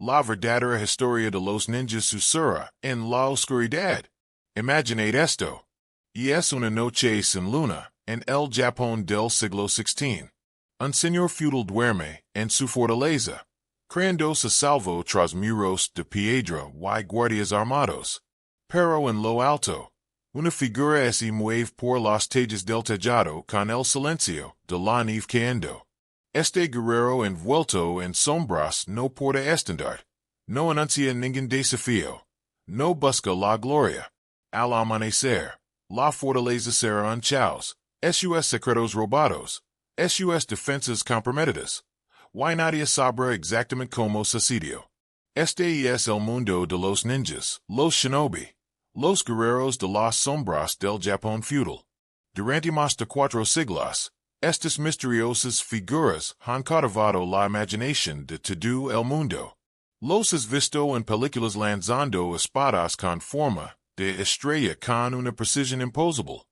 La verdadera historia de los ninjas susura en la oscuridad. Imaginad esto. Y es una noche sin luna, en el Japón del siglo XVI. Un señor feudal duerme en su fortaleza, creándose salvo tras muros de piedra y guardias armados. Pero en lo alto, una figura se mueve por las tallas del tejado con el silencio de la nieve cayendo. Este guerrero envuelto en sombras no porta estandarte, no anuncia ningún desafío, no busca la gloria. Al amanecer, la fortaleza será un caos, sus secretos robados, sus defensas comprometidas. Y nadie sabrá exactamente cómo sucedió. Este es el mundo de los ninjas, los shinobi, los guerreros de las sombras del Japón feudal. Durante más de 4 siglos, estas misteriosas figuras han cautivado la imaginación de todo el mundo. Los has visto en películas lanzando espadas con forma de estrella con una precisión imposible,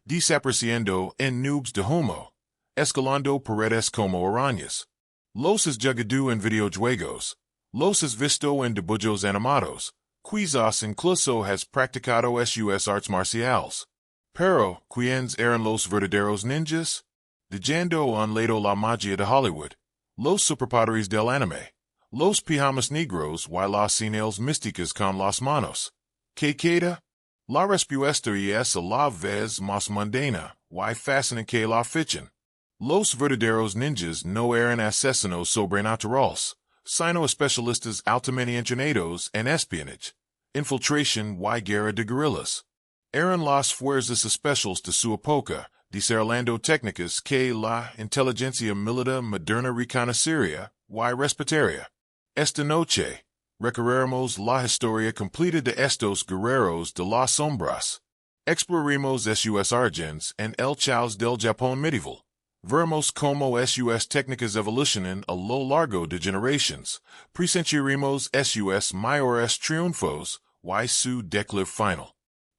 desapareciendo en nubes de humo, escalando paredes como arañas. Los has jugado en videojuegos, los has visto en dibujos animados, quizás incluso has practicado sus artes marciales. Pero, ¿quiénes eran los verdaderos ninjas? Dejando a un lado la magia de Hollywood, los superpoderes del anime, los pijamas negros y las señales místicas con las manos. ¿Qué queda? La respuesta es a la vez más mundana y fascinante que la ficción. Los verdaderos ninjas no eran asesinos sobrenaturales, sino especialistas altamente entrenados en espionaje, infiltración y guerra de guerrillas. Eran las fuerzas especiales de su época, desarrollando técnicas que la inteligencia militar moderna reconocería y respetaría. Esta noche, recorreremos la historia completa de estos guerreros de las sombras. Exploraremos sus orígenes en el caos del Japón medieval. Veremos cómo sus técnicas evolucionan a lo largo de generaciones. Presenciaremos sus mayores triunfos y su declive final.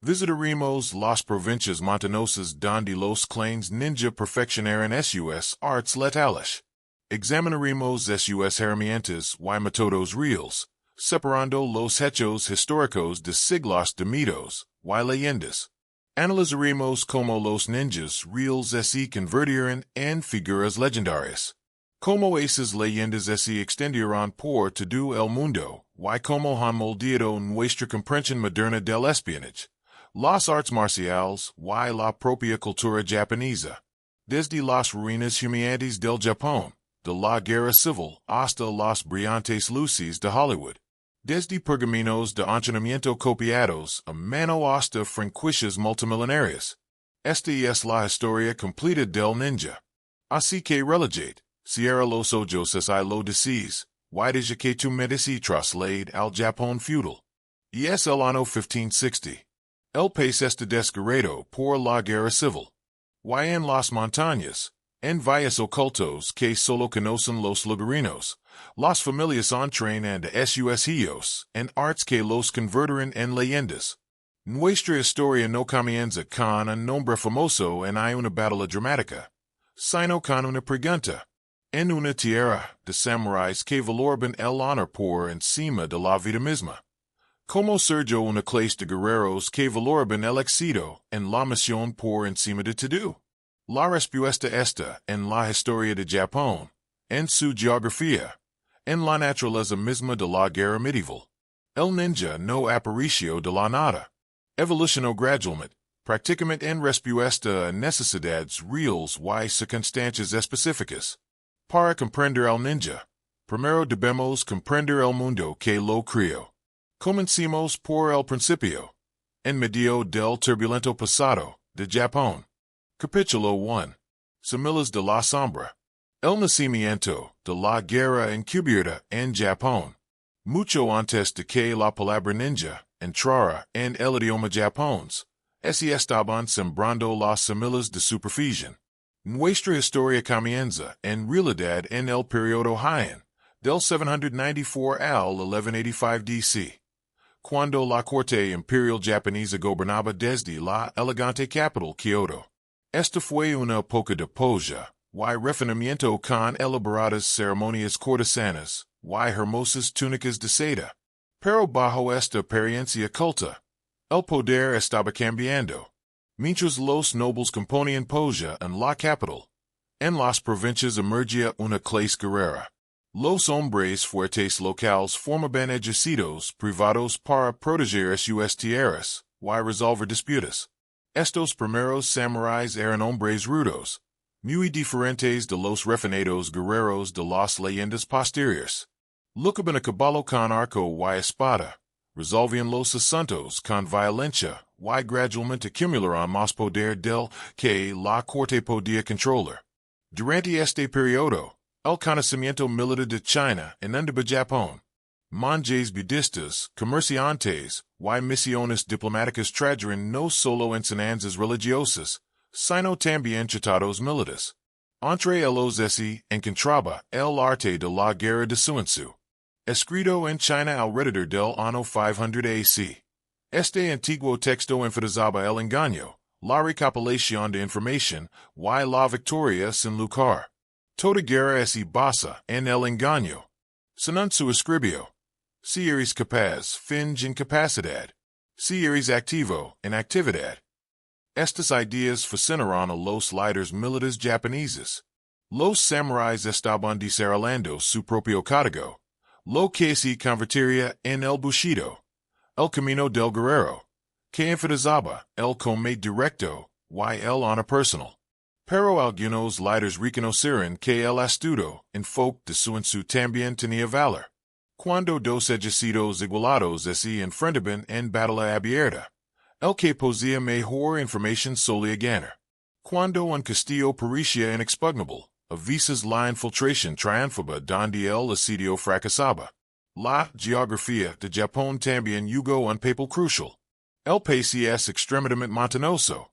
Visitaremos las provincias montañosas donde los clans ninja perfeccionaron sus artes letales. Examinaremos sus herramientas y métodos reales, separando los hechos históricos de siglos de mitos y leyendas. Analizaremos cómo los ninjas reales se convirtieron en figuras legendarias. Cómo esas leyendas se extendieron por todo el mundo, y cómo han moldeado nuestra comprensión moderna del espionaje, las artes marciales y la propia cultura japonesa. Desde las ruinas humeantes del Japón, de la guerra civil hasta las brillantes luces de Hollywood. Desde pergaminos de entrenamiento copiados a mano hasta franquicias multimillenarias. Esta es la historia completa del ninja. Así que relegate, cierra los ojos y lo decís, y deja que tu mente se traslade al Japón feudal. Y es el año 1560. El país está desgarrado por la guerra civil. Y en las montañas, en valles ocultos que solo conocen los lugareños, las familias entrenan a sus hijos en artes que los convertirán en leyendas. Nuestra historia no comienza con un nombre famoso en una batalla dramática, sino con una pregunta. En una tierra de samuráis que valoraban el honor por encima de la vida misma. ¿Cómo surgió una clase de guerreros que valoraban el éxito en la misión por encima de todo? La respuesta está en la historia de Japón, en su geografía, en la naturaleza misma de la guerra medieval. El ninja no apareció de la nada. Evolucionó gradualmente, prácticamente en respuesta a necesidades reales y circunstancias específicas. Para comprender al ninja, primero debemos comprender el mundo que lo creó. Comencemos por el principio. En medio del turbulento pasado de Japón. Capítulo 1. Semillas de la sombra. El nacimiento de la guerra encubierta en Japón. Mucho antes de que la palabra ninja entrara en el idioma japonés, se estaban sembrando las semillas de superficie. Nuestra historia comienza en realidad en el periodo Heian, del 794 al 1185 DC, cuando la corte imperial japonesa gobernaba desde la elegante capital Kyoto. Esta fue una época de poja y refinamiento con elaboradas ceremonias cortesanas, y hermosas túnicas de seda. Pero bajo esta apariencia culta, el poder estaba cambiando. Mientras los nobles componían poja en la capital, en las provincias emergía una clase guerrera. Los hombres fuertes locales formaban ejércitos privados para proteger sus tierras y resolver disputas. Estos primeros samuráis eran hombres rudos, muy diferentes de los refinados guerreros de las leyendas posteriores. Luchaban a caballo con arco y espada, resolvían los asuntos con violencia y gradualmente acumularon más poder del que la corte podía controlar. Durante este periodo, el conocimiento militar de China inundaba Japón. Monjes budistas, comerciantes, y misiones diplomáticas trajeron no solo enseñanzas religiosas, sino también tratados militares. Entre ellos encontraba el arte de la guerra de Sun Tzu, escrito en China alrededor del año 500 AC. Este antiguo texto enfatizaba el engaño, la recopilación de información, y la victoria sin luchar. Toda guerra es basa en el engaño. Sun Tzu escribió: si eres capaz, finge incapacidad. Si eres activo, en actividad. Estas ideas fascinaron a los líderes militares japoneses. Los samuráis estaban desarrollando su propio código, lo que se convertiría en el bushido, el camino del guerrero, que enfatizaba el combate directo y el honor personal. Pero algunos líderes reconocieron que el astuto enfoque de Sun Tzu también tenía valor. Cuando dos ejércitos igualados se enfrentaban en batalla abierta, el que poseía mejor información solía ganar. Cuando un castillo parecía inexpugnable, a veces la infiltración triunfaba donde el asedio fracasaba. La geografía de Japón también jugó un papel crucial. El país es extremadamente montañoso.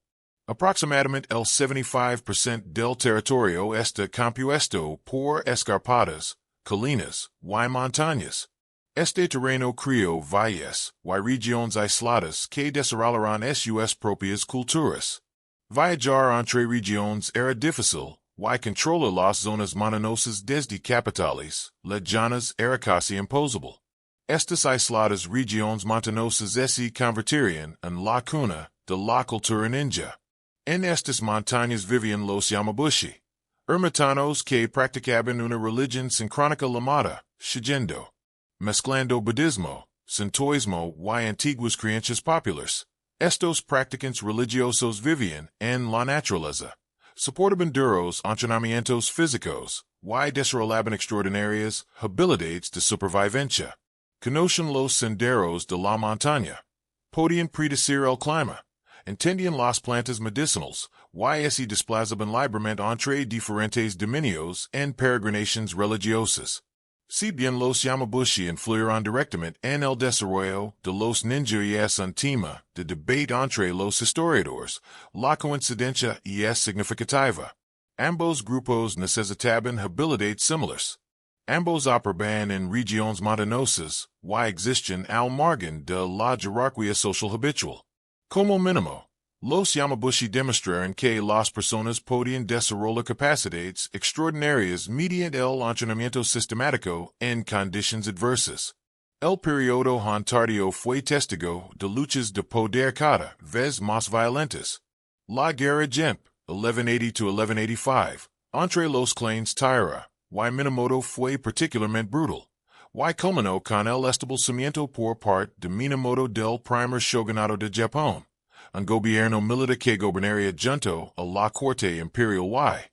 Aproximadamente el 75% del territorio está compuesto por escarpadas, colinas y montañas. Este terreno creó valles y regiones aisladas que desarrollaron sus propias culturas. Viajar entre regiones era difícil, y controlar las zonas montañosas desde capitales, las llanas era casi imposible. Estas aisladas regiones montañosas se convertirían en la cuna de la cultura ninja. En estas montañas vivían los Yamabushi, ermitaños que practicaban una religión sincrónica llamada Shigendo, mezclando budismo, sintoísmo y antiguas creencias populares. Estos practicantes religiosos vivían en la naturaleza, soportaban duros entrenamientos físicos y desarrollaban extraordinarias habilidades de supervivencia. Conocían los senderos de la montaña, podían predecir el clima, entendían las plantas medicinales, y se desplazaban libremente entre diferentes dominios en peregrinaciones religiosas. Si bien los Yamabushi influyeron directamente en el desarrollo de los ninja y es un tema de debate entre los historiadores, la coincidencia es significativa. Ambos grupos necesitaban habilidades similares. Ambos operaban en regiones montañosas y existían al margen de la jerarquía social habitual. Como mínimo, los Yamabushi demostraron que las personas podían desarrollar capacidades extraordinarias mediante el entrenamiento sistemático en condiciones adversas. El periodo han tardío fue testigo de luchas de poder cada vez más violentas. La guerra Jemp, 1180-1185, entre los clans Taira y Minamoto fue particularmente brutal, y culminó con el establecimiento por parte de Minamoto del primer shogunato de Japón, un gobierno militar que gobernaría junto a la corte imperial y,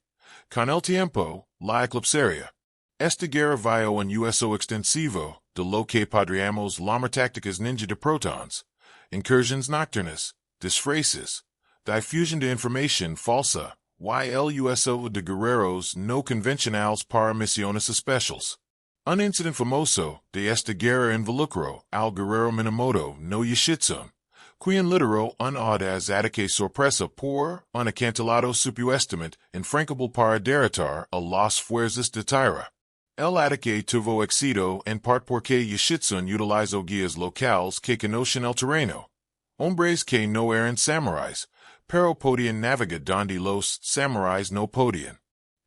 con el tiempo, la eclipsaría. Esta guerra vio un uso extensivo de lo que podríamos llamar tácticas ninja de protons, incursiones nocturnas, disfraces, difusión de información falsa, y el uso de guerreros no convencionales para misiones especiales. Un incidente famoso de esta guerra involucró al guerrero Minamoto no Yoshitsune, quien lideró un audaz ataque sorpresa por un acantilado supuestamente infranqueable para derrotar a las fuerzas de Taira. El ataque tuvo éxito en parte porque Yoshitsune utilizó guías locales que conocían el terreno, hombres que no eran samuráis, pero podían navegar donde los samuráis no podían.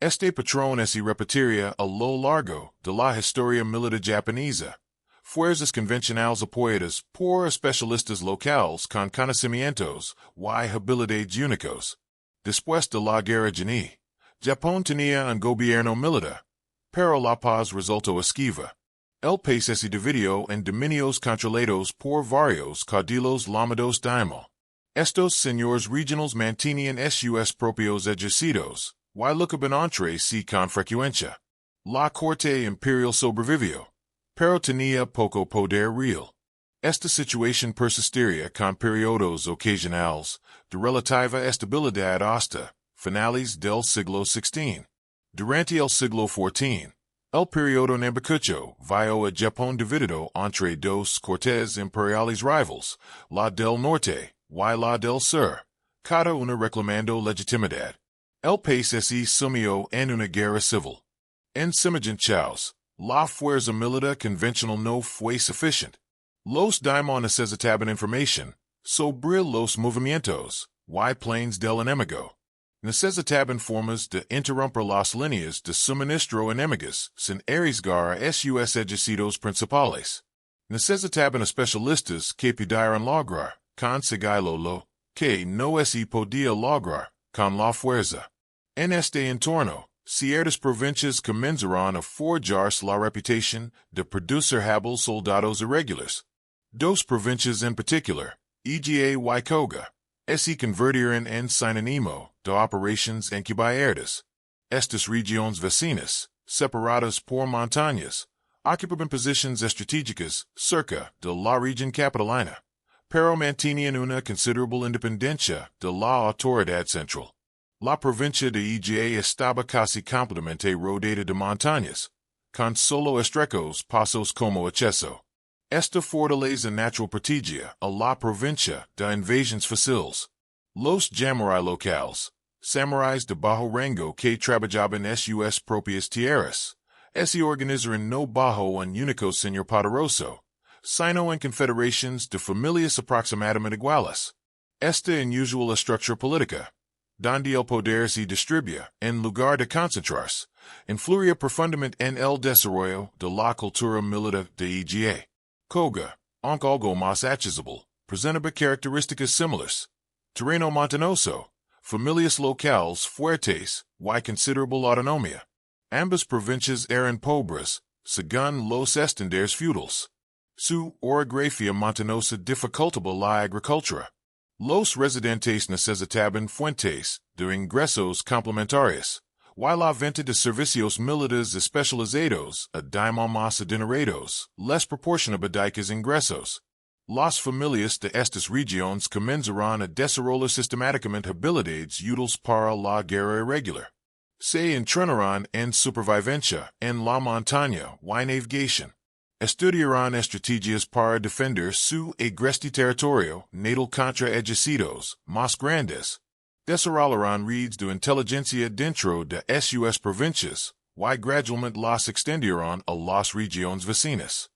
Este patrón y repetiría a lo largo de la historia militar japonesa. Fuerzas convencionales apoyadas por especialistas locales con conocimientos y habilidades únicos. Después de la guerra Geni, Japón tenía un gobierno militar, pero la paz resultó esquiva. El país se dividió en dominios controlados por varios caudillos llamados daimyo. Estos señores regionales mantenían sus propios ejércitos, y luchaban entre sí con frecuencia. La corte imperial sobrevivió, pero tenía poco poder real. Esta situación persistiría con periodos ocasionales de relativa estabilidad hasta finales del siglo XVI. Durante el siglo XIV, el periodo Nambucucho vio a Japón dividido entre dos cortes imperiales rivals, la del norte y la del sur, cada una reclamando legitimidad. El país se sumió en una guerra civil. En semejanzas, la fuerza militar convencional no fue suficiente. Los daimyo necesitaban información sobre los movimientos y planes del enemigo. Necesitaban formas de interrumpir las líneas de suministro enemigas sin arriesgar a sus ejércitos principales. Necesitaban especialistas que pudieran lograr con sigilo lo que no se podía lograr con la fuerza. En este entorno, ciertas provincias comenzaron a forjarse la reputación de producir hábiles soldados irregulares. Dos provincias en particular, Iga y Koga, se convirtieron en sinónimo de operaciones encubiertas. Estas regiones vecinas, separadas por montañas, ocupaban posiciones estratégicas cerca de la región capitalina, pero mantenían una considerable independencia de la autoridad central. La provincia de Iga estaba casi completamente rodeada de montañas, con solo estrechos pasos como acceso. Esta fortaleza natural protegía a la provincia de invasiones fáciles. Los samurai locales, samuráis de bajo rango que trabajaban en sus propias tierras, se organizaron no bajo un único señor poderoso, sino en confederaciones de familias aproximadamente iguales. Esta inusual estructura política, donde el poder se distribuye en lugar de concentrarse, influía profundamente en el desarrollo de la cultura militar de Iga. Koga, aunque algo más accesible, presentaba características similares. Terreno montanoso, familias locales fuertes y considerable autonomía. Ambas provincias eran pobres, según los estándares feudales. Su orografía montanosa dificultaba la agricultura. Los residentes necesitaban fuentes de ingresos complementarios, y la venta de servicios militares especializados a daimyo más adinerados les proporcionaba dichos ingresos. Las familias de estas regiones comenzaron a desarrollar sistemáticamente habilidades útiles para la guerra irregular. Se entrenaron en supervivencia en la montaña y navegación. Estudiaron estrategias para defender su agreste territorio natal contra ejércitos más grandes. Desarrollaron redes de inteligencia dentro de sus provincias, y gradualmente las extendieron a las regiones vecinas.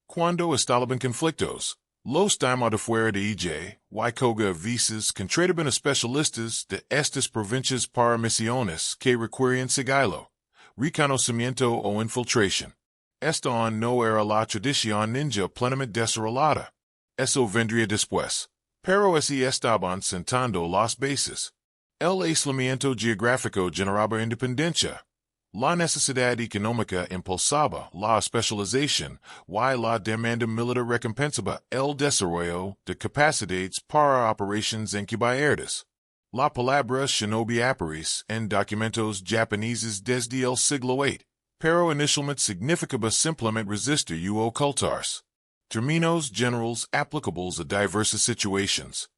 Cuando estaban conflictos, los daimyo de fuera de Iga y Koga a veces contrataban especialistas de estas provincias para misiones que requerían sigilo, reconocimiento o infiltración. Esta no era la tradición ninja plenamente desarrollada. Eso vendría después, pero se estaban sentando las bases. El aislamiento geográfico generaba independencia. La necesidad económica impulsaba la especialización y la demanda militar recompensaba el desarrollo de capacidades para operaciones encubiertas. La palabra shinobi aparece en documentos japoneses desde el siglo VIII, pero inicialmente significaba simplemente resistir u ocultarse. Términos generales aplicables a diversas situaciones.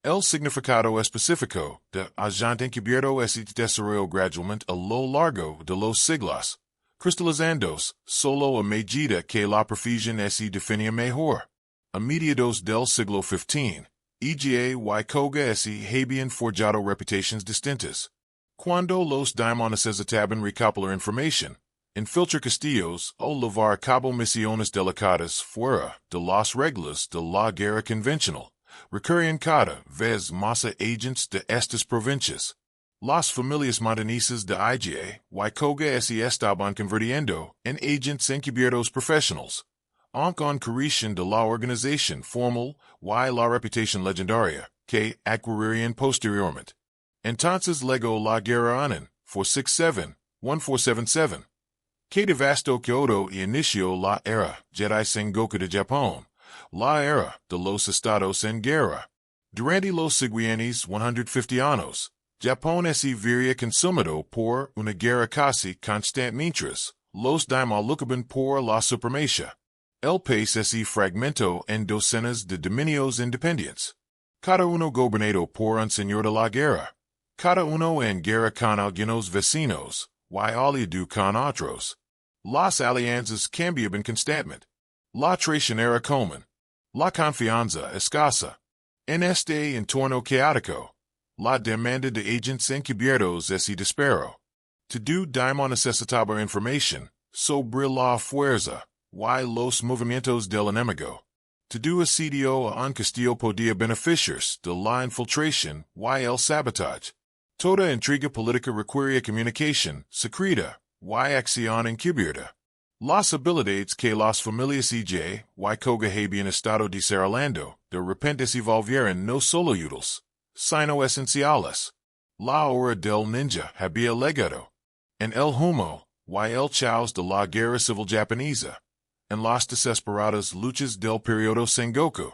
El significado específico de agente encubierto es desarrollado gradualmente a lo largo de los siglos, cristalizándose solo a medida que la profesión se definía mejor. A mediados del siglo XV, Iga y Koga se habían forjado reputaciones distintas. Cuando los daimyo necesitaban recopilar información, infiltrar castillos o llevar a cabo misiones delicadas fuera de las reglas de la guerra convencional, recurrían cada vez más a agentes de estas provincias. Las familias montañesas de Iga y Koga se estaban convirtiendo en agentes encubiertos profesionales, aunque con carecen de la organización formal y la reputación legendaria que adquirirían posteriormente. Entonces luego la guerra en 1477, que devastó Kyoto y inició la era Jedi Sengoku de Japón, la era de los estados en guerra. Durante los siguientes 150 años, Japón se vería consumido por una guerra casi constante mientras los demás luchaban por la supremacía. El país se fragmentó en docenas de dominios independientes, cada uno gobernado por un señor de la guerra, cada uno en guerra con algunos vecinos, y aliado con otros. Las alianzas cambiaban constantemente. La traición era común. La confianza escasa. En este entorno caótico, la demanda de agentes encubiertos se disparó. Todo daimon necesitaba información sobre la fuerza y los movimientos del enemigo. Todo asedio a un castillo podía beneficiarse de la infiltración y el sabotaje. Toda intriga política requería comunicación secreta y acción encubierta. Las habilidades que las familias Iga y Koga habían estado desarrollando de repente se volvieron no solo útiles, sino esenciales. La hora del ninja había legado. En el humo y el caos de la guerra civil japonesa, en las desesperadas luchas del periodo Sengoku,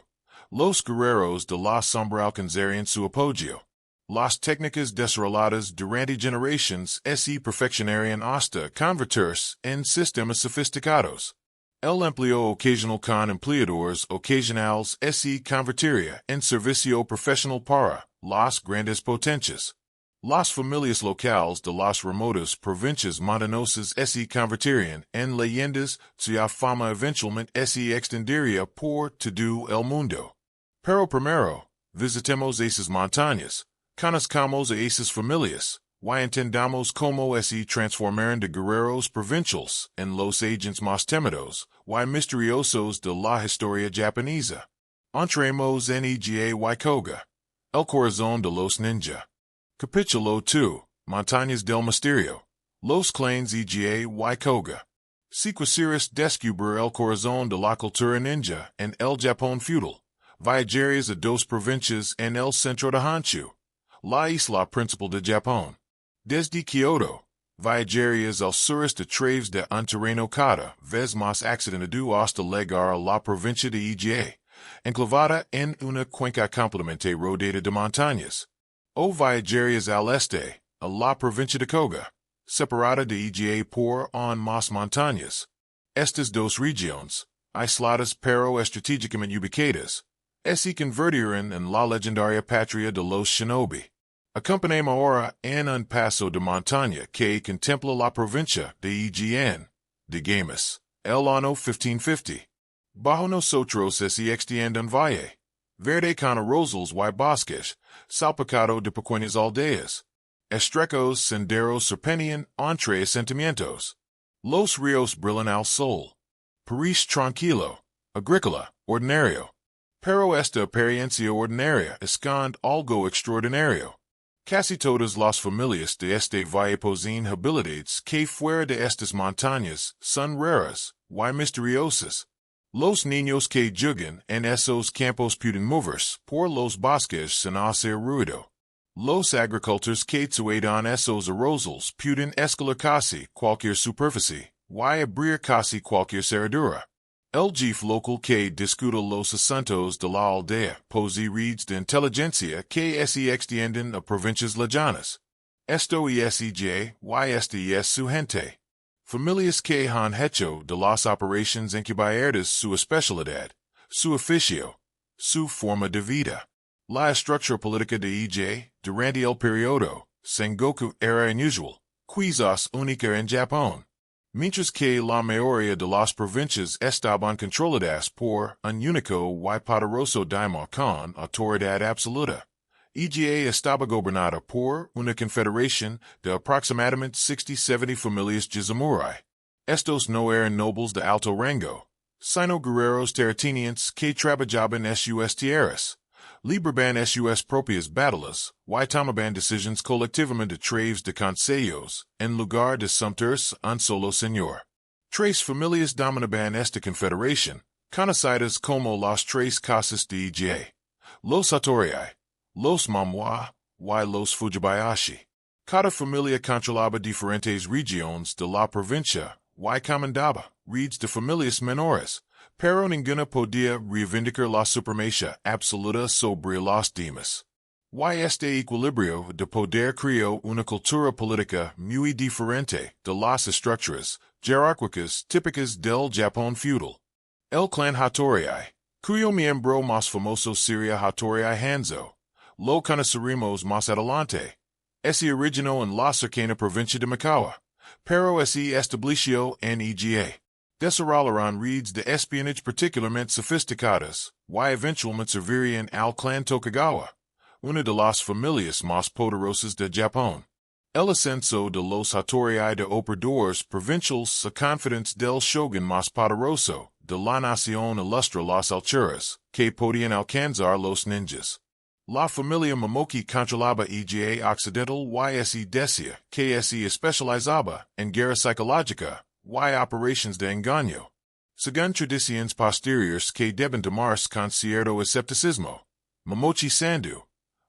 los guerreros de la sombra alcanzarían su apogeo. Las técnicas desarrolladas durante generaciones se perfeccionarían hasta convertirse en sistemas sofisticados. El empleo ocasional con empleadores ocasionales se convertiría en servicio profesional para las grandes potencias. Las familias locales de las remotas provincias montañosas se convertirían en leyendas cuya fama eventualmente se extendería por todo el mundo. Pero primero, visitemos esas montañas. Conozcamos a esas familias, y entendamos cómo se transformaron de guerreros provinciales en los agentes más temidos y misteriosos de la historia japonesa. Entremos en Iga y Koga, el corazón de los ninja. Capítulo 2, Montañas del Misterio, los clans Iga y Koga. Si quisieras descubrir el corazón de la cultura ninja en el Japón feudal, viajarías a dos provincias en el centro de Honshu, la isla principal de Japón. Desde Kyoto, viajarías al sureste a través de un terreno cada vez más accidentado hasta llegar a la provincia de Iga, enclavada en una cuenca completamente rodeada de montañas. O viajarías al este, a la provincia de Koga, separada de Iga por aún más montañas. Estas dos regiones, aisladas pero estratégicamente ubicadas, se convertirían en la legendaria patria de los shinobi. Acompáñame ahora en un paso de montaña que contempla la provincia de Iga, digamos, el año 1550. Bajo nosotros se extiende un valle, verde con arrozales y bosques, salpicado de pequeñas aldeas. Estrechos senderos serpentean entre asentamientos. Los ríos brillan al sol. París tranquilo, agrícola, ordinario. Pero esta apariencia ordinaria esconde algo extraordinario. Casi todas las familias de este valle poseen habilidades que fuera de estas montañas son raras y misteriosas. Los niños que juegan en esos campos pueden moverse por los bosques sin hacer ruido. Los agricultores que cultivan esos arrozales pueden escalar casi cualquier superficie y abrir casi cualquier cerradura. El jefe local que discuta los asuntos de la aldea posee redes de inteligencia que se extienden a provincias lejanas. Esto es Iga y este es su gente. Familias que han hecho de las operaciones encubiertas su especialidad, su oficio, su forma de vida. La estructura política de Iga durante el periodo Sengoku era inusual, quizás única en Japón. Mientras que la mayoría de las provincias estaban controladas por un único y poderoso daimon con autoridad absoluta. Iga estaba gobernada por una confederación de aproximadamente 60-70 familias de samurai. Estos no eran nobles de alto rango, sino guerreros terratenientes que trabajaban en sus tierras. Libreban sus propias batallas, y tomaban decisions colectivamente traves de consellos, en lugar de sumpters un solo señor. Tres familias dominaban esta confederación, conocidas como las tres casas de Iga. Los Hattori, los Mamwa, y los Fujibayashi. Cada familia controlaba diferentes regiones de la provincia, y comandaba redes de familias menores, pero ninguna podía reivindicar la supremacía absoluta sobre los demás. Y este equilibrio de poder creó una cultura política muy diferente de las estructuras jerárquicas típicas del Japón feudal. El clan Hattori, cuyo miembro más famoso sería Hattori Hanzo, lo conoceremos más adelante. Ese originó en la cercana provincia de Mikawa, pero ese estableció en Iga. Desarrollaron redes de espionaje particularmente sofisticadas, y eventualmente servirían al clan Tokugawa, una de las familias más poderosas de Japón. El ascenso de los Hattori de operadores provinciales a confidence del shogun más poderoso de la nación ilustra las alturas que podían alcanzar los ninjas. La familia Momoki controlaba Iga Occidental y se decía que se especializaba en guerra psicológica y operations de engaño. Según tradiciones posteriores que deben tomarse con cierto escepticismo, Momochi Sandu,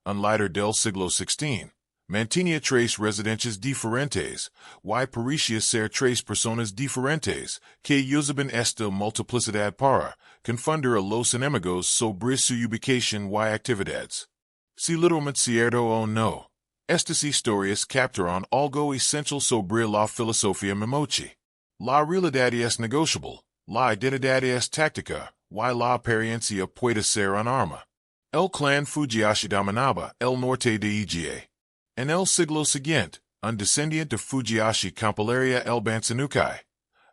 un líder del siglo XVI, mantenía tres residencias diferentes, y parecía ser tres personas diferentes, que usaban esta multiplicidad para confundir a los enemigos sobre su ubicación y actividades. Si literalmente cierto o no, estas historias capturan algo esencial sobre la filosofía Momochi. La realidad es negociable, la identidad es táctica, y la apariencia puede ser un arma. El clan Fujiyashi dominaba el norte de Iga. En el siglo siguiente, un descendiente de Fujiyashi compilaría el Bansanukai,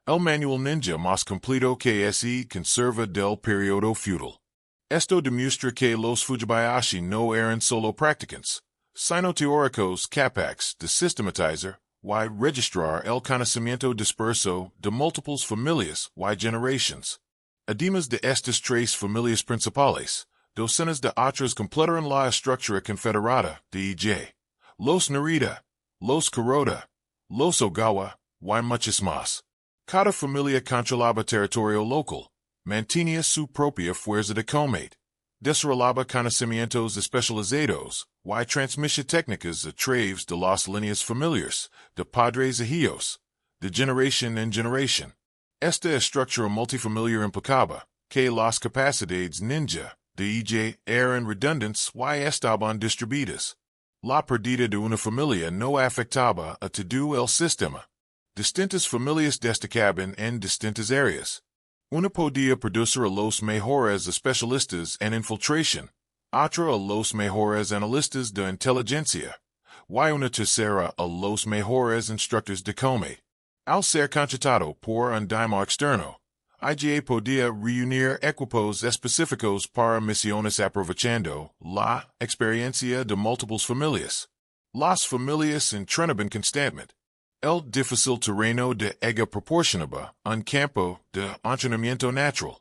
el manual ninja más completo que se conserva del periodo feudal. Esto demuestra que los Fujibayashi no eran solo practicantes, sino teóricos capaces de sistematizar y registrar el conocimiento disperso de múltiples familias y generations. Además de estas tres familias principales, docenas de otras completaron la estructura confederada de Iga. Los Narita, los Kuroda, los Ogawa, y muchas más. Cada familia controlaba territorio local, mantenía su propia fuerza de combate, desarrollaba conocimientos especializados, y transmitía técnicas a través de las líneas familiares, de padres a hijos, de generación en generación. Esta estructura multifamiliar implicaba que las capacidades ninja de Iga eran redundantes y estaban distribuidas. La pérdida de una familia no afectaba a todo el sistema. Distintas familias destacaban en distintas áreas. Una podía producir a los mejores especialistas en infiltración, otra a los mejores analistas de inteligencia, y una tercera a los mejores instructores de combate. Al ser contratado por un daimyo externo, Iga podía reunir equipos específicos para misiones aprovechando la experiencia de múltiples familias. Las familias entrenaban constantemente. El difícil terreno de Iga proporcionaba un campo de entrenamiento natural.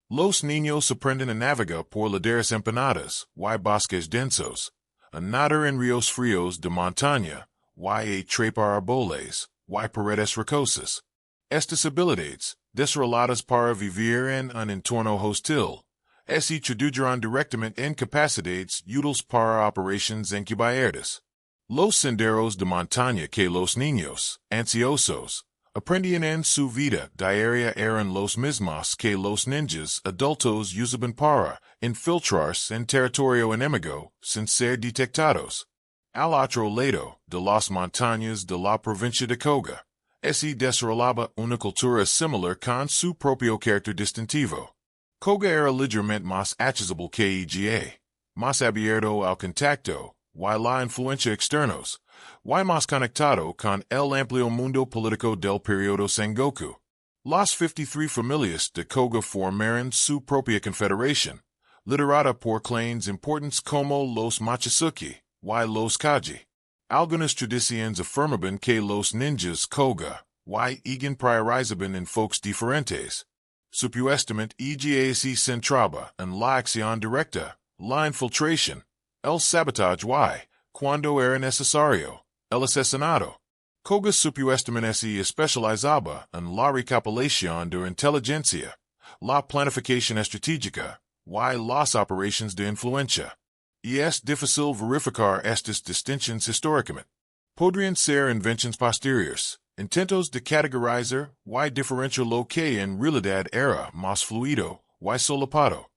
Los niños aprenden a navegar por laderas empinadas y bosques densos, a nadar en ríos fríos de montaña, y a trepar árboles y paredes rocosas. Estas habilidades, desarrolladas para vivir en un entorno hostil, se tradujeron directamente en capacidades útiles para operaciones encubiertas. Los senderos de montaña que los niños, ansiosos, aprendían en su vida diaria eran los mismos que los ninjas adultos usaban para infiltrarse en territorio enemigo sin ser detectados. Al otro lado de las montañas de la provincia de Koga, se desarrollaba una cultura similar con su propio carácter distintivo. Koga era ligeramente más accesible que Iga, más abierto al contacto, y la influencia externos, y más conectado con el amplio mundo político del periodo Sengoku. Las 53 familias de Koga formaron su propia confederación, liderada por clanes importantes como los Mochizuki y los Kaji. Algunas tradiciones afirmaban que los ninjas Koga y Igan priorizaban enfoques diferentes. Supuestamente Iga se centraba en la acción directa, la infiltración, el sabotaje y, cuando era necesario, el asesinato. Koga supuestamente se especializaba en la recopilación de inteligencia, la planificación estratégica, y las operaciones de influencia. Y es difícil verificar estas distinciones históricamente. Podrían ser invenciones posteriores, intentos de categorizar y diferenciar lo que en realidad era más fluido y solapado.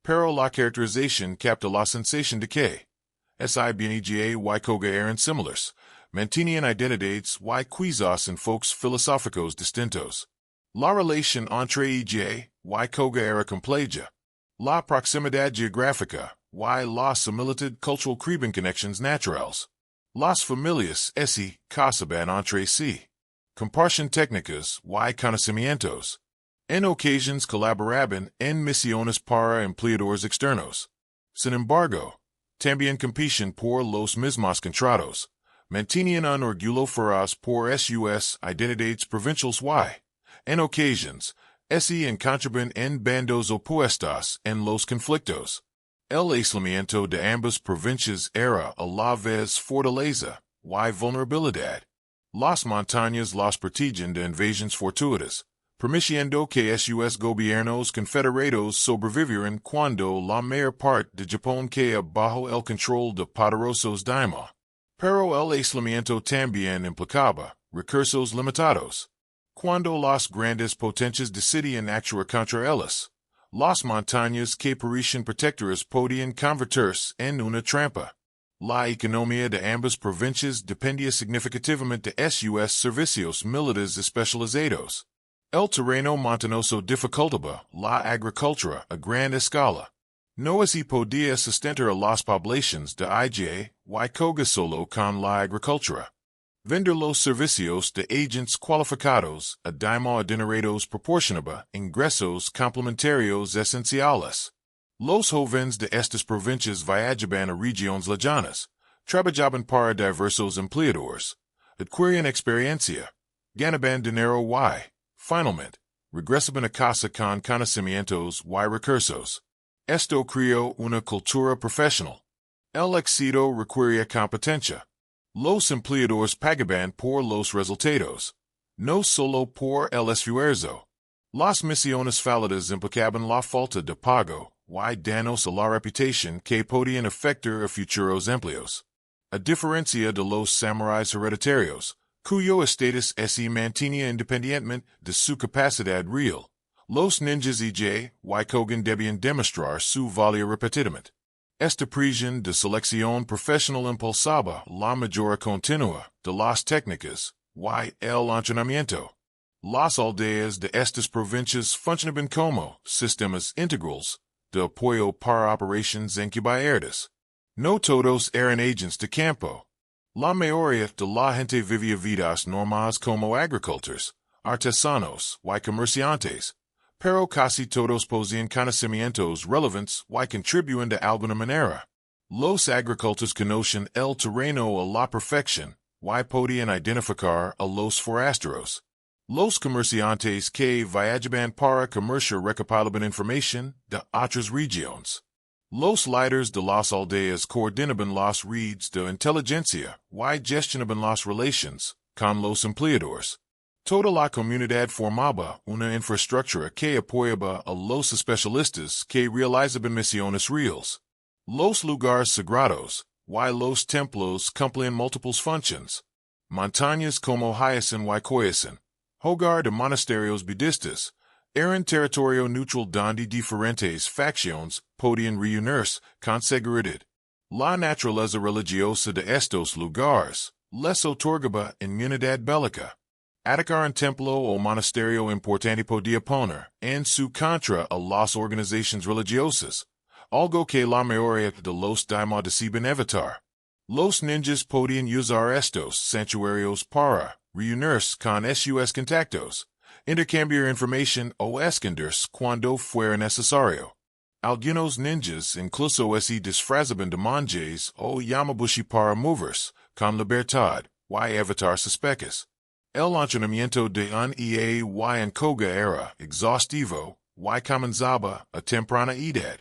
Pero la caracterización capta la sensación de que Iga y Koga eran similares, mantenían identidades y quizás enfoques filosóficos distintos. La relación entre Iga y Koga era compleja. La proximidad geográfica y la similitud cultural creaban conexiones naturales. Las familias se casaban entre sí. Compartían técnicas y conocimientos. En ocasiones colaboraban en misiones para empleadores externos. Sin embargo, también competían por los mismos contratos. Mantenían un orgullo feroz por sus identidades provinciales y, en ocasiones, se encontraban en bandos opuestos en los conflictos. El aislamiento de ambas provincias era a la vez fortaleza y vulnerabilidad. Las montañas los protegían de invasiones fortuitas, permitiendo que sus gobiernos confederados sobrevivieran cuando la mayor parte de Japón caía bajo el control de poderosos daimyo. Pero el aislamiento también implicaba recursos limitados. Cuando las grandes potencias decidían actuar contra ellas, las montañas que parecían protectoras podían convertirse en una trampa. La economía de ambas provincias dependía significativamente de sus servicios militares especializados. El terreno montañoso dificultaba la agricultura a gran escala. No se podía sustentar a las poblaciones de Iga y Koga solo con la agricultura. Vender los servicios de agentes cualificados a daimyo adinerados proporcionaba ingresos complementarios esenciales. Los jóvenes de estas provincias viajaban a regiones lejanas, trabajaban para diversos empleadores, adquirían experiencia, ganaban dinero y, finalmente, regresaban a casa con conocimientos y recursos. Esto creó una cultura profesional. El éxito requería competencia. Los empleadores pagaban por los resultados, no solo por el esfuerzo. Las misiones fallidas implicaban la falta de pago y daños a la reputación que podían afectar a futuros empleos. A diferencia de los samuráis hereditarios, cuyo estatus se mantenía independientemente de su capacidad real, los ninjas Iga y Koga debían demostrar su valía repetidamente. Esta presión de selección profesional impulsaba la mejora continua de las técnicas y el entrenamiento. Las aldeas de estas provincias funcionaban como sistemas integrales de apoyo para operaciones encubiertas. No todos eran agentes de campo. La mayoría de la gente vivía vidas normales como agricultores, artesanos y comerciantes, pero casi todos poseían conocimientos relevantes y contribuían de alguna manera. Los agricultores conocían el terreno a la perfección y podían identificar a los forasteros. Los comerciantes que viajaban para comerciar recopilaban información de otras regiones. Los líderes de las aldeas coordinaban las redes de inteligencia y gestionaban las relaciones con los empleadores. Toda la comunidad formaba una infraestructura que apoyaba a los especialistas que realizaban misiones reales. Los lugares sagrados y los templos cumplían múltiples funciones. Montañas como Hyacinth y Koyasan, hogar de monasterios budistas, eran territorio neutral donde diferentes facciones podían reunirse con seguridad. La naturaleza religiosa de estos lugares les otorgaba inmunidad bélica. Atacar un templo o monasterio importante podía poner en su contra a las organizaciones religiosas, algo que la mayoría de los daimyo deciden evitar. Los ninjas podían usar estos santuarios para reunirse con sus contactos, intercambiar información o esconderse cuando fuera necesario. Algunos ninjas incluso se disfrazaban de monjes o yamabushi para moverse con libertad y evitar sospechas. El entrenamiento de un Iga y en Koga era exhaustivo y comenzaba a temprana edad.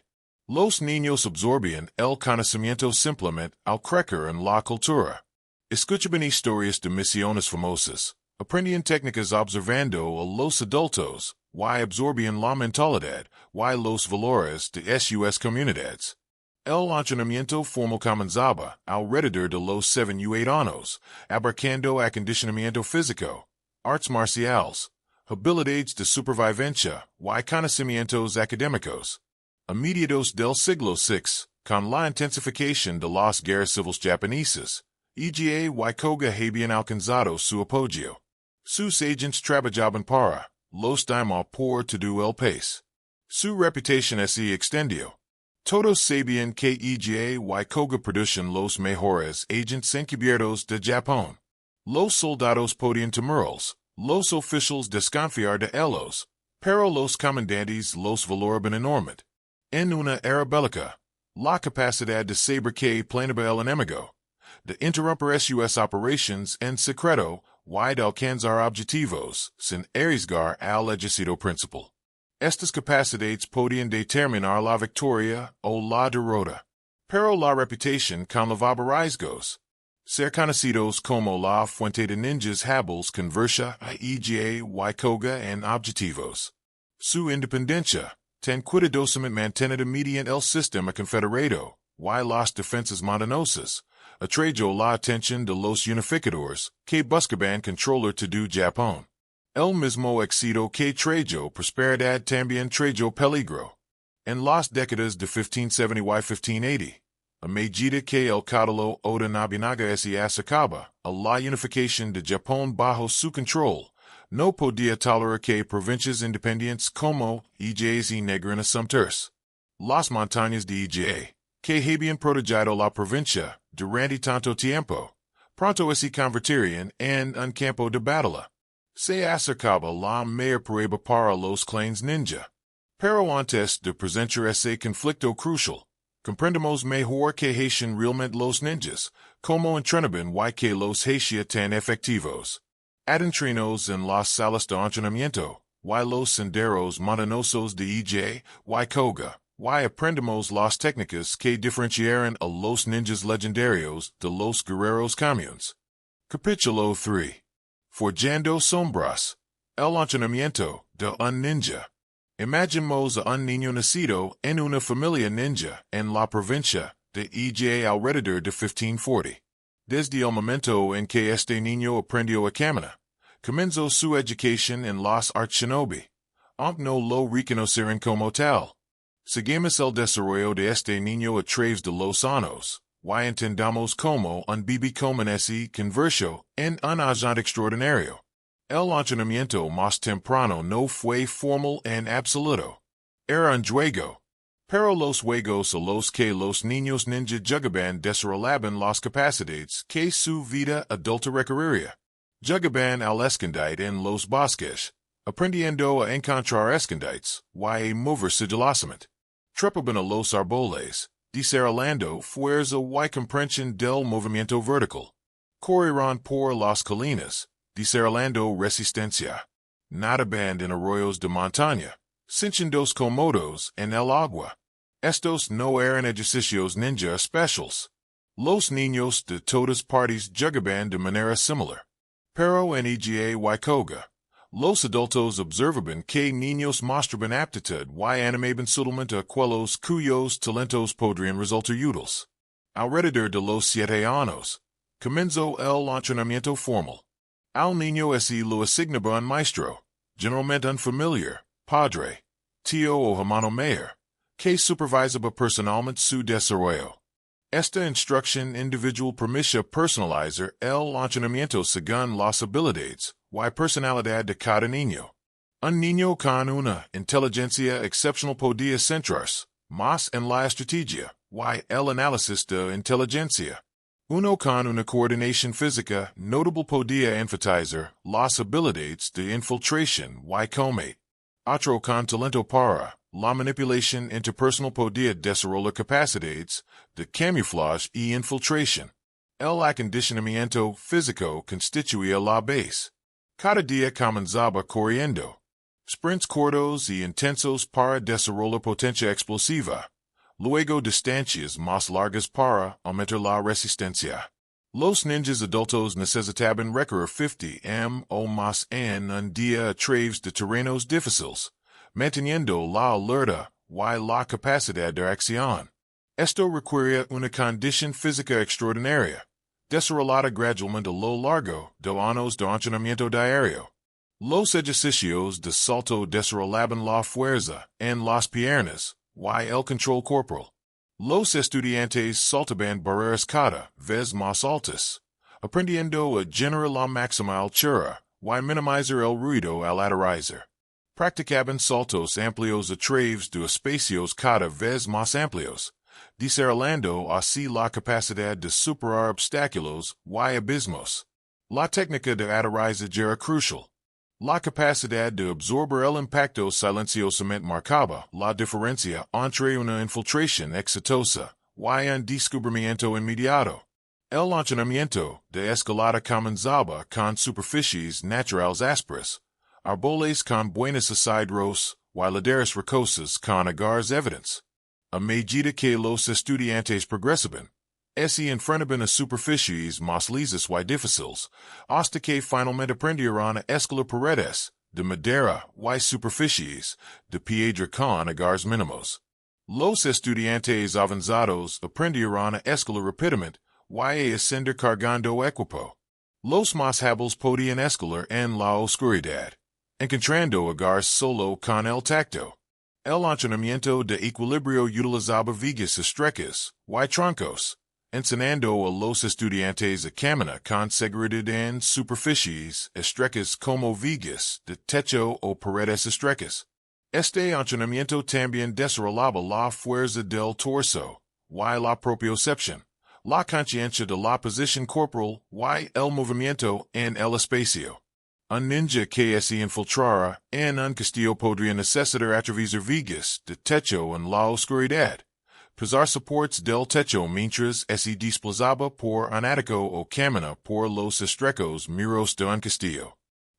Los niños absorben el conocimiento simplemente al crecer en la cultura. Escuchaban historias de misiones famosas. Aprendían técnicas observando a los adultos, y absorbían la mentalidad, y los valores de sus comunidades. El entrenamiento formal comenzaba alrededor de los 7 u 8 años, abarcando acondicionamiento físico, arts marciales, habilidades de supervivencia, y conocimientos académicos. A mediados del siglo VI, con la intensificación de las guerras civiles japonesas, Iga y Koga habían alcanzado su apogeo. Sus agentes trabajaban para los demás por todo el país. Su reputación se extendió. Todos sabían que Iga y Koga producen los mejores agentes encubiertos de Japón. Los soldados podían temerlos, los oficiales desconfiar de ellos, pero los comandantes los valoraban enormemente. En una era bélica, la capacidad de saber que planeaba el enemigo, de interrumpir sus operaciones en secreto, y de alcanzar objetivos, sin arriesgar al ejército principal. Estas capacidades podían determinar la victoria o la derrota. Pero la reputación conllevaba riesgos. Ser conocidos como la fuente de ninjas hábiles convertía a Iga y Koga en objetivos. Su independencia, tan cuidadosamente mantenida mediante el sistema confederado, y las defensas montañosas, atrajo la atención de los unificadores que buscaban controlar todo Japón. El mismo éxito que trajo prosperidad también trajo peligro. En las décadas de 1570 y 1580, a medida que el caudillo Oda Nobunaga se acercaba a la unificación de Japón bajo su control, no podía tolerar que provincias independientes como Iga y negran asuntos. Las montañas de Iga, que habían protegido la provincia durante tanto tiempo, pronto se convertirían en un campo de batalla. Se acercaba la mayor prueba para los clans ninja. Pero antes de presentar ese conflicto crucial, comprendemos mejor que hacían realmente los ninjas, cómo entrenaban y que los hacía tan efectivos. Adéntranos en las salas de entrenamiento, y los senderos montañosos de Iga y Koga, y aprendemos las técnicas que diferenciaron a los ninjas legendarios de los guerreros comunes. Capítulo 3. Forjando sombras. El entrenamiento de un ninja. Imaginemos a un niño nacido en una familia ninja en la provincia de Iga alrededor de 1540. Desde el momento en que este niño aprendió a caminar, comenzó su educación en las artes shinobi, aunque no lo reconocieron como tal. Seguimos el desarrollo de este niño a través de los años, y entendamos cómo un bebé se convirtió en un agente extraordinario. El entrenamiento más temprano no fue formal en absoluto. Era un juego. Pero los juegos a los que los niños ninja jugaban desarrollaban las capacidades que su vida adulta requeriría. Jugaban al escondite en los bosques, aprendiendo a encontrar escondites, y a mover sigilosamente. Trepaban a los árboles, desarrollando fuerza y comprensión del movimiento vertical. Corrieron por las colinas, desarrollando resistencia. Nadaban en arroyos de montaña, cinchándoos cómodos en el agua. Estos no eran ejercicios ninja especiales. Los niños de todas partes jugaban de manera similar. Pero en Iga y Koga, los adultos observaban que niños mostraban aptitud y animaban sutilmente a aquellos cuyos talentos podrían resultar útiles. Alrededor de los 7 años, comenzó el entrenamiento formal. Al niño se lo asignaba un maestro, generalmente un familiar, padre, tío o hermano mayor, que supervisaba personalmente su desarrollo. Esta instrucción individual permitía personalizar el entrenamiento según las habilidades y personalidad de cada niño. Un niño con una inteligencia excepcional podía centrarse más en la estrategia y el análisis de inteligencia. Uno con una coordinación física notable podía enfatizar las habilidades de infiltración y combate. Otro con talento para la manipulación interpersonal podía desarrollar capacidades de camuflaje y infiltración. El acondicionamiento físico constituía la base. Cada día comenzaba corriendo. Sprints cortos y intensos para desarrollar potencia explosiva. Luego distancias más largas para aumentar la resistencia. Los ninjas adultos necesitaban recorrer 50 o más en un día a través de terrenos difíciles, manteniendo la alerta y la capacidad de acción. Esto requería una condición física extraordinaria, desarrollada gradualmente a lo largo de años de entrenamiento diario. Los ejercicios de salto desarrollaban la fuerza en las piernas y el control corporal. Los estudiantes saltaban barreras cada vez más altas, aprendiendo a generar la máxima altura y minimizar el ruido al aterrizar. Practicaban saltos amplios a través de espacios cada vez más amplios, desarrollando así la capacidad de superar obstáculos y abismos. La técnica de aterrizar era crucial. La capacidad de absorber el impacto silenciosamente marcaba la diferencia entre una infiltración exitosa y un descubrimiento inmediato. El entrenamiento de escalada comenzaba con superficies naturales ásperas, árboles con buenas asidros y laderas rocosas con agarres evidentes. A medida que los estudiantes progresaban, se enfrentaban a superficies más lisas y difíciles, hasta que finalmente aprendieron a escalar paredes de madera y superficies de piedra con agarres mínimos. Los estudiantes avanzados aprendieron a escalar rápidamente y a ascender cargando equipo. Los más hábiles podían escalar en la oscuridad, encontrando agarres solo con el tacto. El entrenamiento de equilibrio utilizaba vigas estrechas y troncos, enseñando a los estudiantes a caminar con seguridad en superficies estrechas como vigas de techo o paredes estrechas. Este entrenamiento también desarrollaba la fuerza del torso y la propiocepción, la conciencia de la posición corporal y el movimiento en el espacio. Un ninja que se infiltrara en un castillo podría necesitar atravesar vigas de techo en la oscuridad, pisar soportes del techo mientras se desplazaba por un ático o camina por los estrechos muros de un castillo.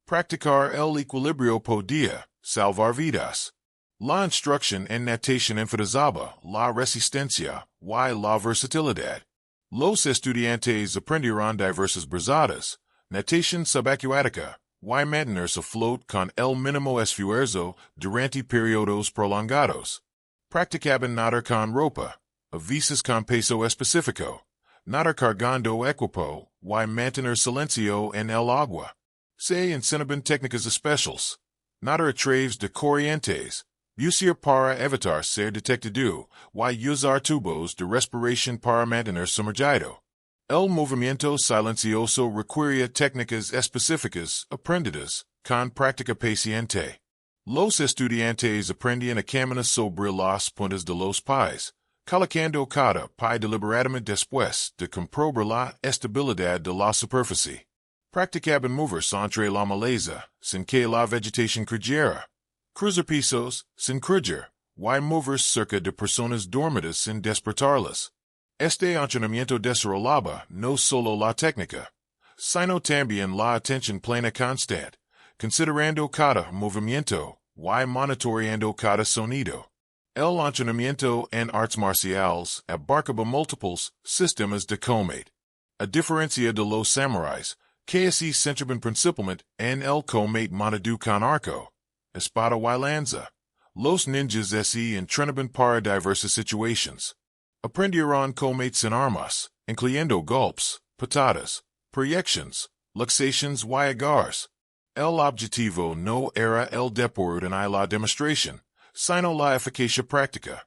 Practicar el equilibrio podía salvar vidas. La instrucción en natación enfatizaba la resistencia y la versatilidad. Los estudiantes aprendieron diversas brazadas, natación subacuática, y mantenerse afloat con el mínimo esfuerzo durante periodos prolongados. Practicaban nadar con ropa, a veces con peso específico, nadar cargando equipo y mantener silencio en el agua. Se enseñaban técnicas especiales, nadar a través de corrientes, bucear para evitar ser detectado y usar tubos de respiración para mantener sumergido. El movimiento silencioso requería técnicas específicas aprendidas con práctica paciente. Los estudiantes aprendían a caminar sobre las puntas de los pies, colocando cada pie deliberadamente después de comprobar la estabilidad de la superficie. Practicaban moverse entre la maleza, sin que la vegetación creciera, cruzar pisos, sin crujir, y moverse cerca de personas dormidas sin despertarlas. Este entrenamiento desarrollaba no solo la técnica, sino también la atención plena constante, considerando cada movimiento y monitoreando cada sonido. El entrenamiento en artes marciales abarcaba múltiples sistemas de combate. A diferencia de los samuráis, que se centraban principalmente en el combate montado con arco, espada y lanza, los ninjas se entrenaban para diversas situaciones. Aprendieron combate sin armas, incluyendo golpes, patadas, proyecciones, luxaciones y agarres. El objetivo no era el deporte ni la demostración, sino la eficacia práctica.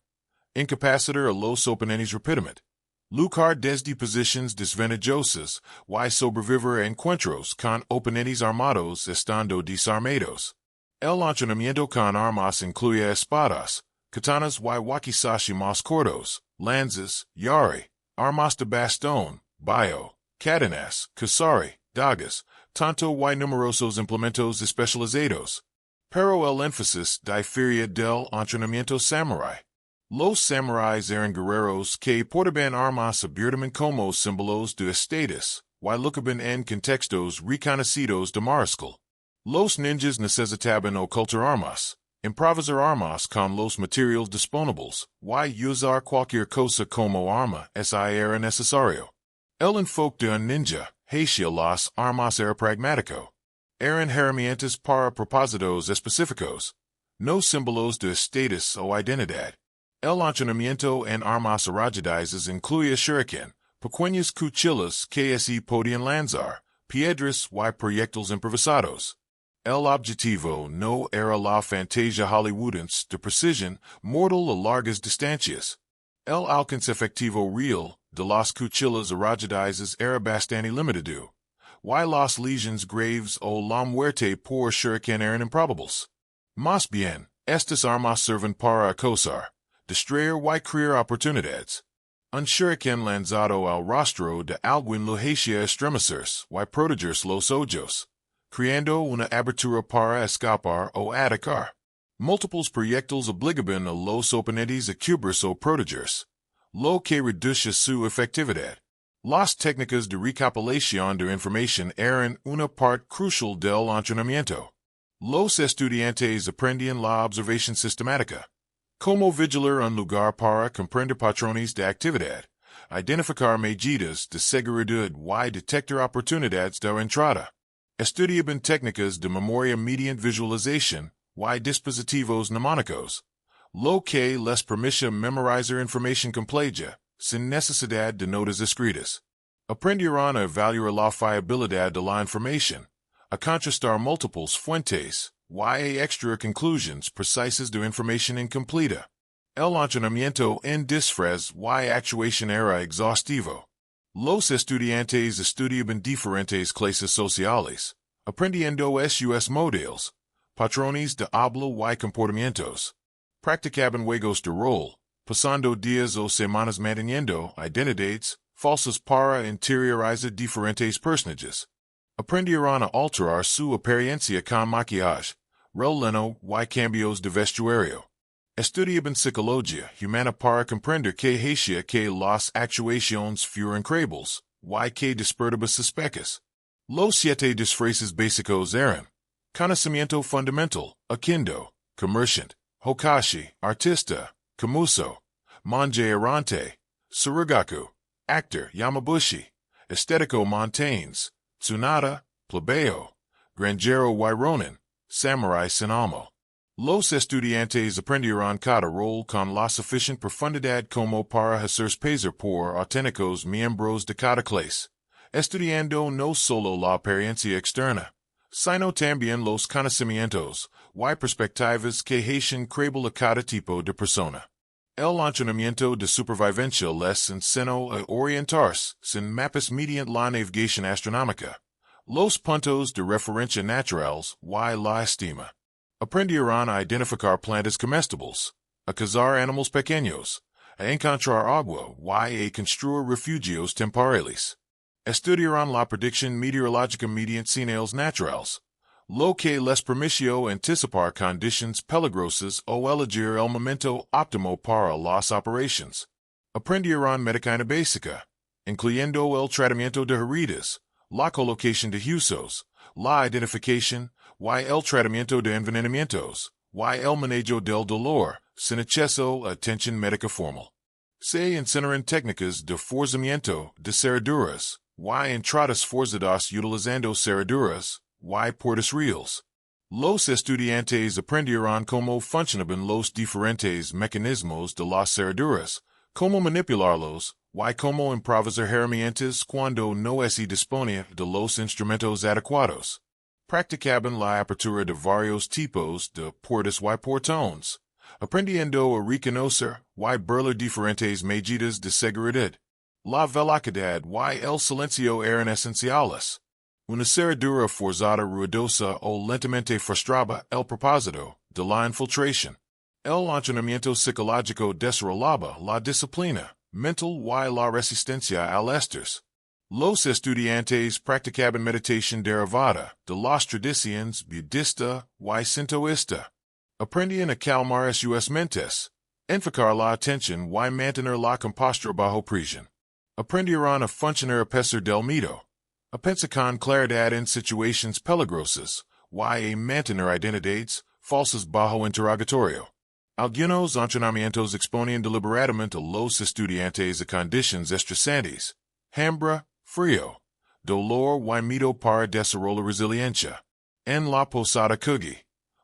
Incapacitar a los oponentes rápidamente, luchar desde posiciones desventajosas y sobrevivir a encuentros con oponentes armados estando desarmados. El entrenamiento con armas incluye espadas, katanas y wakizashi más cortos, lanzas, yari, armas de bastón, bayo, cadenas, kusari, dagas, tanto y numerosos implementos especializados. Pero el énfasis difiere del entrenamiento samurai. Los samuráis eran guerreros que portaban armas abiertamente como símbolos de estatus, y luchaban en contextos reconocidos de mariscal. Los ninjas necesitaban ocultar armas, Improvisar armas con los materiales disponibles, y usar cualquier cosa como arma si era necesario. El enfoque de un ninja, hacia las armas era pragmático. Eran herramientas para propósitos específicos, no símbolos de estatus o identidad. El entrenamiento en armas arrojadizas incluía shuriken, pequeñas cuchillas que se podían lanzar, piedras y proyectiles improvisados. El objetivo no era la fantasia hollywoodense de precisión mortal a largas distancias. El alcance efectivo real de las cuchillas arrojadizas era bastante limitado, y las lesions graves o la muerte por shuriken eran improbables. Más bien, estas armas sirven para acosar, distraer y crear oportunidades. Un shuriken lanzado al rostro de alguien lo hacía estremecerse y protegerse los ojos, creando una abertura para escapar o atacar. Múltiples proyectiles obligaban a los oponentes a cubrirse o protegerse, lo que reduce su efectividad. Las técnicas de recopilación de información eran una parte crucial del entrenamiento. Los estudiantes aprendían la observación sistemática, cómo vigilar un lugar para comprender patrones de actividad, identificar medidas de seguridad y detectar oportunidades de entrada. Estudiaban técnicas de memoria mediante visualización y dispositivos mnemónicos, lo que les permitía memorizar información completa, sin necesidad de notas escritas. Aprendieron a evaluar la fiabilidad de la información, a contrastar múltiples fuentes, y a extraer conclusiones precisas de información incompleta. El entrenamiento en disfraz y actuación era exhaustivo. Los estudiantes estudiaban diferentes clases sociales, aprendiendo sus modelos, patrones de habla y comportamientos. Practicaban juegos de rol, pasando días o semanas manteniendo identidades falsas para interiorizar diferentes personajes. Aprendieron a alterar su apariencia con maquillaje, releno y cambios de vestuario. Estudiaban psicología humana para comprender que hacía que las actuaciones fueran creíbles, y que despertaba sospechas. Los 7 disfraces básicos eran conocimiento fundamental, akindo, comerciante, hokashi, artista, kamuso, monje errante, surugaku, actor, yamabushi, estético montañas, tsunada, plebeo, granjero y ronin, samurai sin amo. Los estudiantes aprendieron cada rol con la suficiente profundidad como para hacerse pasar por auténticos miembros de cada clase, estudiando no solo la apariencia externa, sino también los conocimientos y perspectivas que hacen creíble a cada tipo de persona. El entrenamiento de supervivencia les enseñó a orientarse sin mapas mediante la navegación astronómica, los puntos de referencia naturales y la estima. Aprendieron a identificar plantas comestibles, a cazar animales pequeños, a encontrar agua y a construir refugios temporales. Estudiaron la predicción meteorológica mediante señales naturales, lo que les permitió anticipar condiciones peligrosas o elegir el momento óptimo para las operaciones. Aprendieron medicina básica, incluyendo el tratamiento de heridas, la colocación de huesos, la identificación y el tratamiento de envenenamientos, y el manejo del dolor, sin acceso a atención médica formal. Se enseñaron técnicas de forzamiento de cerraduras, y entradas forzadas utilizando cerraduras, y puertas reales. Los estudiantes aprendieron cómo funcionaban los diferentes mecanismos de las cerraduras, cómo manipularlos, y cómo improvisar herramientas cuando no se disponía de los instrumentos adecuados. Practicaban la apertura de varios tipos de puertas y portones, aprendiendo a reconocer y burlar diferentes medidas de seguridad. La velocidad y el silencio eran esenciales. Una cerradura forzada ruidosa o lentamente frustraba el propósito de la infiltración. El entrenamiento psicológico desarrollaba la disciplina mental y la resistencia al estrés. Los estudiantes practicaban meditación derivada de las tradiciones budista y sintoísta. Aprendían a calmar sus mentes, enfocar la atención y mantener la compostura bajo presión. Aprendieron a funcionar a pesar del mito, a pensar con claridad en situaciones peligrosas, y a mantener identidades falsos bajo interrogatorio. Algunos entrenamientos exponen deliberadamente a los estudiantes a condiciones estresantes, hambre, frío, dolor y miedo para desarrollar resiliencia. En la posada Kugi,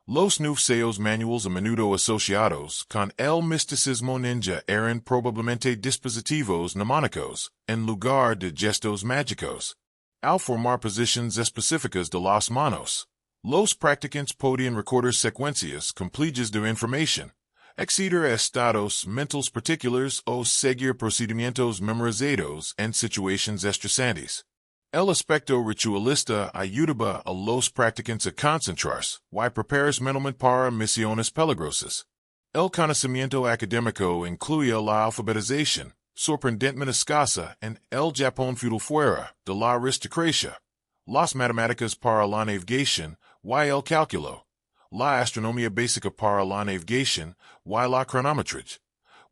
los nuevos manuales a menudo asociados con el misticismo ninja eran probablemente dispositivos mnemónicos, en lugar de gestos mágicos. Al formar posiciones específicas de las manos, los practicantes podían recordar secuencias complejas de información, acceder a estados mentales particulares o seguir procedimientos memorizados en situaciones estresantes. El aspecto ritualista ayudaba a los practicantes a concentrarse y prepararse mentalmente para misiones peligrosas. El conocimiento académico incluía la alfabetización, sorprendentemente escasa en el Japón feudal fuera de la aristocracia, las matemáticas para la navegación y el cálculo, la astronomía básica para la navegación y la cronometría,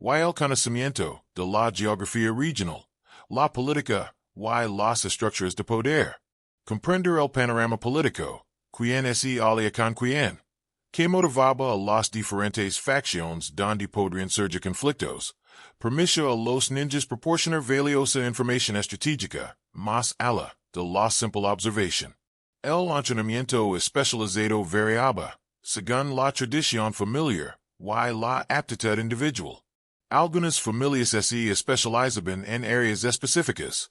y el conocimiento de la geografía regional, la política y las estructuras de poder. Comprender el panorama político, quien es alia con quien, que motivaba a las diferentes facciones donde podrían surgir conflictos, permitió a los ninjas proporcionar valiosa información estratégica, más allá de la simple observación. El entrenamiento especializado variaba, según la tradición familiar, y la aptitud individual. Algunas familias se especializaban en áreas específicas,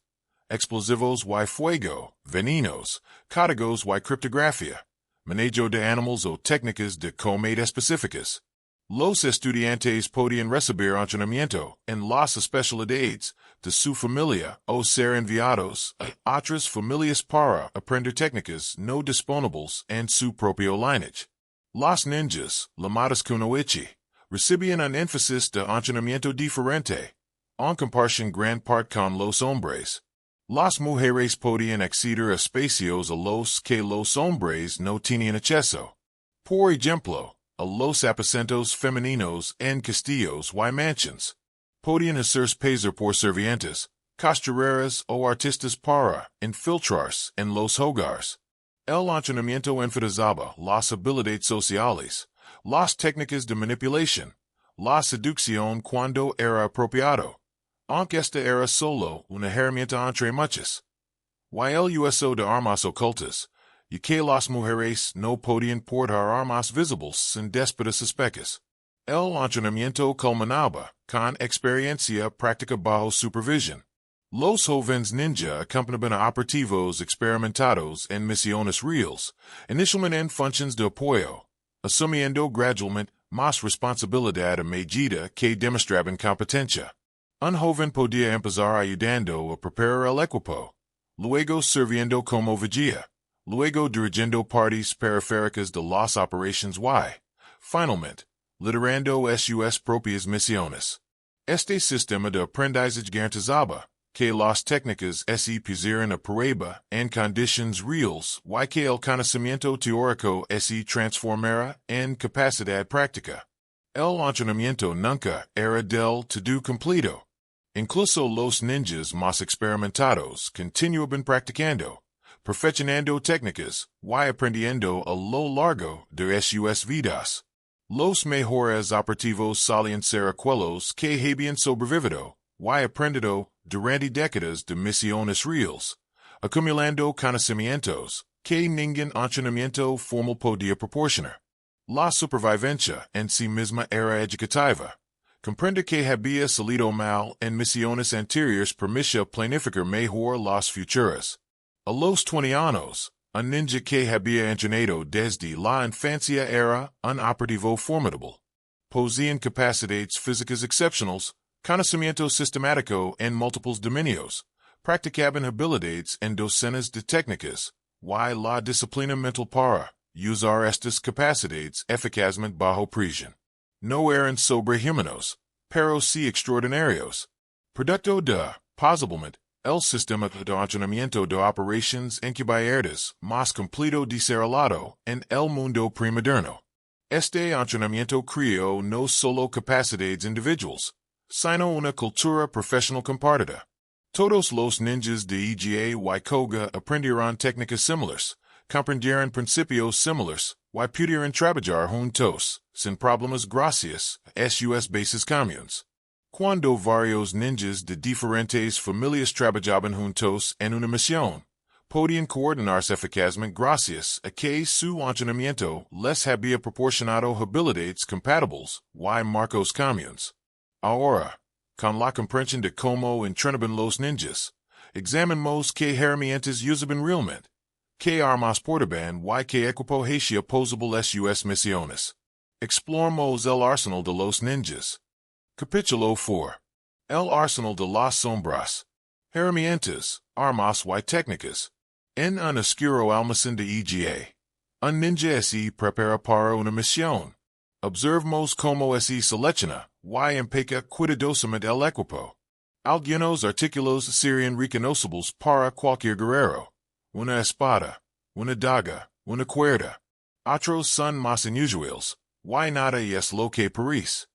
explosivos y fuego, venenos, códigos y criptografía, manejo de animales o técnicas de combate específicas. Los estudiantes podían recibir entrenamiento en las especialidades de su familia o ser enviados a otras familias para aprender técnicas no disponibles en su propio lineage. Los ninjas, llamados kunoichi, recibían un énfasis de entrenamiento diferente, en comparación gran parte con los hombres. Las mujeres podían acceder a espacios a los que los hombres no tenían acceso. Por ejemplo, a los aposentos femeninos en castillos y mansions. Podían hacerse pasar por servientes, costureras o artistas para infiltrarse en los hogares. El entrenamiento enfatizaba las habilidades sociales, las técnicas de manipulación, la seducción cuando era apropiado, aunque esta era solo una herramienta entre muchas. Y el uso de armas ocultas, y que las mujeres no podían portar armas visibles sin déspotas especies. El entrenamiento culminaba con experiencia práctica bajo supervisión. Los jóvenes ninja acompañaban a operativos experimentados en misiones reales, inicialmente en funciones de apoyo, asumiendo gradualmente más responsabilidad a medida que demostraban competencia. Un joven podía empezar ayudando a preparar el equipo, luego sirviendo como vigía, luego dirigiendo partes periféricas de las operaciones y, finalmente, liderando sus propias misiones. Este sistema de aprendizaje garantizaba que las técnicas se pusieran a prueba en condiciones reales y que el conocimiento teórico se transformara en capacidad práctica. El entrenamiento nunca era del todo completo. Incluso los ninjas más experimentados continuaban practicando, perfeccionando técnicas y aprendiendo a lo largo de sus vidas. Los mejores operativos solían ser aquellos que habían sobrevivido y aprendido durante décadas de misiones reales, acumulando conocimientos que ningún entrenamiento formal podía proporcionar. La supervivencia en sí misma era educativa. Comprender que había salido mal en misiones anteriores permitía planificar mejor las futuras. A los 20 años, un ninja que había entrenado desde la infancia era un operativo formidable. Poseían capacidades físicas excepcionales, conocimiento sistemático en múltiples dominios, practicaban habilidades en docenas de técnicas, y la disciplina mental para usar estas capacidades eficazmente bajo presión. No eran sobrehumanos, pero sí extraordinarios. Producto de, posiblemente, el sistema de entrenamiento de operaciones encubiertas más completo desarrollado en el mundo premoderno. Este entrenamiento creó no solo capacidades individuales, sino una cultura profesional compartida. Todos los ninjas de Iga y Koga aprendieron técnicas similares, comprendieron principios similares, y pudieron trabajar juntos, sin problemas gracias a sus bases comunes. Cuando varios ninjas de diferentes familias trabajaban juntos en una misión, podían coordinarse eficazmente gracias a que su entrenamiento les había proporcionado habilidades compatibles y marcos comunes. Ahora, con la comprensión de cómo entrenaban los ninjas, examinemos qué herramientas usaban realmente, qué armas portaban y qué equipo hacía posible sus misiones. Exploremos el arsenal de los ninjas. Capítulo 4. El arsenal de las sombras. Herramientas, armas y técnicas. En un oscuro almacén de Iga, un ninja se prepara para una misión. Observemos cómo se selecciona y empaca cuidadosamente el equipo. Algunos artículos serían reconocibles para cualquier guerrero. Una espada, una daga, una cuerda. Otros son más inusuales, y nada es lo que parece.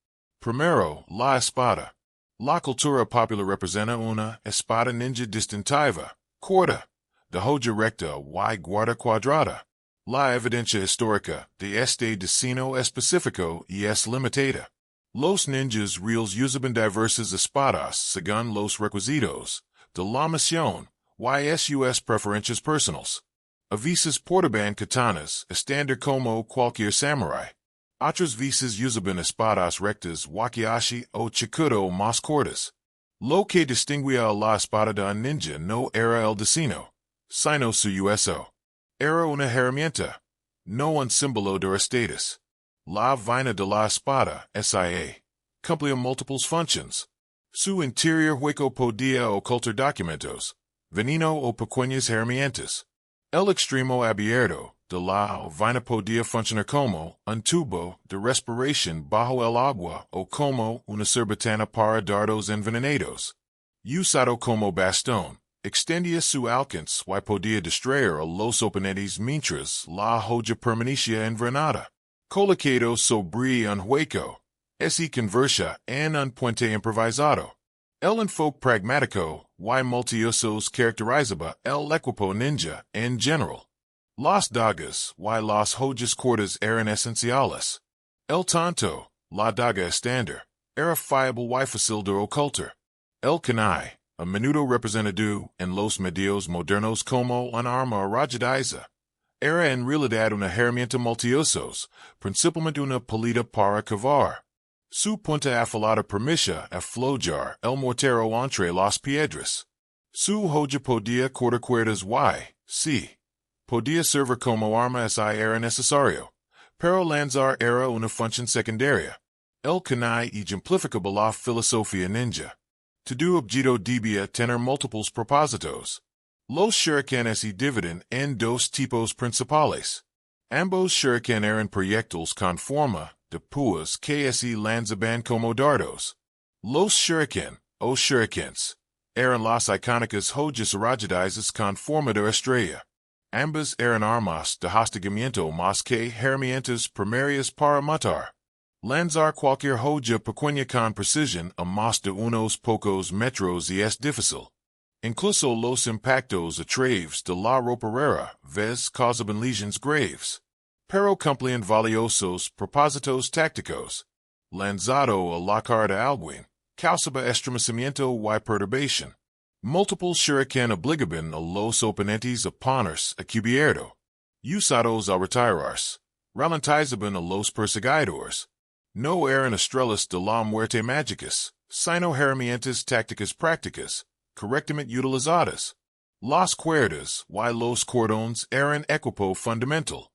Primero, la espada. La cultura popular representa una espada ninja distintiva, corta, de hoja recta y guarda cuadrada. La evidencia histórica de este de sino específico y es limitada. Los ninjas reales usaban diversas espadas según los requisitos de la misión y sus preferencias personales. A veces portaban katanas estándar como cualquier samurai. Otras veces usaban espadas rectas wakiashi o chikudo más cortas. Lo que distinguía a la espada de un ninja no era el destino, sino su uso. Era una herramienta, no un símbolo de estatus. La vaina de la espada, SIA, cumplía múltiples funciones. Su interior hueco podía ocultar documentos, veneno o pequeñas herramientas. El extremo abierto de la vaina podía funcionar como un tubo de respiración bajo el agua o como una cerbatana para dardos envenenados. Usado como bastón, extendía su alcance y podía distraer a los oponentes mientras la hoja permanecía envenenada. Colocado sobre un hueco, se convertía en un puente improvisado. El enfoque pragmático y multiusos caracterizaba el equipo ninja en general. Las dagas y las hojas cortas eran esenciales. El tanto, la daga estándar, era fiable y fácil de ocultar. El kunai, a menudo representado en los medios modernos como un arma arrojadiza, era en realidad una herramienta multiusos, principalmente una palita para cavar. Su punta afilada permitía aflojar el mortero entre las piedras. Su hoja podía cortar cuerdas y, sí, podía servir como arma si era necesario, pero lanzar era una función secundaria. El kunai ejemplificaba la filosofía ninja. Todo objeto debía tener múltiples propósitos. Los shurikens se dividen en dos tipos principales. Ambos shuriken eran proyectiles con forma de púas que se lanzaban como dardos. Los shuriken, o shurikens, eran las icónicas hojas arrojadizas con forma de estrella. Ambas eran armas de hostigamiento más que herramientas primarias para matar. Lanzar cualquier hoja pequeña con precisión a más de unos pocos metros y es difícil. Incluso los impactos a través de la ropa vez causaban lesiones graves. Pero cumplían valiosos propósitos tácticos. Lanzado a la cara de alguien, causaba estremecimiento y perturbación. Multiple shuriken obligaban a los oponentes a ponerse a cubierto. Usados a retirarse, ralentizaban a los perseguidores. No eran estrellas de la muerte mágicas, sino herramientas tácticas prácticas, correctamente utilizadas. Las cuerdas y los cordones eran equipo fundamental.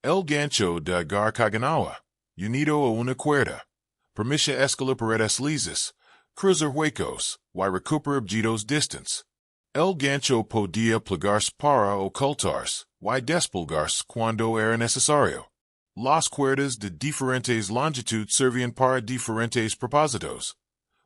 El gancho de agar Kaganawa, unido a una cuerda, permitía escalar paredes lisas, cruzar huecos, y recuperar objetos distantes. El gancho podía plegarse para ocultarse, y desplegarse cuando era necesario. Las cuerdas de diferentes longitudes servían para diferentes propósitos.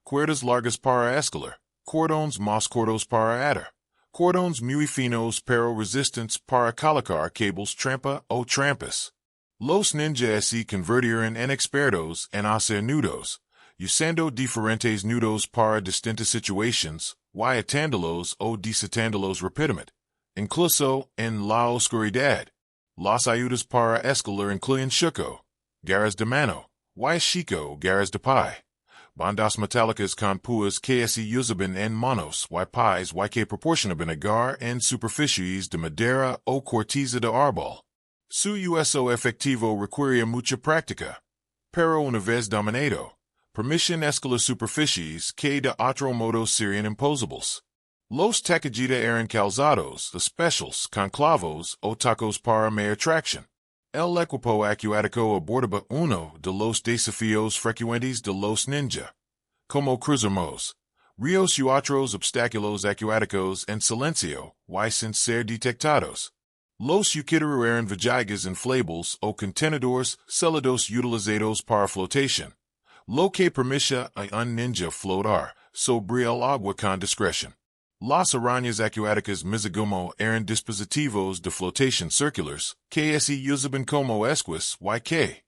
Cuerdas largas para escalar, cordones más cortos para atar. Cordones muy finos pero resistentes para colocar cables trampa o trampas. Los ninjas se convirtieron en expertos en hacer nudos, usando diferentes nudos para distintas situaciones, y atándolos o desatándolos rápidamente, incluso en la oscuridad. Las ayudas para escalar incluyen shuko, garras de mano, y chico, garras de pie. Bandas metálicas con púas que se usaban en manos y pies y que proporcionaban agar en superficies de madera o corteza de árbol. Su uso efectivo requería mucha práctica, pero una vez dominado, permiten escalar superficies que de otro modo serían imposibles. Los tacajita eran calzados especiales con clavos o tacos para mayor tracción. El equipo acuático abordaba uno de los desafíos frecuentes de los ninja. Como cruzamos ríos y otros obstáculos acuáticos en silencio y sin ser detectados. Los uquitos eran vigigas inflables o contenedores sólidos utilizados para flotación, lo que permitía a un ninja flotar sobre el agua con discreción. Las arañas acuáticas mizagumo eran dispositivos de flotación circulares que se usaban como esquís y que,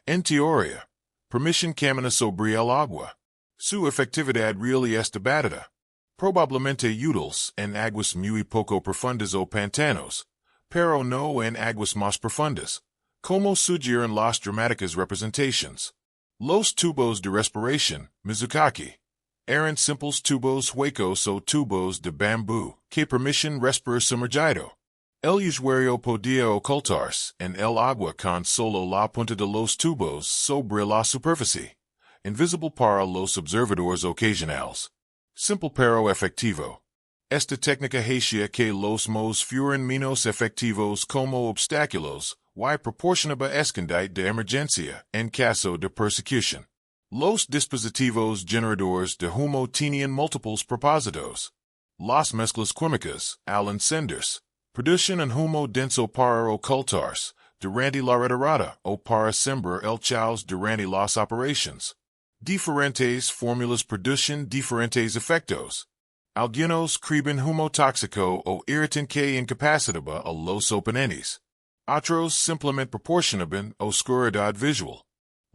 en teoría, permiten caminar sobre el agua. Su efectividad real y debatida. Probablemente útiles en aguas muy poco profundas o pantanos, pero no en aguas más profundas, como sugieren las dramáticas representaciones. Los tubos de respiración, mizukaki, eran simples tubos huecos o tubos de bambú que permiten respirar sumergido. El usuario podía ocultarse en el agua con solo la punta de los tubos sobre la superficie, invisible para los observadores ocasionales. Simple pero efectivo. Esta técnica hacía que los modos fueran menos efectivos como obstáculos y proporcionaba escondite de emergencia en caso de persecución. Los dispositivos generadores de humo tenían múltiples propósitos. Las mezclas químicas, al encenderse, producen un humo denso para ocultarse durante la retirada o para sembrar el caos durante las operaciones. Diferentes fórmulas producen diferentes efectos. Algunos crean humo tóxico o irritan que incapacitaba a los oponentes. Otros simplemente proporcionaban oscuridad visual.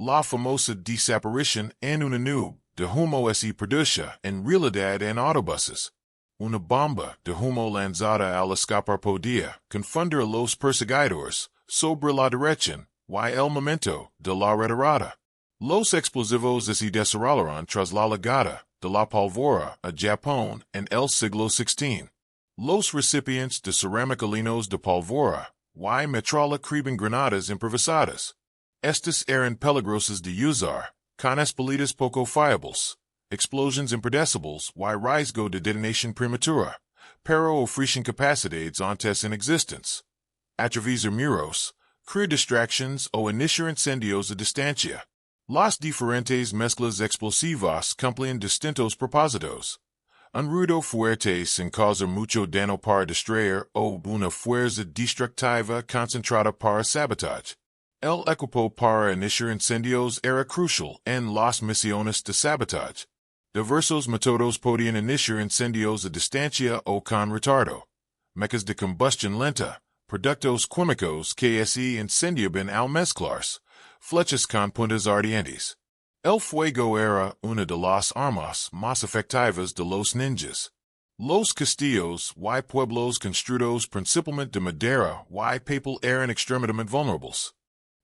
La famosa desaparición en una nube de humo se produce en realidad en autobuses. Una bomba de humo lanzada al escapar podía confundir a los perseguidores sobre la dirección y el momento de la retirada. Los explosivos se desarrollaron tras la llegada de la pólvora a Japón en el siglo XVI. Los recipientes de cerámica llenos de pólvora y metralla creaban granadas improvisadas. Estas eran peligrosas de usar, con espalidas poco fiables, explosions impredecibles y riesgo de detonación prematura, pero ofrecen capacidades antes inexistentes. Atravesar muros, crear distractions o iniciar incendios a distancia. Las diferentes mezclas explosivas cumplen distintos propósitos. Un ruido fuerte sin causar mucho daño para distraer o una fuerza destructiva concentrada para sabotage. El equipo para iniciar incendios era crucial en las misiones de sabotaje. Diversos métodos podían iniciar incendios a distancia o con retardo. Mechas de combustión lenta, productos químicos que se incendiaban al mezclarse, flechas con puntas ardientes. El fuego era una de las armas más efectivas de los ninjas. Los castillos y pueblos construidos principalmente de madera y papel eran extremadamente vulnerables.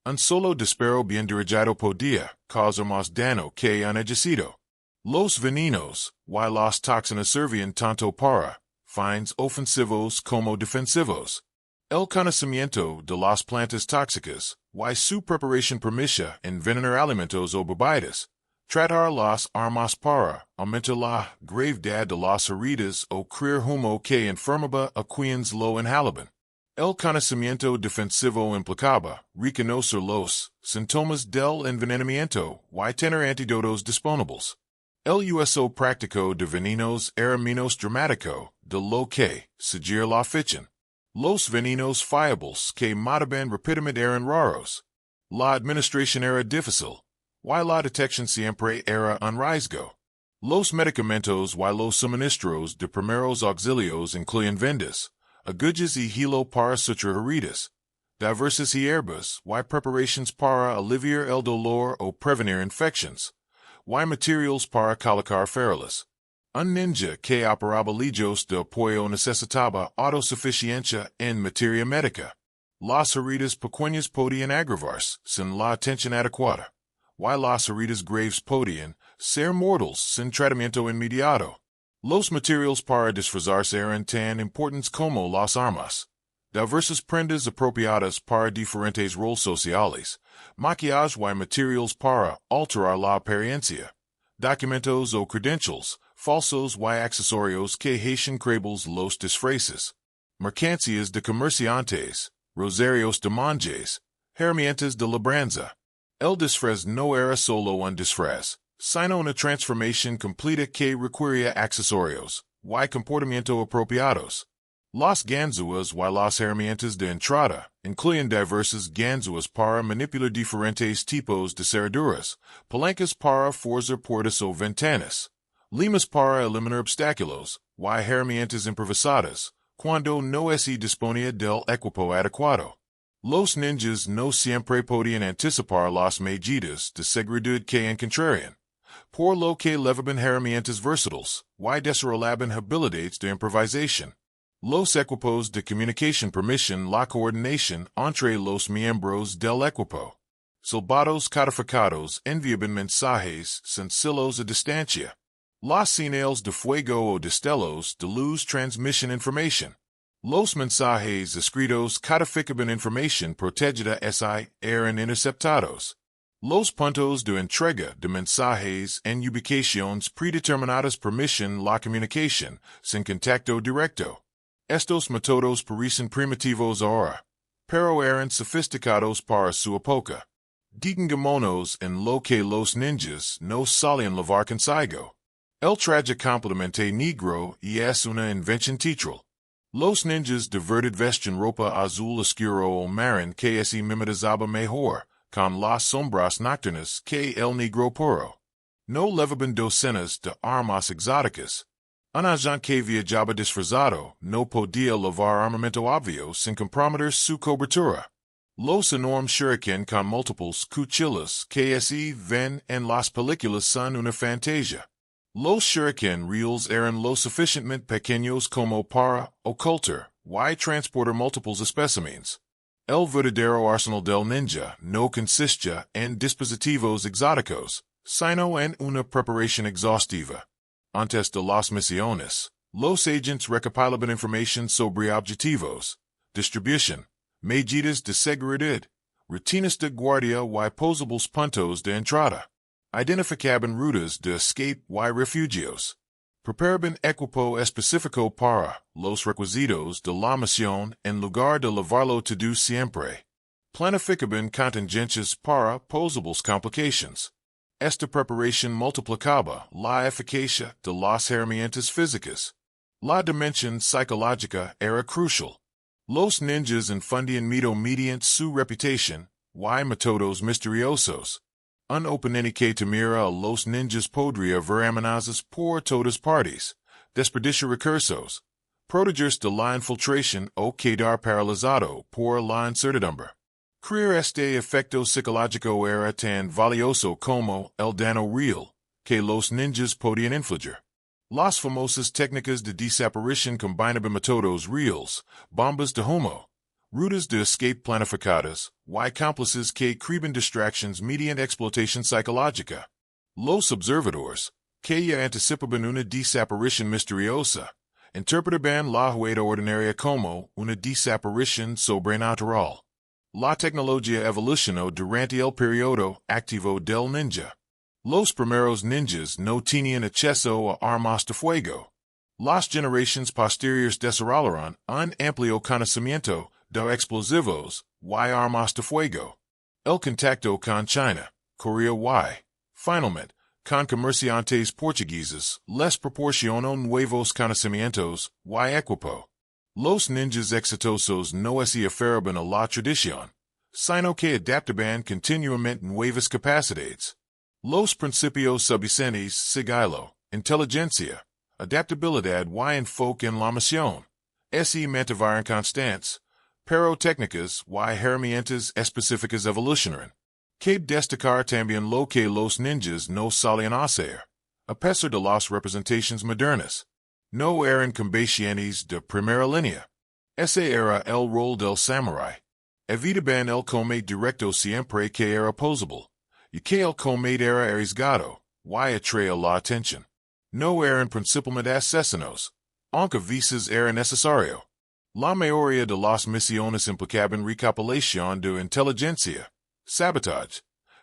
Un solo disparo bien dirigido podía causar más daño que un ejército. Los venenos y las toxinas servían tanto para fines ofensivos como defensivos. El conocimiento de las plantas tóxicas y su preparación permitía envenenar alimentos o bebidas, tratar las armas para aumentar la gravedad de las heridas o crear humo que enfermaba a quienes lo inhalaban. El conocimiento defensivo implicaba reconocer los síntomas del envenenamiento y tener antídotos disponibles. El uso práctico de venenos era menos dramático de lo que sugiere la ficción. Los venenos fiables que mataban rápidamente eran raros. La administración era difícil, y la detección siempre era un riesgo. Los medicamentos y los suministros de primeros auxilios incluyen vendas, agujas y hilo para suturar heridas, diversas hierbas y preparations para aliviar el dolor o prevenir infecciones, y materials para colocar ferilas. Un ninja que operaba lejos de apoyo necesitaba autosuficiencia en materia médica. Las heridas pequeñas podían agravarse sin la atención adecuada. Y las heridas graves podían ser mortals sin tratamiento inmediato. Los materiales para disfrazarse eran tan importantes como las armas. Diversas prendas apropiadas para diferentes roles sociales. Maquillaje y materiales para alterar la apariencia. Documentos o credentials, falsos y accesorios que hacían creíbles los disfraces. Mercancías de comerciantes, rosarios de monjes, herramientas de labranza. El disfraz no era solo un disfraz, sino una transformación completa que requería accesorios y comportamiento apropiados. Las ganzúas y las herramientas de entrada incluyen diversas ganzúas para manipular diferentes tipos de cerraduras, palancas para forzar puertas o ventanas, limas para eliminar obstáculos, y herramientas improvisadas, cuando no se disponía del equipo adecuado. Los ninjas no siempre podían anticipar las medidas de seguridad que encontrarían, por lo que levaban herramientas versátiles y desarrollaban habilidades de improvisación. Los equipos de comunicación permiten la coordinación entre los miembros del equipo. Silbatos codificados enviaban mensajes sencillos a distancia. Las señales de fuego o destellos de luz transmiten información. Los mensajes escritos codificaban información protegida si eran interceptados. Los puntos de entrega de mensajes en ubicaciones predeterminadas permiten la comunicación sin contacto directo. Estos métodos parecen primitivos ahora, pero eran sofisticados para su época. Digámonos en lo que los ninjas no solían lavar consigo. El traje completamente negro y es una invención teatral. Los ninjas de verdad vestían ropa azul oscuro o marrón que se mimetizaba mejor con las sombras nocturnas que el negro puro. No levaban docenas de armas exóticas. Un agente que viajaba disfrazado no podía lavar armamento obvio sin comprometer su cobertura. Los enormes shuriken con múltiples cuchillas que se ven en las películas son una fantasía. Los shuriken reales eran lo suficientemente pequeños como para ocultar y transportar múltiples especímenes. El verdadero arsenal del ninja no consistía en dispositivos exóticos, sino en una preparación exhaustiva. Antes de las misiones, los agentes recopilaban información sobre objetivos, distribución, medidas de seguridad, rutinas de guardia y posibles puntos de entrada. Identificaban rutas de escape y refugios. Preparaban equipo específico para los requisitos de la misión en lugar de lavarlo todo siempre. Planificaban contingencias para posibles complications. Esta preparación multiplicaba la eficacia de las herramientas físicas. La dimensión psicológica era crucial. Los ninjas infundían mito mediante su reputación y métodos misteriosos. Un oponente que temiera a los ninjas podría ver amenazas por todas partes, desperdiciar recursos, protegerse de la infiltración o quedar paralizado por la incertidumbre. Crear este efecto psicológico era tan valioso como el daño real que los ninjas podían infligir. Las famosas técnicas de desaparición combinaban métodos reales, bombas de humo, rutas de escape planificadas, y cómplices que creaban distractions mediante explotación psicológica. Los observadores, que ya anticipaban una desaparición misteriosa, interpretaban la jugada ordinaria como una desaparición sobrenatural. La tecnología evolucionó durante el periodo activo del ninja. Los primeros ninjas no tenían acceso a armas de fuego. Las generaciones posteriores desarrollaron un amplio conocimiento de explosivos y armas de fuego. El contacto con China, Corea y, finalmente, con comerciantes portugueses les proporcionó nuevos conocimientos y equipo. Los ninjas exitosos no se aferraban a la tradición, sino que adaptaban continuamente nuevas capacidades. Los principios subyacentes sigilo, inteligencia, adaptabilidad y enfoque en la misión, se mantuvieron constantes, pero técnicas y herramientas específicas evolucionaron. Cabe destacar también lo que los ninjas no solían hacer, a pesar de las representaciones modernas. No eran combatientes de primera línea. Ese era el rol del samurái. Evitaban el comate directo siempre que era posible. Y que el comate era arriesgado, y atraía la atención. No eran principalmente asesinos, aunque veces era necesario. La mayoría de las misiones implicaban recopilación de inteligencia, sabotage,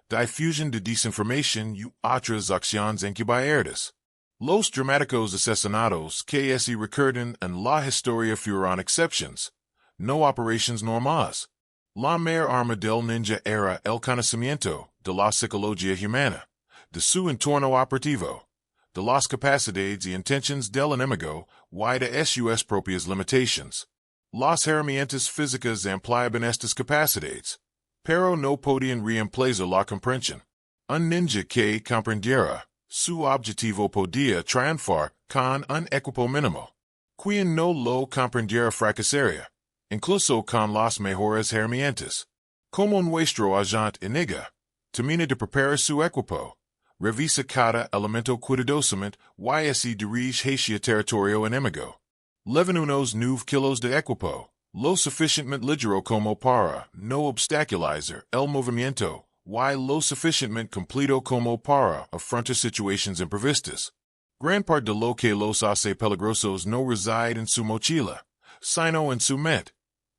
difusión de desinformación y otras acciones encubiertas. Los dramáticos asesinatos que se recuerdan en la historia fueron exceptions, no operaciones normales. La mayor arma del ninja era el conocimiento de la psicología humana, de su entorno operativo, de las capacidades y intenciones del enemigo y de sus propias limitations. Las herramientas físicas empleaban estas capacidades, pero no podían reemplazar la comprensión. Un ninja que comprendiera su objetivo podía triunfar con un equipo mínimo. Quien no lo comprendiera fracasaría, incluso con las mejores herramientas. Como nuestro agente Iga termina de preparar su equipo, revisa cada elemento cuidadosamente y se dirige hacia territorio enemigo. Llevan unos 9 kilos de equipo, lo suficientemente ligero como para no obstaculizar el movimiento, y lo suficientemente completo como para afrontar situaciones imprevistas. Gran parte de lo que los hace peligrosos no reside en su mochila, sino en su mente.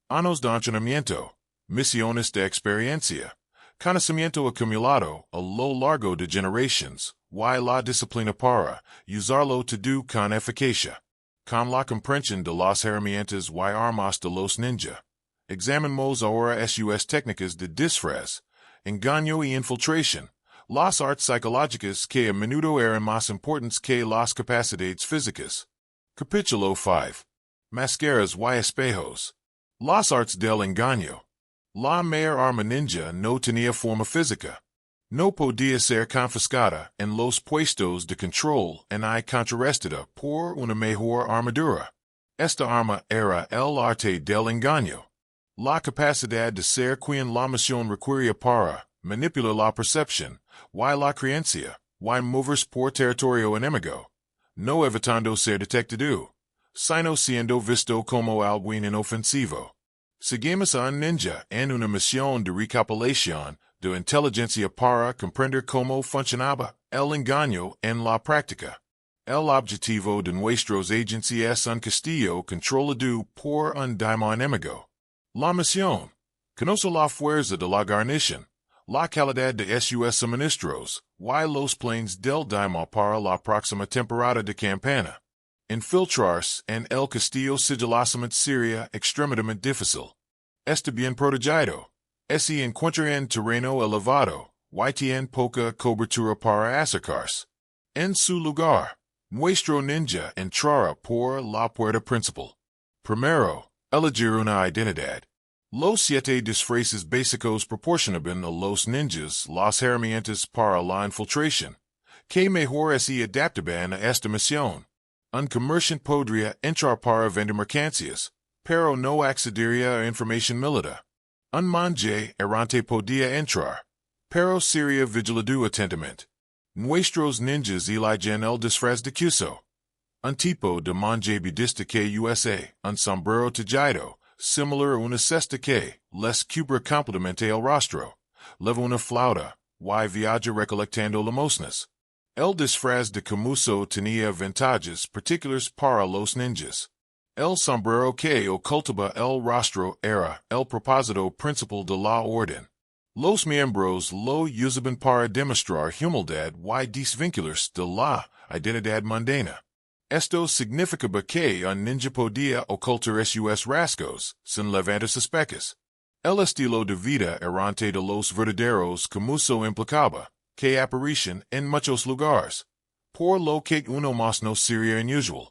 Años de entrenamiento, misiones de experiencia, conocimiento acumulado a lo largo de generaciones, y la disciplina para usarlo todo con eficacia. Con la comprensión de las herramientas y armas de los ninja, examinemos ahora sus técnicas de disfraz, engaño y infiltración, las artes psicológicas que a menudo eran más importantes que las capacidades físicas. Capítulo 5. Máscaras y espejos. Las artes del engaño. La mayor arma ninja no tenía forma física. No podía ser confiscada en los puestos de control y contrarrestada por una mejor armadura. Esta arma era el arte del engaño. La capacidad de ser quien la misión requería para manipular la percepción, y la creencia, y moverse por territorio enemigo, no evitando ser detectado, sino siendo visto como algo inofensivo. Seguimos a un ninja en una misión de recopilación de inteligencia para comprender cómo funcionaba el engaño en la práctica. El objetivo de nuestros agentes es un castillo controlado por un daimon enemigo. La misión. Conoce la fuerza de la guarnición, la calidad de sus suministros, y los planes del daimon para la próxima temporada de campaña. Infiltrarse en el castillo sigilosamente sería extremadamente difícil. Está bien protegido. Se encuentra en terreno elevado, y tiene poca cobertura para acercarse. En su lugar, nuestro ninja entrará por la puerta principal. Primero, elegir una identidad. Los 7 disfraces básicos proporcionaban a los ninjas las herramientas para la infiltración, que mejor se adaptaban a esta misión. Un comerciante podría entrar para vender mercancías, pero no accedería a información militar. Un monje errante podía entrar, pero sería vigilado atentamente. Nuestros ninjas eligen el disfraz de Cuso. Un tipo de monje budista que usa un sombrero tallado, similar a una cesta que les cubra completamente el rostro, lleva una flauta, y viaja recolectando limosnas. El disfraz de Camuso tenía ventajas particulares para los ninjas. El sombrero que ocultaba el rostro era el propósito principal de la orden. Los miembros lo usaban para demostrar humildad y desvincularse de la identidad mundana. Esto significaba que un ninja podía ocultar sus rasgos sin levantar sospechas. El estilo de vida errante de los verdaderos Camuso implicaba que aparecían en muchos lugares, por lo que uno más no sería inusual.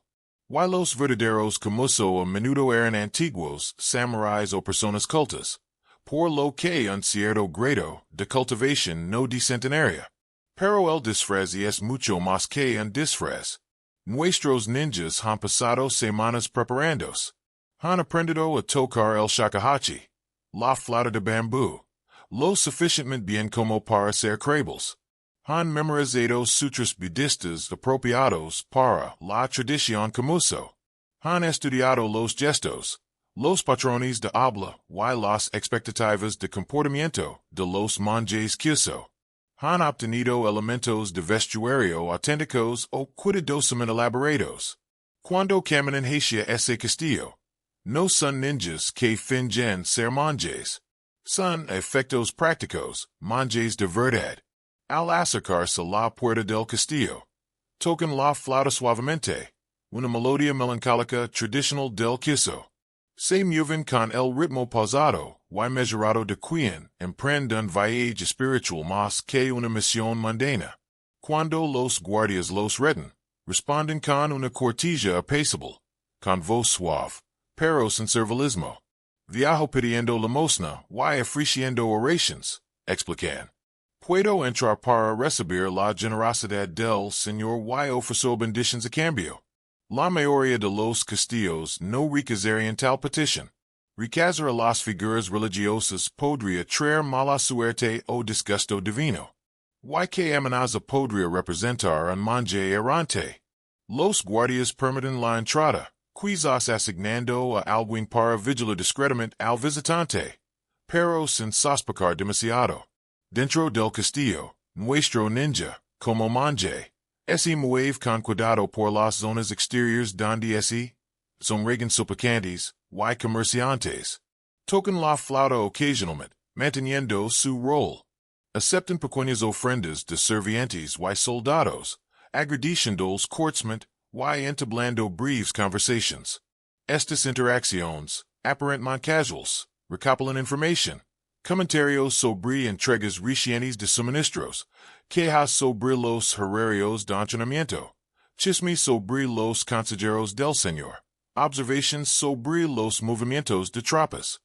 Y los verdaderos Camuso a menudo eran antiguos samuráis o personas cultas, por lo que un cierto grado de cultivación no decentenaria. Pero el disfraz es mucho más que un disfraz. Nuestros ninjas han pasado semanas preparándose. Han aprendido a tocar el shakuhachi, la flauta de bambú, lo suficientemente bien como para ser creíbles. Han memorizado sutras budistas apropiados para la tradición Camuso. Han estudiado los gestos, Los patrones de habla y las expectativas de comportamiento de los monjes quiso han obtenido elementos de vestuario auténticos o cuidadosamente elaborados. Cuando caminan hacia ese castillo, no son ninjas que fingen ser monjes. Son efectos prácticos, monjes de verdad. Al acercarse a la puerta del castillo, tocan la flauta suavemente, una melodía melancólica tradicional del quiso. Se mueven con el ritmo pausado y mesurado de quien emprende un viaje espiritual más que una misión mundana. Cuando los guardias los reten, responden con una cortesía apacible, con voz suave, pero sin servilismo. Viajo pidiendo limosna y ofreciendo oraciones, explican. Puedo entrar para recibir la generosidad del Señor y ofrecer bendiciones a cambio. La mayoría de los castillos no requieren tal petición. Recazar a las figuras religiosas podría traer mala suerte o disgusto divino. Y que amenaza podría representar un monje errante. Los guardias permiten la entrada, quizás asignando a alguien para vigilar discretamente al visitante, pero sin sospechar demasiado. Dentro del castillo, nuestro ninja, como monje, se mueve con cuidado por las zonas exteriores donde son regan suplicantes y comerciantes. Tocan la flauta ocasionalmente, manteniendo su rol. Aceptan pequeñas ofrendas de servientes y soldados, agradeciendo los courtsmen y entablando breves conversations. Estas interacciones, aparentemente casuales, recopilan información. Comentarios sobre entregas recientes de suministros, quejas sobre los horarios de entrenamiento, chismes sobre los consejeros del señor, observations sobre los movimientos de tropas.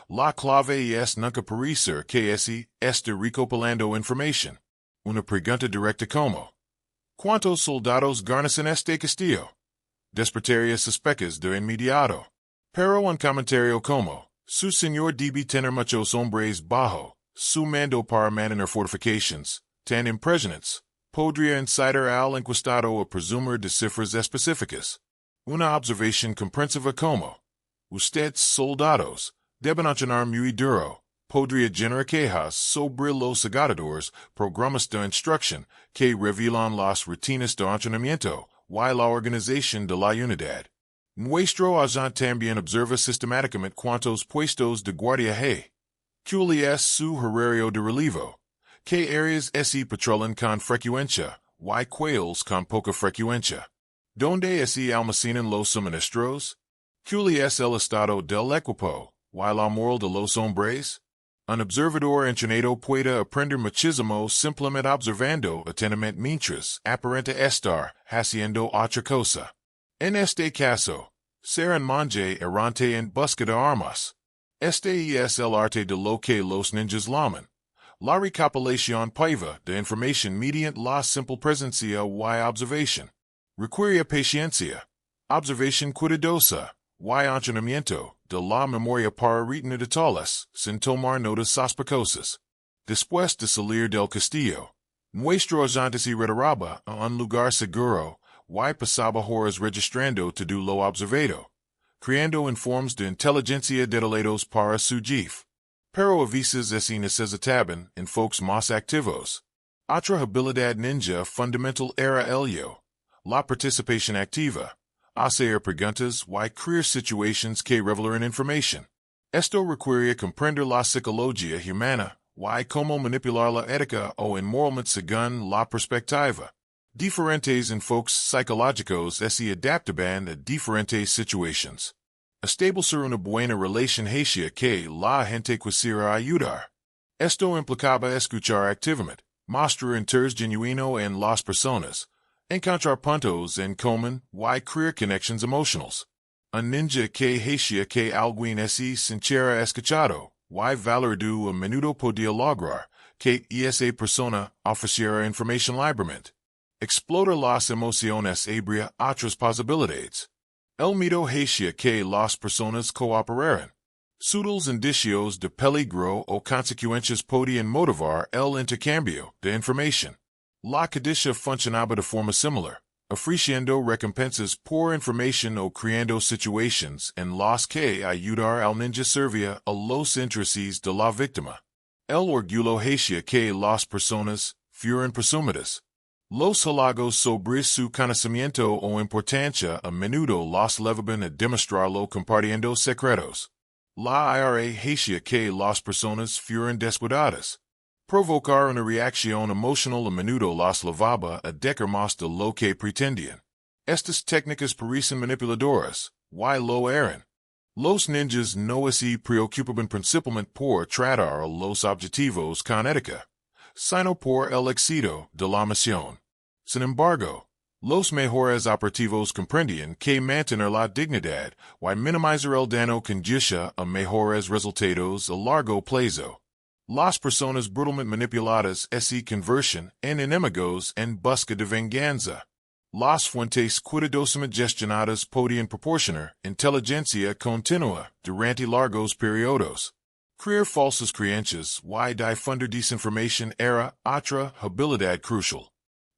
La clave es nunca parecer que este recopilando información. Una pregunta directa como: ¿cuántos soldados garnizan este castillo? Despertaría sospechas de inmediato. Pero un comentario como: su señor debe tener muchos hombres bajo su mando para mantener fortifications tan impresionantes, podría incitar al encuestado a presumir de cifras específicas. Una observación comprensiva como: ustedes, soldados, deben entrenar muy duro, podría generar quejas sobre los agotados programas de instrucción que revelan las rutinas de entrenamiento y la organización de la unidad. Nuestro agente también observa sistemáticamente cuántos puestos de guardia hay. ¿Cuál es su horario de relevo? ¿Qué áreas se patrolan con frecuencia y cuáles con poca frecuencia? ¿Dónde se almacenan los suministros? ¿Cuál es el estado del equipo y la moral de los hombres? Un observador entrenado puede aprender muchísimo simplemente observando atentamente mientras aparenta estar haciendo otra cosa. En este caso, ser un monje errante en busca de armas. Este es el arte de lo que los ninjas llaman la recopilación paiva de información mediante la simple presencia y observación. Requiere paciencia, observación cuidadosa y entrenamiento de la memoria para retener detalles sin tomar notas sospechosas. Después de salir del castillo, nuestro agente se retiraba a un lugar seguro y pasaba horas registrando todo lo observado, creando informes de inteligencia detallados para su jefe. Pero a veces se necesitaban enfoques más activos. Otra habilidad ninja fundamental era la participación activa, hacer preguntas y crear situaciones que revelan información. Esto requiere comprender la psicología humana y cómo manipular la ética o moralmente según la perspectiva. Diferentes enfoques psicológicos se adaptaban a diferentes situaciones. Establecer una buena relación hacia que la gente quisiera ayudar. Esto implicaba escuchar activamente, mostrar interés genuino en las personas, encontrar puntos en común y crear conexiones emocionales. Un ninja que hacía que alguien se sintiera escuchado y valorado a menudo podía lograr que esa persona ofreciera información libremente. Explorar las emociones abría otras posibilidades. El mito hacía que las personas cooperaran. Sutiles indicios de peligro o consecuencias podían motivar el intercambio de información. La codicia funcionaba de forma similar, ofreciendo recompensas por información o creando situaciones en las que ayudar al ninja servia a los intereses de la víctima. El orgullo hacia que las personas fueron presumidas. Los halagos sobre su conocimiento o importancia a menudo los llevaban a demostrarlo compartiendo secretos. La ira hacia que las personas fueron descuidadas. Provocar una reacción emocional a menudo las llevaba a decar más de lo que pretendían. Estas técnicas parecen manipuladoras, y lo eran. Los ninjas no se preocupaban principalmente por tratar a los objetivos con ética, sino por el éxito de la misión. Sin embargo, los mejores operativos comprendían que mantener la dignidad y minimizar el daño conducía a mejores resultados a largo plazo. Las personas brutalmente manipuladas se convertían en enemigos en busca de venganza. Las fuentes cuidadosamente gestionadas podían proporcionar inteligencia continua durante largos periodos. Crear falsas creencias y difundir desinformación era otra habilidad crucial.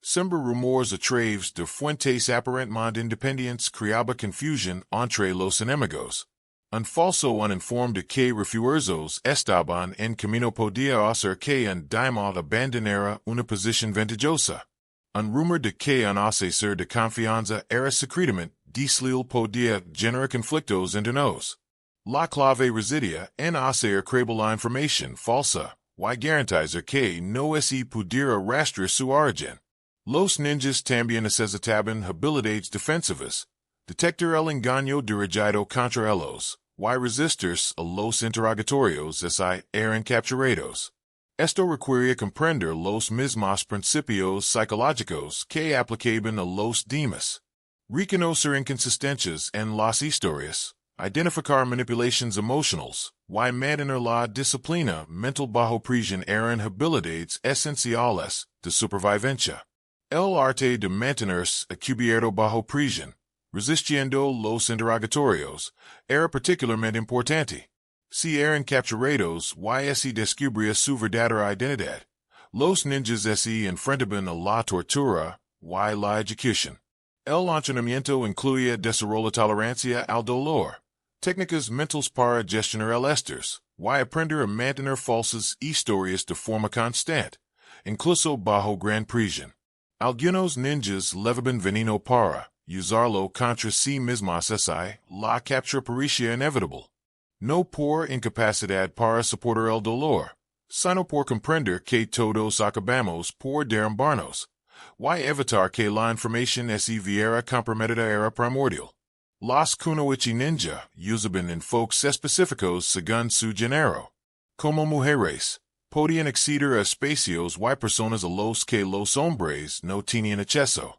Sembrar rumores a través de fuentes aparentemente independientes creaba confusión entre los enemigos. Un falso uninformed que refuerzos estaban en camino podía hacer que un daimon abandonara una posición ventajosa. Un rumor de que un asesor de confianza era secretamente desleal podía generar conflictos internos. La clave residía en hacer creíble la información falsa, y garantizar que no se pudiera rastrear su origen. Los ninjas también necesitaban habilidades defensivas, detectar el engaño dirigido contra ellos, y resistirse a los interrogatorios eran capturados. Esto requería comprender los mismos principios psicológicos que aplicaban a los demás. Reconocer inconsistencias en las historias, identificar manipulaciones emocionales, y mantener la disciplina mental bajo presión eran habilidades esenciales de supervivencia. El arte de mantenerse encubierto bajo presión, resistiendo los interrogatorios, era particularmente importante. Si eran capturados y se descubría su verdadera identidad, los ninjas se enfrentaban a la tortura y la ejecución. El entrenamiento incluía desarrollar tolerancia al dolor, técnicas mentales para gestionar el estrés, y aprender a mantener falsas historias de forma constante, incluso bajo gran presión. Algunos ninjas llevaban veneno para usarlo contra sí mismos la captura parecía inevitable. No por incapacidad para soportar el dolor, sino por comprender que todos acabamos por derrumbarnos, y evitar que la información se viera comprometida era primordial. Los kunoichi ninja usaban enfoques específicos según su género. Como mujeres, podían acceder a espacios y personas a los que los hombres no tenían acceso.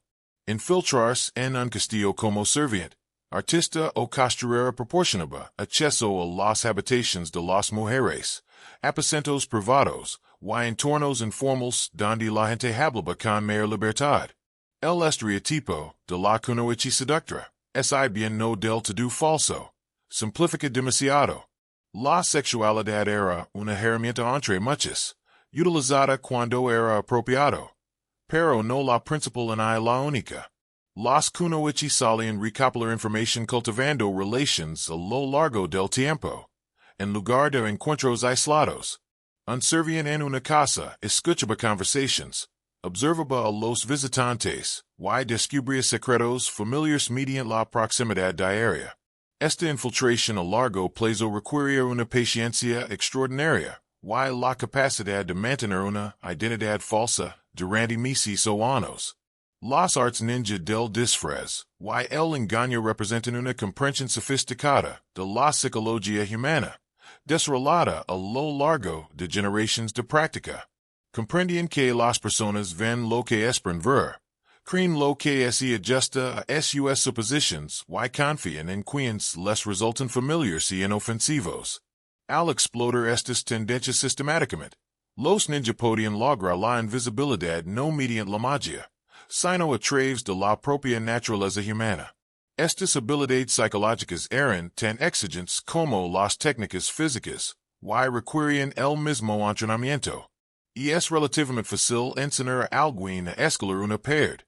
Infiltrarse en un castillo como serviente, artista o costurera proporcionaba acceso a las habitaciones de las mujeres, aposentos privados, y entornos informales donde la gente hablaba con mayor libertad. El estereotipo de la kunoichi seductora es bien no del todo falso. Simplifica demasiado. La sexualidad era una herramienta entre muchas, utilizada cuando era apropiado, pero no la principal ni la única. Los kunoichi solían recopilar información cultivando relaciones a lo largo del tiempo, en lugar de encuentros aislados. Un serviente en una casa escuchaba conversaciones, observaba a los visitantes, y descubría secretos familiares mediante la proximidad diaria. Esta infiltración a largo plazo requería una paciencia extraordinaria, y la capacidad de mantener una identidad falsa durante meses o años. Las artes ninja del disfraz, y el engaño representan una comprensión sofisticada de la psicología humana, desarrollada a lo largo de generaciones de práctica. Comprendían que las personas ven lo que esperan ver, creen lo que se ajusta a sus suposiciones y confían en quienes les resultan familiares y inofensivos. Al explorar estas tendencias sistemáticamente, los ninja podían lograr la invisibilidad no mediante la magia, sino a través de la propia naturaleza humana. Estas habilidades psicológicas eran tan exigentes como las técnicas físicas, y requerían el mismo entrenamiento. Y es relativamente fácil enseñar a alguien a escalar una pared.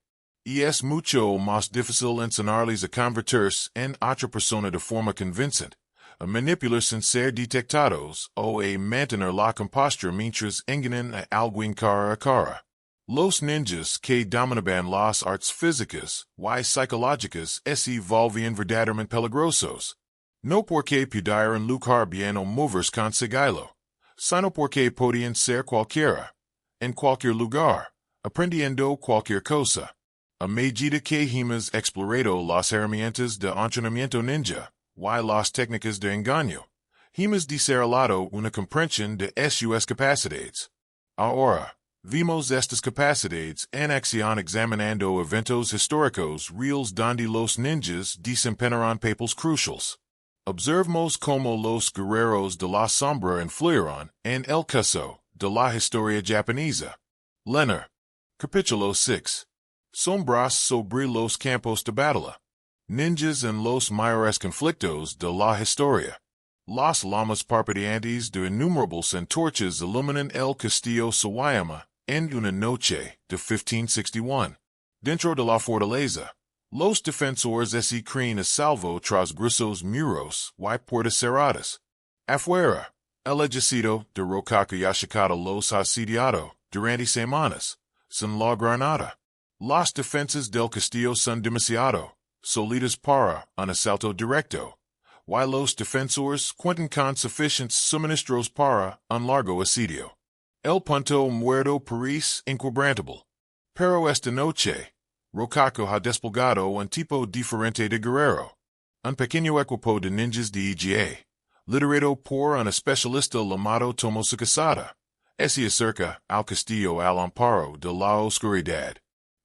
es mucho más difícil enseñarles a convertirse en otra persona de forma convincente, a manipular sin ser detectados o a mantener la compostura mientras engañan a alguien cara a cara. Los ninjas que dominaban las artes físicas y psicológicas se volvían verdaderamente peligrosos. No porque pudieran luchar bien o moverse con sigilo, sino porque podían ser cualquiera, en cualquier lugar, aprendiendo cualquier cosa. A medida que hemos explorado las herramientas de entrenamiento ninja y las técnicas de engaño, hemos desarrollado una comprensión de sus capacidades. Ahora, vimos estas capacidades en acción examinando eventos históricos reales donde los ninjas desempeñaron papeles cruciales. Observemos cómo los guerreros de la sombra influyeron en el caso de la historia japonesa. Leonard. Capítulo 6. Sombras sobre los campos de batalla. Ninjas en los mayores conflictos de la historia. Las llamas parpadeantes de innumerables antorchas iluminan el castillo Sawayama en una noche de 1561. Dentro de la fortaleza, los defensores se creen a salvo tras gruesos muros y puertas cerradas. Afuera, el ejército de Rokaku Yashikata los ha asediado durante semanas, sin lograr nada. Las defensas del castillo son demasiado sólidas para un asalto directo, y los defensores cuentan con suficientes suministros para un largo asedio. El punto muerto parece inquebrantable. Pero esta noche, Rokaku ha desplegado un tipo diferente de guerrero. Un pequeño equipo de ninjas de Iga, liderado por un especialista llamado Tomosuke Sada, se acerca al castillo al amparo de la oscuridad.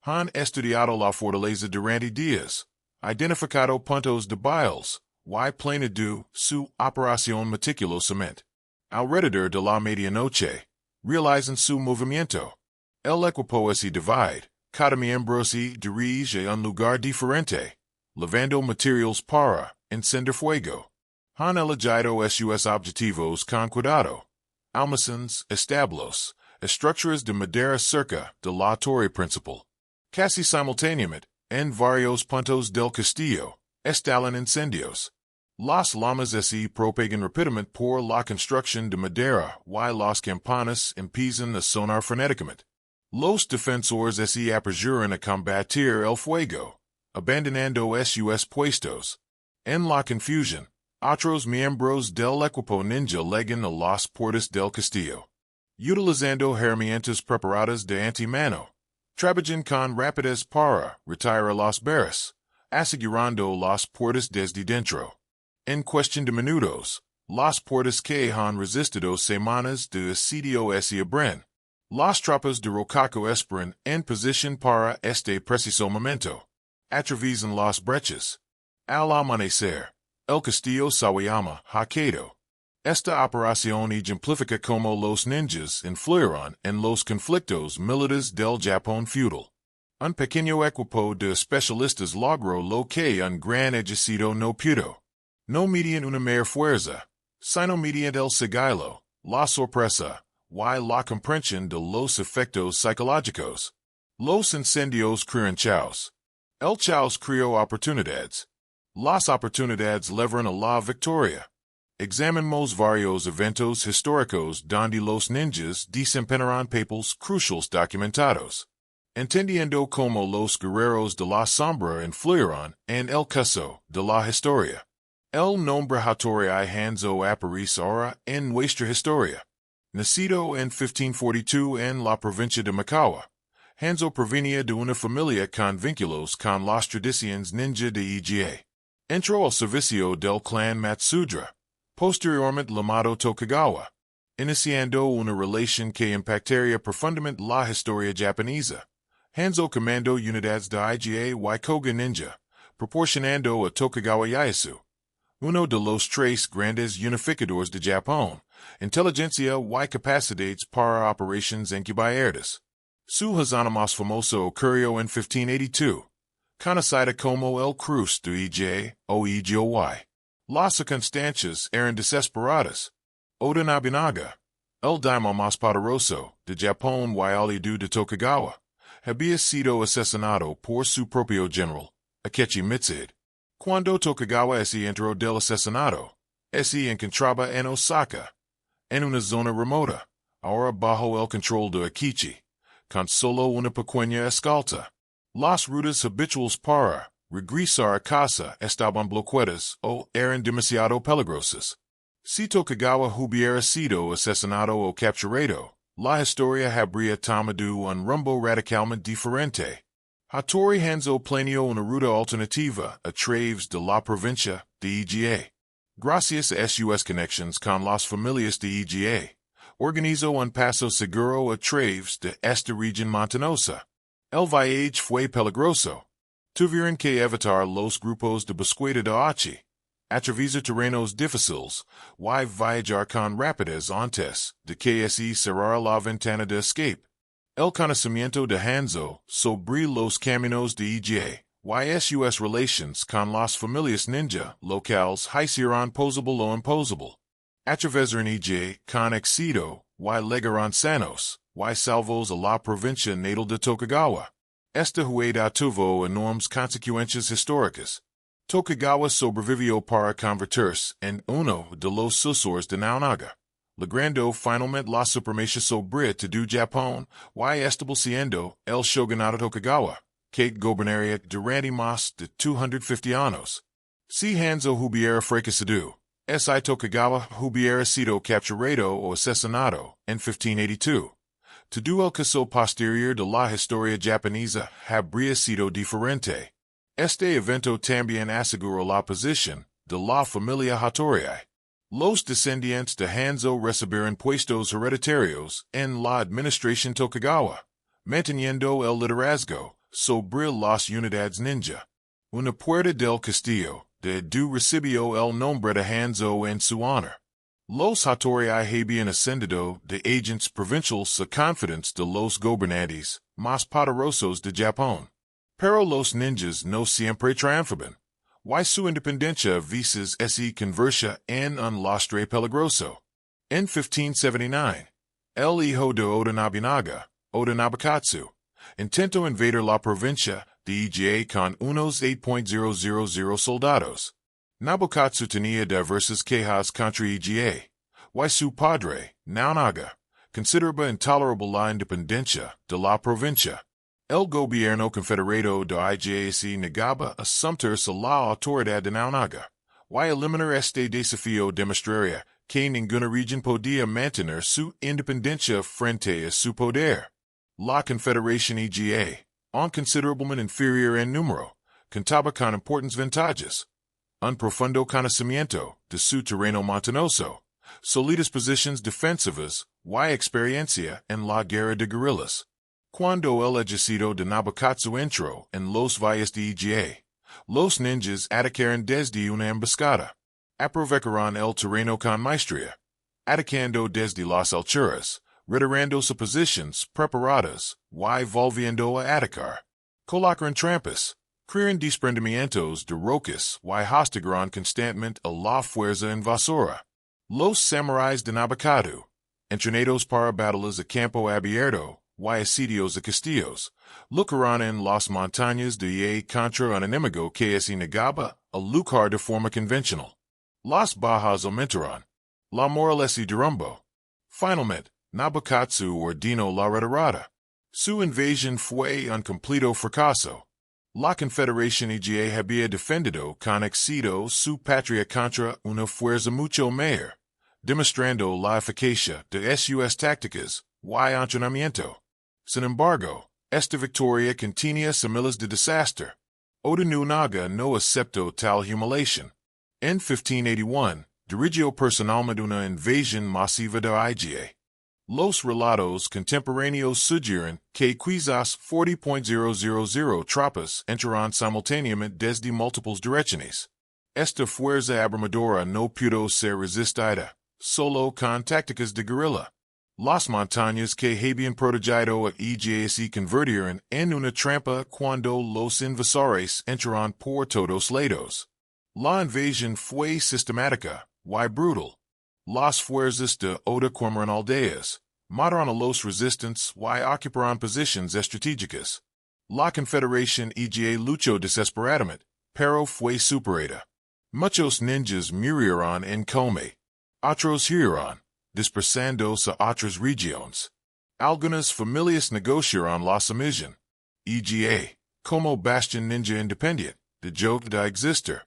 Han estudiado la fortaleza durante días, identificado puntos débiles, y planeado su operación meticulosamente. Alrededor de la medianoche, realizan su movimiento. El equipo se divide, cada miembro se dirige a un lugar diferente, llevando materiales para encender fuego. Han elegido sus objetivos con cuidado. Almacenes, establos, estructuras de madera cerca de la torre principal. Casi simultáneamente, en varios puntos del castillo, estallan incendios. Las llamas se propagan rápidamente por la construcción de madera y las campanas empiezan a sonar frenéticamente. Los defensores se apresuran a combatir el fuego, abandonando sus puestos. En la confusión, otros miembros del equipo ninja llegan a las puertas del castillo. Utilizando herramientas preparadas de antemano, trabajan con rapidez para retirar las barras, asegurando las puertas desde dentro. En cuestión de minutos, las puertas que han resistido semanas de asedio se abren. Las tropas de Rokaku esperan en posición para este preciso momento. Atraviesan las brechas. Al amanecer, el castillo Sawayama ha quedado. Esta operación ejemplifica cómo los ninjas influyeron en los conflictos militares del Japón feudal. Un pequeño equipo de especialistas logró lo que un gran ejército no pudo. No mediante una mera fuerza, sino mediante el sigilo, la sorpresa, y la comprensión de los efectos psicológicos. Los incendios crean caos. El caos creó oportunidades. Las oportunidades llevaron a la victoria. Examinemos varios eventos históricos donde los ninjas desempeñaron papeles cruciales documentados. Entendiendo cómo los guerreros de la sombra influyeron en el caso de la historia. El nombre historia Hanzo aparece ahora en nuestra historia. Nacido en 1542 en la provincia de Mikawa, Hanzo provenía de una familia con vínculos con las tradiciones ninja de Iga. Entró al servicio del clan Matsudra, posteriormente llamado Tokugawa, iniciando una relación que impactaría profundamente la historia japonesa. Hanzo comandó unidades de Iga y Koga ninja, proporcionando a Tokugawa Ieyasu, uno de los tres grandes unificadores de Japón, inteligencia y capacidades para operaciones encubiertas. Su hazaña más famosa ocurrió en 1582, conocida como el Cruce de Iga o Iga. Las circunstancias eran desesperadas. Oda Nobunaga, el daimyo más poderoso de Japón y aliado de Tokugawa, había sido asesinado por su propio general, Akechi Mitsude. Cuando Tokugawa se enteró del asesinato, se encontraba en Osaka, en una zona remota, ahora bajo el control de Akechi, con solo una pequeña escolta. Las rutas habituales para regresar a casa estaban bloqueadas o eran demasiado peligrosas. Si Tokugawa hubiera sido asesinado o capturado, la historia habría tomado un rumbo radicalmente diferente. Hattori Hanzo planeó una ruta alternativa a través de la provincia de Iga. Gracias a sus connections con las familias de Iga, organizó un paso seguro a través de esta región montañosa. El viaje fue peligroso. Tuvieron que evitar los grupos de búsqueda de Achi, atravesar terrenos difíciles, y viajar con rapidez antes de que se cerrara la ventana de escape. El conocimiento de Hanzo sobre los caminos de Iga y sus relations con las familias ninja locales hicieron posible lo imposible. Atravesaron Iga con éxito y llegaron sanos y salvos a la provincia natal de Tokugawa. Esta jugada tuvo enormes consecuencias históricas. Tokugawa sobrevivió para convertirse en uno de los sucesores de Nobunaga, logrando finalmente la supremacía sobre todo Japón y estableciendo el shogunato Tokugawa, que gobernaría durante más de 250 años. Si Hanzo hubiera fracasado, si Tokugawa hubiera sido capturado o asesinado en 1582, todo el caso posterior de la historia japonesa habría sido diferente. Este evento también aseguró la posición de la familia Hattori. Los descendientes de Hanzo recibieron puestos hereditarios en la administración Tokugawa, manteniendo el liderazgo sobre las unidades ninja. Una puerta del castillo de Du recibió el nombre de Hanzo en su honor. Los Hattori habían ascendido de agentes provinciales a confidentes de los gobernantes más poderosos de Japón. Pero los ninjas no siempre triunfaban, y su independencia a veces se convertía en un lastre peligroso. En 1579, el hijo de Oda Nobunaga, Oda Nobukatsu, intentó invadir la provincia de Iga con unos 8,000 soldados. Nobukatsu tenía diversas quejas contra Iga, y su padre, Nobunaga, consideraba intolerable la independencia de la provincia. El gobierno confederado de Iga se negaba a someterse a la autoridad de Nobunaga, y eliminar este desafío demostraría que ninguna región podía mantener su independencia frente a su poder. La confederación Iga, aun considerablemente inferior en número, contaba con importantes ventajas: un profundo conocimiento de su terreno montañoso, sólidas posiciones defensivas y experiencia en la guerra de guerrillas. Cuando el ejército de Nobukatsu entró en los valles de Iga, los ninjas atacaron desde una emboscada. Aprovecharon el terreno con maestría, atacando desde las alturas, retirando sus posiciones preparadas y volviendo a atacar. Colocaron trampas, crearon desprendimientos de rocas y hostigaron constantemente a la fuerza invasora. Los samuráis de Nobukatsu, entrenados para batallas a campo abierto y asedios a castillos, lucharon en las montañas de Iga contra un enemigo que se negaba a luchar de forma convencional. Las bajas aumentaron. La moral se derrumbó. Finalmente, Nobukatsu ordenó la retirada. Su invasión fue un completo fracaso. La Confederación Iga había defendido con éxito su patria contra una fuerza mucho mayor, demostrando la eficacia de sus tácticas y entrenamiento. Sin embargo, esta victoria contenía semillas de desastre. Oda Nobunaga no aceptó tal humiliación. En 1581, dirigió personalmente una invasión masiva de Iga. Los relatos contemporáneos sugieren que quizás 40,000 tropas entraron simultáneamente desde múltiples direcciones. Esta fuerza abrumadora no pudo ser resistida, solo con tácticas de guerrilla. Las montañas que habían protegido a Iga se convirtieron en una trampa cuando los invasores entraron por todos lados. La invasión fue sistemática y brutal. Las fuerzas de Oda quemaron aldeas, Mataron a los resistance y ocuparon posiciones estratégicas. La Confederación Iga luchó desesperadamente, pero fue superada. Muchos ninjas murieron en combate. Otros huyeron, dispersándose a otras regiones. Algunas familias negociaron la sumisión. Iga, como bastión ninja independiente, dejó de existir.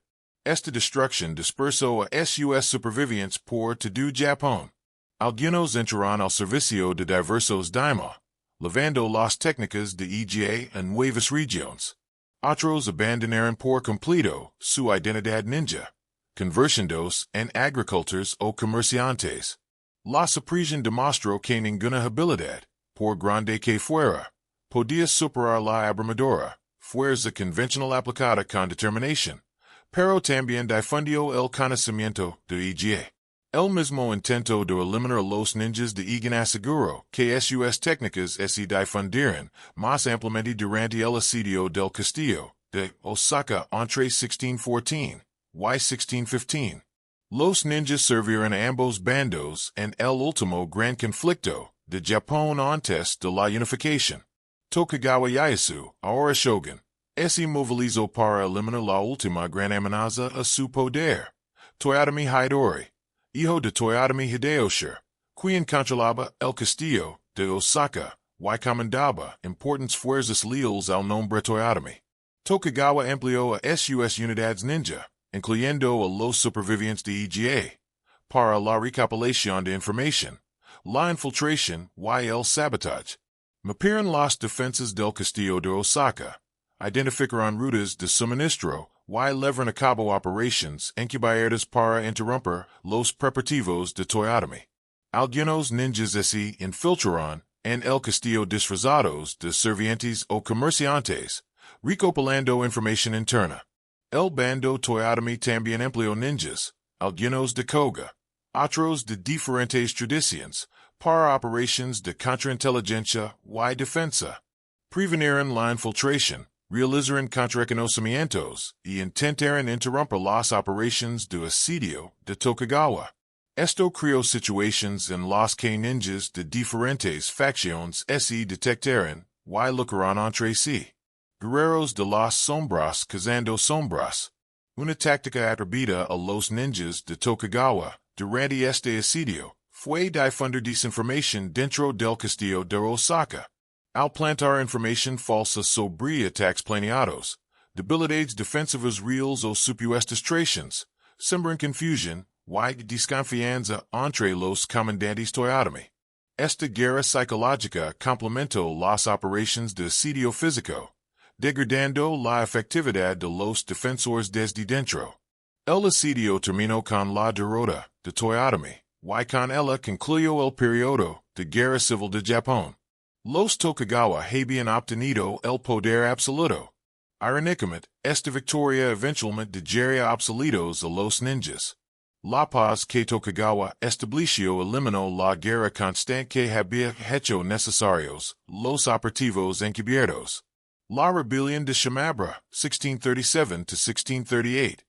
Esta destrucción dispersó a sus supervivientes por todo Japón. Algunos entraron al servicio de diversos daimyo, levando las técnicas de Iga en nuevas regiones. Otros abandonaron por completo su identidad ninja, convirtiéndose en agricultores o comerciantes. La supresión demostró que ninguna habilidad, por grande que fuera, podía superar la abrumadora fuerza convencional aplicada con determinación, pero también difundió el conocimiento de Iga. El mismo intento de eliminar a los ninjas de Iga aseguró que sus técnicas se difundieran más ampliamente durante el asedio del castillo de Osaka entre 1614 y 1615. Los ninjas sirvieron a ambos bandos en el último gran conflicto de Japón antes de la unificación. Tokugawa Ieyasu, ahora shogun, se movilizó para eliminar la última gran amenaza a su poder. Toyotomi Hidori, hijo de Toyotomi Hideyoshi, quien controlaba el castillo de Osaka y comandaba importantes fuerzas leales al nombre Toyotomi. Tokugawa empleó a sus unidades ninja, incluyendo a los supervivientes de Iga, para la recopilación de información, la infiltración y el sabotaje. Mapearon las defensas del castillo de Osaka, identificaron rutas de suministro y llevaron a cabo operaciones encubiertas para interrumpir los preparativos de Toyotomi. Algunos ninjas se infiltraron en el castillo disfrazados de sirvientes o comerciantes, recopilando información interna. El bando Toyotomi también empleó ninjas, algunos de Koga, otros de diferentes tradiciones, para operaciones de contrainteligencia y defensa. Previnieron la infiltración, realizaron contraconocimientos y intentaron interrumpir las operaciones de asedio de Tokugawa. Esto creó situaciones en las que ninjas de diferentes facciones se detectaron y lucraron entre sí. Guerreros de las sombras cazando sombras. Una táctica atribuida a los ninjas de Tokugawa durante este asedio fue difundir desinformación dentro del castillo de Osaka. Al plantar información falsa sobre ataques planeados, debilidades defensivas reales o supuestas traiciones, siembran confusión y desconfianza entre los comandantes Toyotomi. Esta guerra psicológica complementó las operaciones de asedio físico, degradando la efectividad de los defensores desde dentro. El asedio terminó con la derrota de Toyotomi, y con ella concluyó el periodo de guerra civil de Japón. Los Tokugawa habían obtenido el poder absoluto. Irónicamente, esta victoria eventualmente dejaría obsoletos a los ninjas. La paz que Tokugawa estableció eliminó la guerra constante que había hecho necesarios los operativos encubiertos. La rebelión de Shimabara, 1637–1638,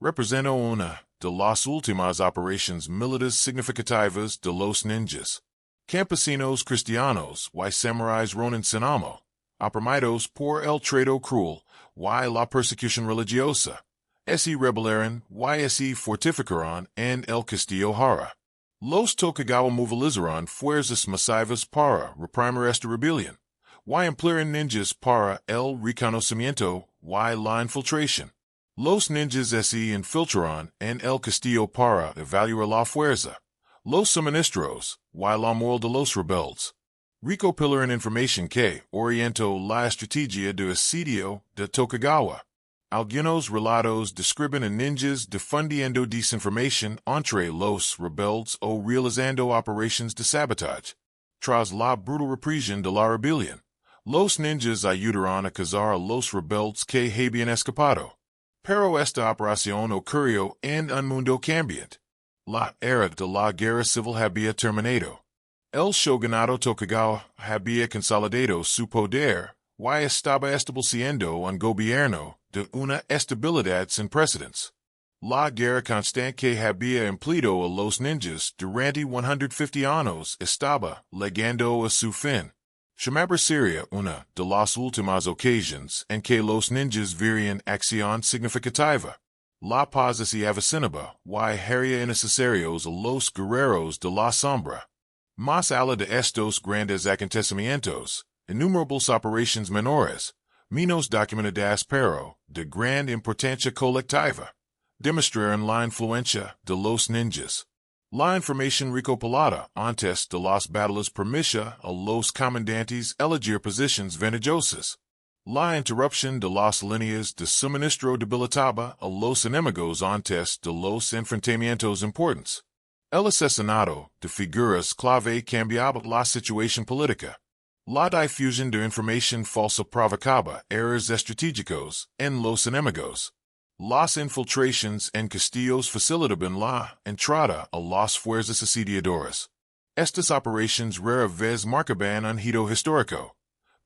representó una de las últimas operaciones militares significativas de los ninjas. Campesinos cristianos y samuráis ronin sin amo, oprimidos por el trato cruel y la persecución religiosa, se rebelaron y se fortificaron en el castillo Hara. Los Tokugawa movilizaron fuerzas masivas para reprimir esta rebelión, y emplearon ninjas para el reconocimiento y la infiltración. Los ninjas se infiltraron en el castillo para evaluar la fuerza, los suministros y la moral de los rebeldes. Recopilaron información que orientó la estrategia de asedio de Tokugawa. Algunos relatos describen a ninjas difundiendo desinformación entre los rebeldes o realizando operaciones de sabotaje. Tras la brutal represión de la rebelión, los ninjas ayudaron a cazar a los rebeldes que habían escapado. Pero esta operación ocurrió en un mundo cambiante. La era de la guerra civil había terminado. El shogunato Tokugawa había consolidado su poder y estaba estableciendo un gobierno de una estabilidad sin precedentes. La guerra constante que había empleado a los ninjas durante 150 años estaba llegando a su fin. Chamabra sería una de las últimas ocasiones en que los ninjas verían acción significativa. La paz y avecinaba y haría innecesarios a los guerreros de la sombra. Más allá de estos grandes acontecimientos, innumerables operaciones menores, menos documentadas pero de gran importancia colectiva, demostraron la influencia de los ninjas. La información recopilada antes de las batallas permitía a los comandantes elegir posiciones ventajosas. La interrupción de las líneas de suministro debilitaba a los enemigos antes de los enfrentamientos importantes. El asesinato de figuras clave cambiaba la situación política. La difusión de información falsa provocaba errores estratégicos en los enemigos. Las infiltraciones en castillos facilitaban la entrada a las fuerzas asediadoras. Estas operaciones rara vez marcaban un hito histórico,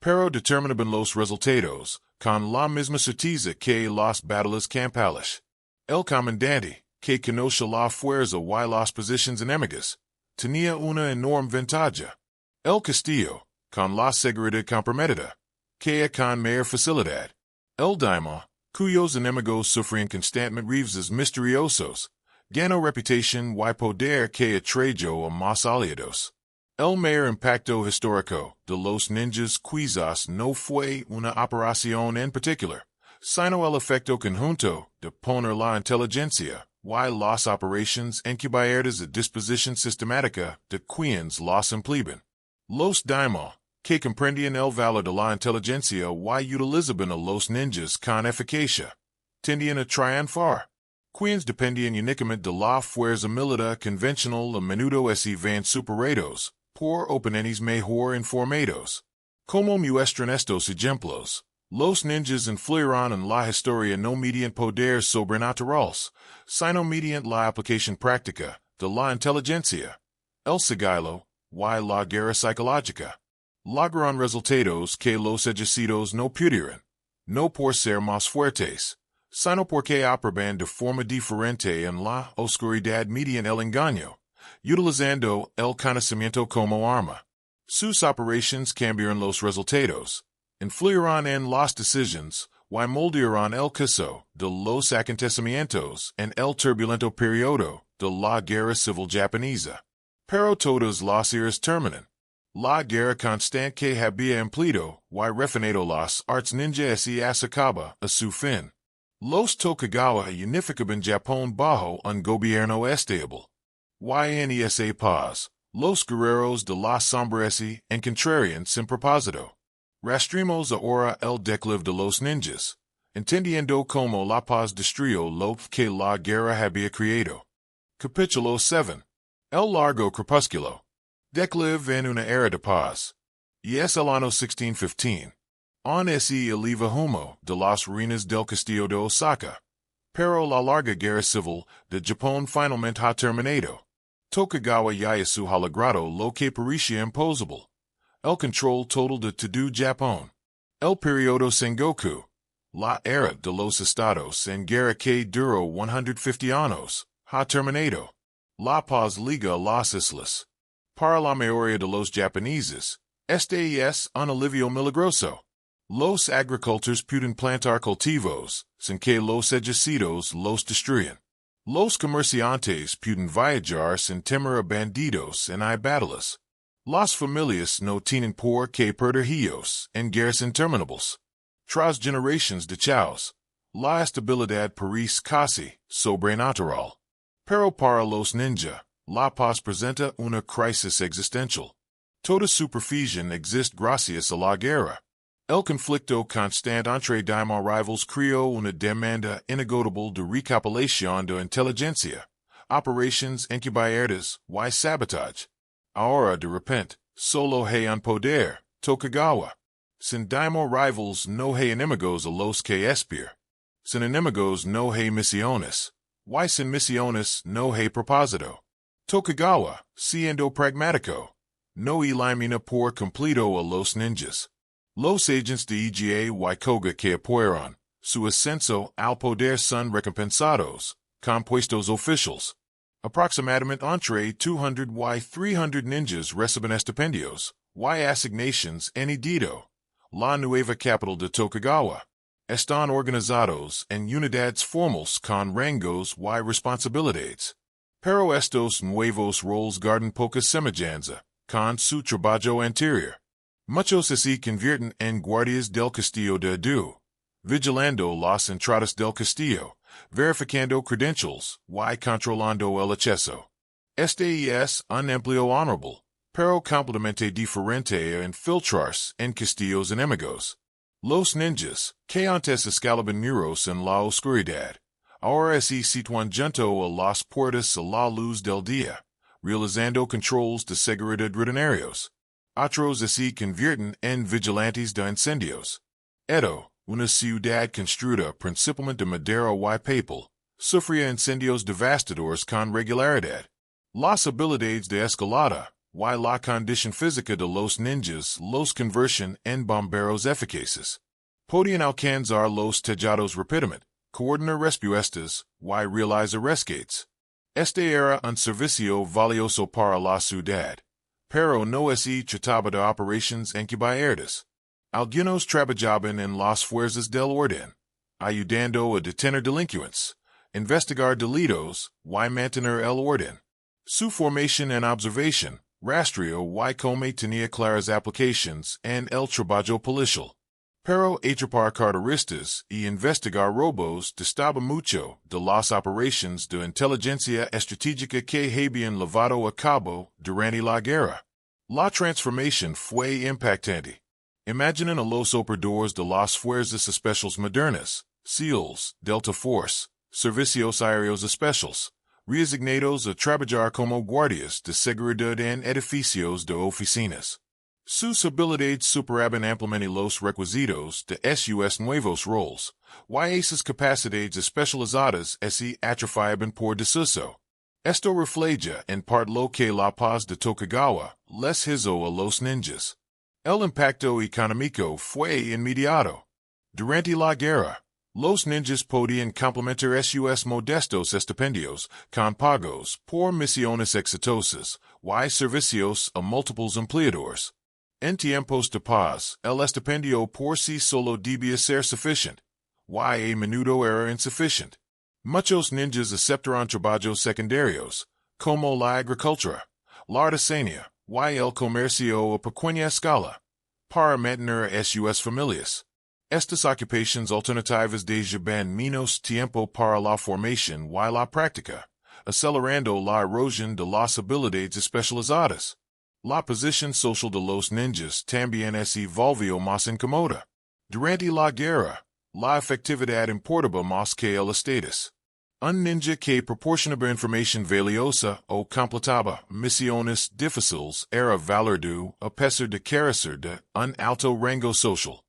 pero determinaban los resultados con la misma certeza que las batallas campales. El comandante, que conocía la fuerza y las posiciones enemigas, tenía una enorme ventaja. El castillo, con la seguridad comprometida, caía con mayor facilidad. El daimyo, cuyos enemigos sufrían constantemente reveses misteriosos, ganó reputación y poder que atrayó a más aliados. El mayor impacto histórico de los ninjas quizás no fue una operación en particular, sino el efecto conjunto de poner la inteligencia y las operaciones encubiertas a disposición sistemática de quienes las empleaban. Los daimyo, que comprendían el valor de la inteligencia y utilizaban a los ninjas con eficacia, tendían a triunfar. Quienes dependían únicamente de la fuerza militar convencional a menudo van superados por oponentes mejor informados. Como muestran estos ejemplos, los ninjas influyeron en la historia no mediante poderes sobrenaturales, sino mediante la aplicación práctica de la inteligencia, el sigilo y la guerra psicológica. Lograron resultados que los ejércitos no pudieron, no por ser más fuertes, sino porque operaban de forma diferente en la oscuridad mediante el engaño, utilizando el conocimiento como arma. Sus operaciones cambiaron los resultados, influyeron en las decisiones y moldearon el curso de los acontecimientos en el turbulento periodo de la guerra civil japonesa. Pero todas las eras terminan. La guerra constante que había empleado y refinado las artes ninjas y acaba a su fin. Los Tokugawa unificaban Japón bajo un gobierno estable. Y en esa paz, los guerreros de las sombras encontrarían sin propósito. Rastrimos ahora el declive de los ninjas, entendiendo cómo la paz destruyó lo que la guerra había creado. Capítulo 7. El largo crepúsculo. Declive en una era de paz. Y es el año 1615. On ese eleva humo de las ruinas del castillo de Osaka. Pero la larga guerra civil de Japón finalmente ha terminado. Tokugawa Ieyasu ha logrado lo que parecía imposible. El control total de todo Japón. El periodo Sengoku. La era de los estados en guerra que duró 150 años, ha terminado. La paz liga las islas. Para la mayoría de los japoneses, este es un alivio milagroso. Los agricultores pueden plantar cultivos, sin que los ejércitos los destruyan. Los comerciantes pueden viajar sin temer a bandidos en batallas. Las familias no tienen por qué perder hijos en guerras interminables. Tras generaciones de chaos, la estabilidad parece casi sobrenatural. Pero para los ninja, la paz presenta una crisis existencial. Toda superficie existe gracias a la guerra. El conflicto constante entre daimyo rivals creó una demanda inagotable de recopilación de inteligencia, operaciones encubiertas y sabotaje. Ahora de repente, solo hay un poder, Tokugawa. Sin daimyo rivals no hay enemigos a los que espiar. Sin enemigos no hay misiones. Y sin misiones no hay propósito. Tokugawa, siendo pragmático, no elimina por completo a los ninjas. Los agentes de Iga y Koga que apoyaron su ascenso al poder son recompensados compuestos oficials. Aproximadamente entre 200 y 300 ninjas reciben estipendios, y asignations en edito. La nueva capital de Tokugawa. Están organizados en unidades formales con rangos y responsabilidades. Pero estos nuevos roles guardan poca semejanza con su trabajo anterior. Muchos se convierten en guardias del castillo de Edo, vigilando las entradas del castillo, verificando credentials, y controlando el acceso. Este es un empleo honorable, pero completamente diferente a infiltrarse en castillos enemigos. Los ninjas, que antes escalaban muros en la oscuridad, ahora se sitúan junto a las puertas a la luz del día, realizando controls de seguridad rutinarios. Otros se convierten en vigilantes de incendios. Edo, una ciudad construida principalmente de madera y papel, sufría incendios devastadores con regularidad. Las habilidades de escalada, y la condición física de los ninjas los convertían en bomberos eficaces. Podían alcanzar los tejados rápidamente, coordinar respuestas, y realizar rescates. Este era un servicio valioso para la ciudad, pero no se trataba de operaciones encubiertas. Algunos trabajaban en las fuerzas del orden, ayudando a detener delincuentes, investigar delitos, y mantener el orden. Su formación en observación, rastreo y come tenía claras aplicaciones en el trabajo policial. Pero atrapar carteristas y investigar robos distaba mucho de las operaciones de inteligencia estratégica que habían llevado a cabo durante la guerra. La transformación fue impactante. Imaginen a los operadores de las fuerzas especiales modernas, SEALs, Delta Force, servicios aéreos especiales, reasignados a trabajar como guardias de seguridad en edificios de oficinas. Sus habilidades superaban ampliamente los requisitos de sus nuevos roles, y esas capacidades especializadas se atrofiaban por desuso. Esto refleja en parte lo que la paz de Tokugawa les hizo a los ninjas. El impacto económico fue inmediato. Durante la guerra, los ninjas podían complementar sus modestos estipendios con pagos por misiones exitosas y servicios a múltiples empleadores. En tiempos de paz, el estipendio por sí solo debía ser suficiente, y a menudo era insuficiente. Muchos ninjas aceptaron trabajos secundarios, como la agricultura, la artesanía, y el comercio a pequeña escala, para mantener a sus familias. Estas ocupaciones alternativas dejaban menos tiempo para la formación y la práctica, acelerando la erosión de las habilidades especializadas. La posición social de los ninjas también se volvió más incómoda. Durante la guerra, la efectividad importaba más que el estatus. Un ninja que proporcionaba información valiosa o completaba misiones difíciles era valorado a pesar de carecer de un alto rango social.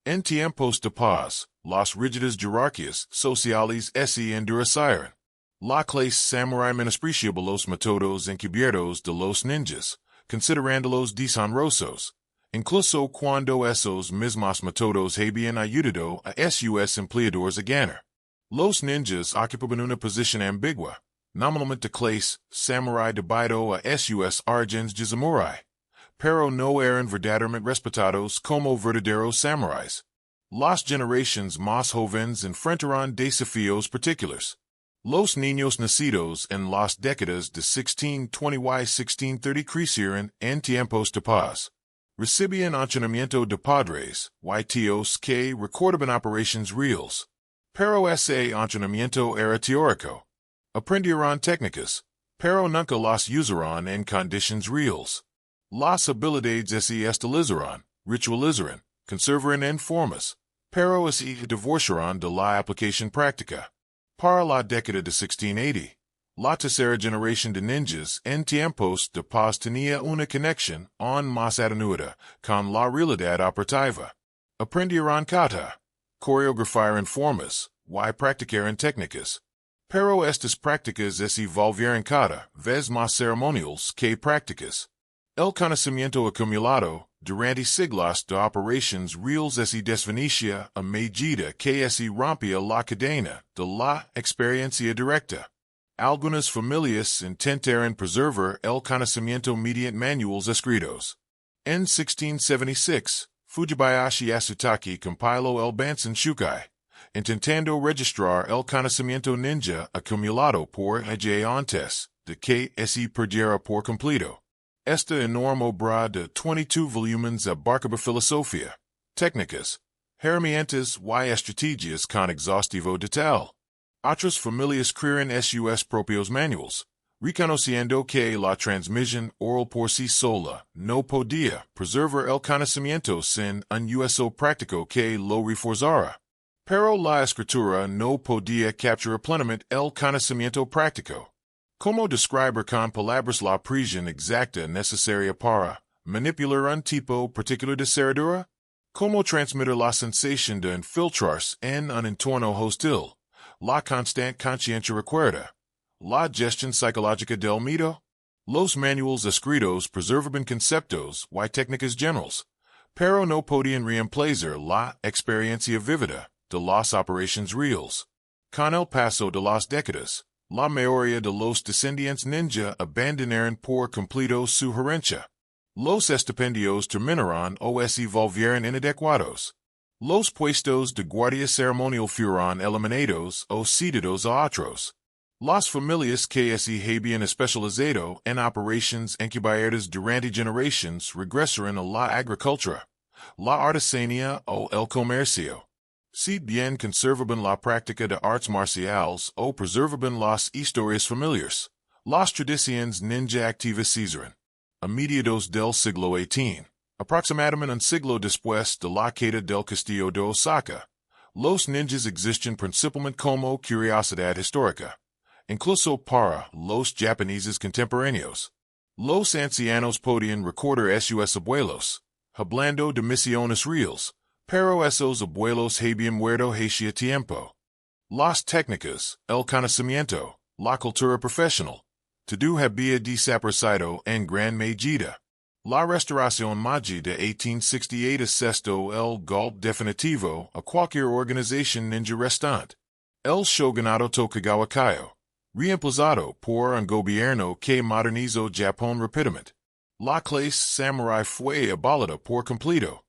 En tiempos de paz, las rígidas jerarquías sociales se endurecieron. La clase samurai menospreciaba los métodos encubiertos de los ninjas, considerándolos deshonrosos, incluso cuando esos mismos métodos habían ayudado a sus empleadores a ganar. Los ninjas ocupaban una posición ambigua, nominalmente clase samurai debido a sus orígenes de samurai, pero no eran verdaderamente respetados como verdaderos samuráis. Las generaciones más jóvenes enfrentaron desafíos particulares. Los niños nacidos en las décadas de 1620 y 1630 crecieron en tiempos de paz. Recibían entrenamiento de padres y tíos que recordaban operaciones reales. Pero ese entrenamiento era teórico. Aprendieron técnicas, pero nunca las usaron en condiciones reales. Las habilidades se estilizaron, ritualizaron, conservaron en formas, pero se divorciaron de la aplicación práctica. Para la década de 1680, la tercera generación de ninjas en tiempos de paz tenía una conexión aún más atenuada con la realidad operativa. Aprendieron kata, coreografiaron formas, y practicaron técnicas. Pero estas prácticas se volvieron cada vez más ceremoniales que prácticas. El conocimiento acumulado durante siglos de operações reales e desvenícia a medida que se rompia la cadena de la experiencia directa. Algunas familias intentaron preservar el conocimiento mediante manuales escritos. En 1676, Fujibayashi Yasutake compiló el Bansen Shukai, intentando registrar el conocimiento ninja acumulado por antes de que se perdiera por completo. Esta enorme obra de 22 volúmenes abarcaba filosofía, técnicas, herramientas y estrategias con exhaustivo detalle. Otras familias crearon sus propios manuals, reconociendo que la transmisión oral por sí sola no podía preservar el conocimiento sin un uso práctico que lo reforzara. Pero la escritura no podía capturar plenamente el conocimiento práctico. ¿Cómo describir con palabras la presión exacta necesaria para manipular un tipo particular de cerradura? ¿Cómo transmitir la sensación de infiltrarse en un entorno hostil? La constante conciencia recuerda. La gestión psicológica del mito. Los manuales escritos preservaban conceptos y técnicas generales, pero no podían reemplazar la experiencia vívida de las operaciones reales. Con el paso de las décadas, la mayoría de los descendientes ninja abandonaron por completo su herencia. Los estipendios terminaron o se volvieron inadecuados. Los puestos de guardia ceremonial fueron eliminados o cedidos a otros. Las familias que se habían especializado en operaciones encubiertas durante generaciones regresaron a la agricultura, la artesanía o el comercio. Si bien conservaban la práctica de artes marciales o preservaban las historias familiares, las tradiciones ninja activas cesaron. A mediados del siglo XVIII, aproximadamente un siglo después de la caída del castillo de Osaka, los ninjas existen principalmente como curiosidad histórica, incluso para los japoneses contemporáneos. Los ancianos podían recordar sus abuelos, hablando de misiones reales, pero esos abuelos habían muerto hacía tiempo. Las técnicas, el conocimiento, la cultura profesional, todo había desaparecido en gran medida. La restauración Meiji de 1868 asestó el golpe definitivo a cualquier organización ninja restante. El shogunato Tokugawa cayó, reemplazado por un gobierno que modernizó Japón rápidamente. La clase samurai fue abolida por completo.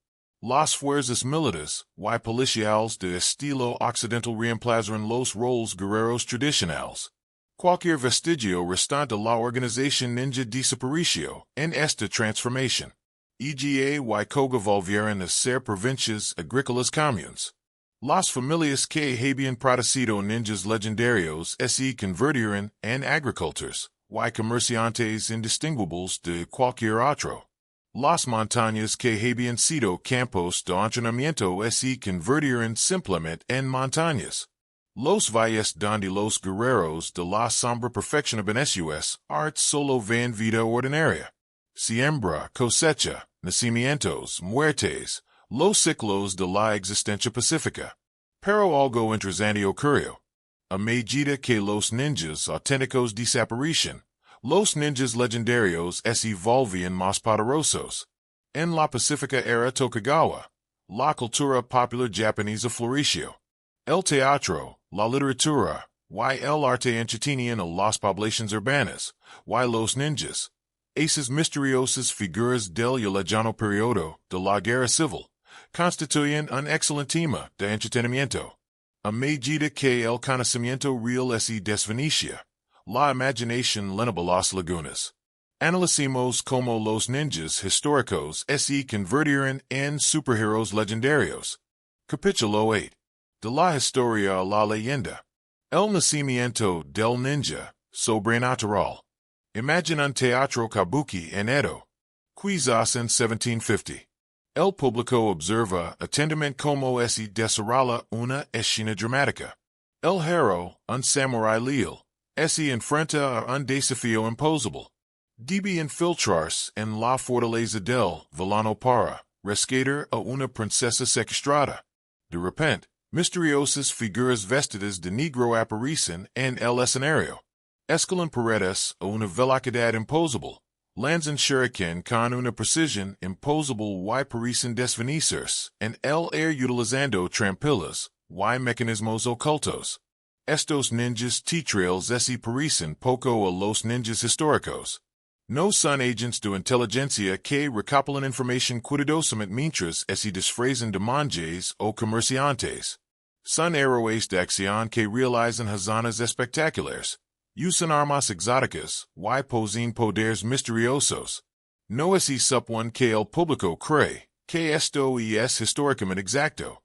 Las fuerzas militares y policiales de estilo occidental reemplazaron los roles guerreros tradicionales. Cualquier vestigio restante de la organización ninja desapareció en esta transformación. Iga y Koga volvieron a ser provincias agrícolas comunes. Las familias que habían producido ninjas legendarios se convirtieron en agricultores y comerciantes indistinguibles de cualquier otro. Las montañas que habían sido campos de entrenamiento se convirtieron simplemente en montañas. Los valles donde los guerreros de la sombra perfeccionaban sus artes solo ven vida ordinaria. Siembra, cosecha, nacimientos, muertes, los ciclos de la existencia pacífica. Pero algo interesante ocurrió. A medida que los ninjas auténticos desaparecían, los ninjas legendarios se volvían más poderosos. En la pacífica era Tokugawa, la cultura popular japonesa floreció. El teatro, la literatura, y el arte entretenían a las poblaciones urbanas, y los ninjas, esas misteriosas figuras del y lejano periodo de la guerra civil, constituyen un excelente tema de entretenimiento. A medida que el conocimiento real se desvanecia, la imaginación llenaba las lagunas. Analicemos cómo los ninjas históricos se convirtieron en superhéroes legendarios. Capítulo 8. De la historia a la leyenda. El nacimiento del ninja, sobrenatural. Imagine un teatro kabuki en Edo. Quizás en 1750. El público observa atentamente cómo se desarrolla una escena dramática. El héroe, un samurái leal, se enfrenta a un desafío imposible. Debe infiltrarse en la fortaleza del villano para rescatar a una princesa secuestrada. De repente, misteriosas figuras vestidas de negro aparecen en el escenario. Escalan paredes a una velocidad imposible. Lanzan shuriken con una precision imposable y parecen desvanecerse, en el air utilizando trampilas, y mecanismos ocultos. Estos ninjas teatrails ese parecen poco a los ninjas históricos. No son agents de inteligencia que recopilan información cuidadosamente mientras se disfrazan de monjes o comerciantes. Son héroes de acción que realizan hazanas espectaculares. Usan armas exóticas, y poseen poderes misteriosos. No es someone que el público cree, que esto es históricamente exacto.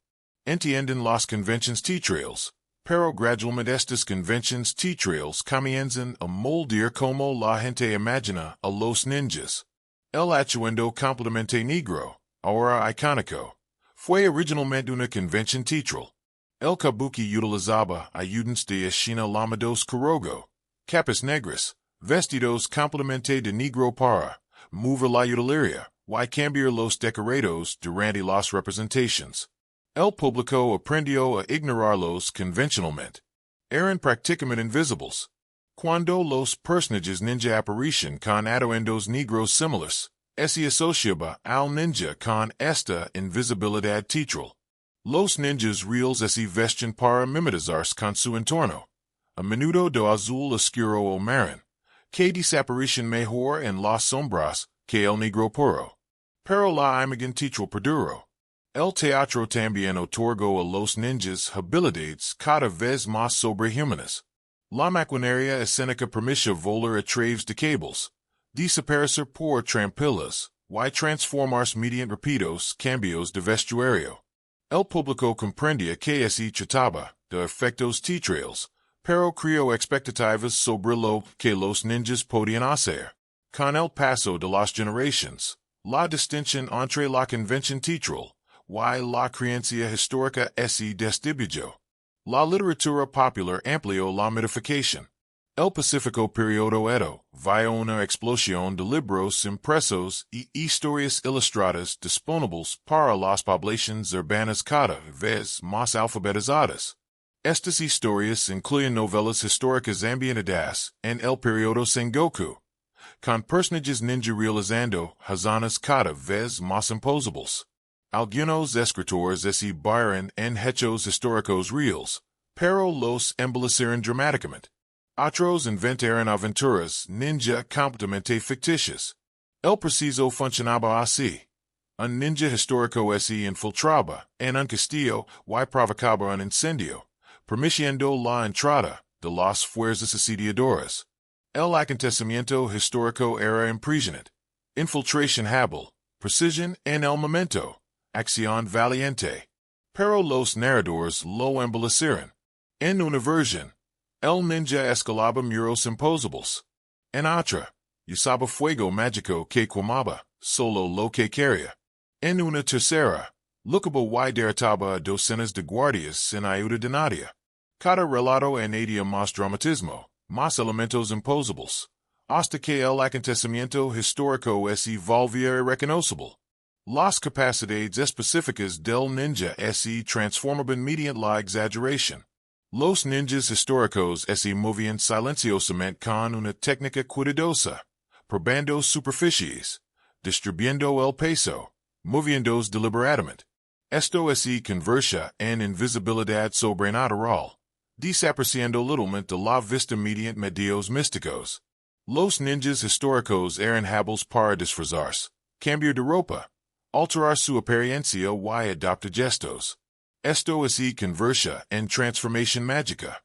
Entienden las conventions teatrales, pero gradualmente estas conventions teatrales comienzan a moldear como la gente imagina a los ninjas. El atuendo completamente negro, ahora icónico, fue originalmente una convention teatral. El kabuki utilizaba ayudantes de escena llamados kurogo, capas negras, vestidos completamente de negro para mover la utilería, y cambiar los decorados durante las representaciones. El público aprendió a ignorarlos convencionalmente. Eran prácticamente invisibles. Cuando los personajes ninja aparecían con atuendos negros similares, se asociaba al ninja con esta invisibilidad teatral. Los ninjas reales se vestían para mimetizarse con su entorno. A menudo de azul oscuro o marrón, que desaparecen mejor en las sombras que el negro puro. Pero la imagen teatral perduró. El teatro también otorgó a los ninjas habilidades cada vez más sobrehumanas. La maquinaria escénica permite volar a través de cables, desaparecer por trampilas, y transformarse mediante rápidos cambios de vestuario. El público comprendía que se trataba de efectos teatrales, pero creó expectativas sobre lo que los ninjas podían hacer. Con el paso de las generaciones, la distinción entre la convención teatral y la creencia histórica se distribuyó. La literatura popular amplió la mitificación. El pacífico periodo Edo vio una explosión de libros impresos y historias ilustradas disponibles para las poblaciones urbanas cada vez más alfabetizadas. Estas historias incluyen novelas históricas ambientadas en el periodo Sengoku, con personajes ninja realizando hazanas cada vez más imposibles. Algunos escritores se basaron en hechos históricos reales, pero los embellecieron dramáticamente. Otros inventaron aventuras ninja completamente ficticias. El preciso funcionaba así. Un ninja histórico se infiltraba en un castillo y provocaba un incendio, permitiendo la entrada de las fuerzas asediadoras. El acontecimiento histórico era impresionante. Infiltración hábil, precisión en el momento, acción valiente. Pero los narradores lo embellecieron. En una versión, el ninja escalaba muros imposibles. En otra, usaba fuego mágico que quemaba solo lo que quería. En una tercera, lucaba y derrotaba a docenas de guardias sin ayuda de nadie. Cada relato añadía más dramatismo, más elementos imposibles, hasta que el acontecimiento histórico se volvía irreconocible. Las capacidades específicas del ninja se transformaban mediante la exageración. Los ninjas históricos se movían silenciosamente con una técnica cuidadosa, probando superficies, distribuyendo el peso, moviéndose deliberadamente. Esto se convertía en invisibilidad sobrenatural, desapareciendo littlemente de la vista mediante medios místicos. Los ninjas históricos eran hábiles para disfrazarse, cambiar de ropa, alterar su apariencia y adoptar gestos. Esto se convertía en transformación mágica,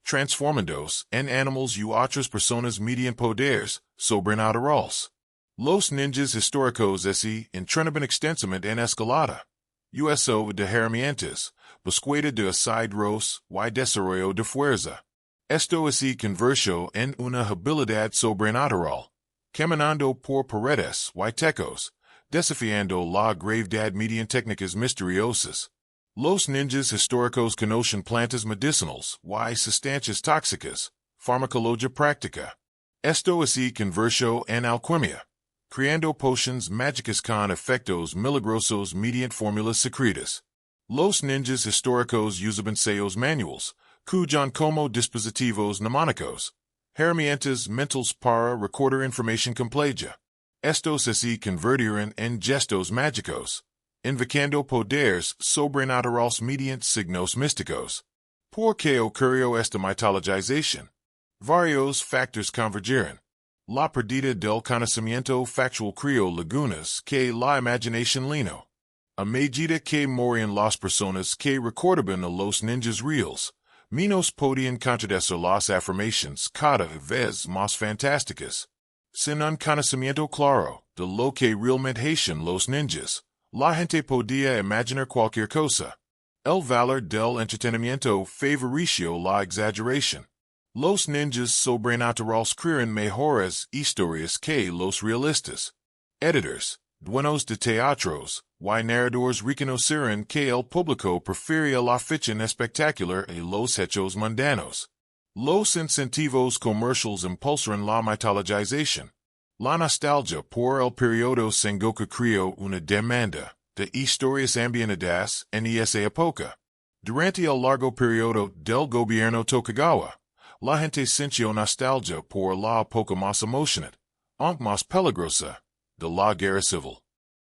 transformándose en animales y otras personas mediante poderes sobrenaturales. Los ninjas históricos se entrenaban extensamente en escalada, uso de herramientas, búsqueda de asidros y desarrollo de fuerza. Esto se convirtió en una habilidad sobrenatural, caminando por paredes y techos, desafiando la gravedad mediante técnicas misteriosas. Los ninjas históricos conocen plantas medicinales y sustancias tóxicas, farmacología práctica. Esto se convirtió en alquimia, creando potions mágicas con efectos milagrosos mediante fórmulas secretas. Los ninjas históricos usaban sellos manuales, cuyan como dispositivos mnemónicos, herramientas mentales para recordar información completa. Estos se convirtieron en gestos mágicos, invocando poderes sobrenaturales mediante signos místicos. ¿Por qué ocurrió esta mitologización? Varios factores convergieron. La pérdida del conocimiento factual creó lagunas que la imaginación llenó. A medida que morían las personas que recordaban a los ninjas reales, menos podían contradecir las afirmaciones cada vez más fantásticas. Sin un conocimiento claro de lo que realmente hacían los ninjas, la gente podía imaginar cualquier cosa. El valor del entretenimiento favoreció la exageración. Los ninjas sobrenaturales crean mejores historias que los realistas. Editors, dueños de teatros, y narradores reconocieron que el público prefería la ficción espectacular a los hechos mundanos. Los incentivos comerciales impulsaron la mitologización. La nostalgia por el periodo Sengoku creó una demanda de historias ambientadas en esa época. Durante el largo periodo del gobierno Tokugawa, la gente sintió nostalgia por la época más emocionante, aunque más peligrosa, de la guerra civil.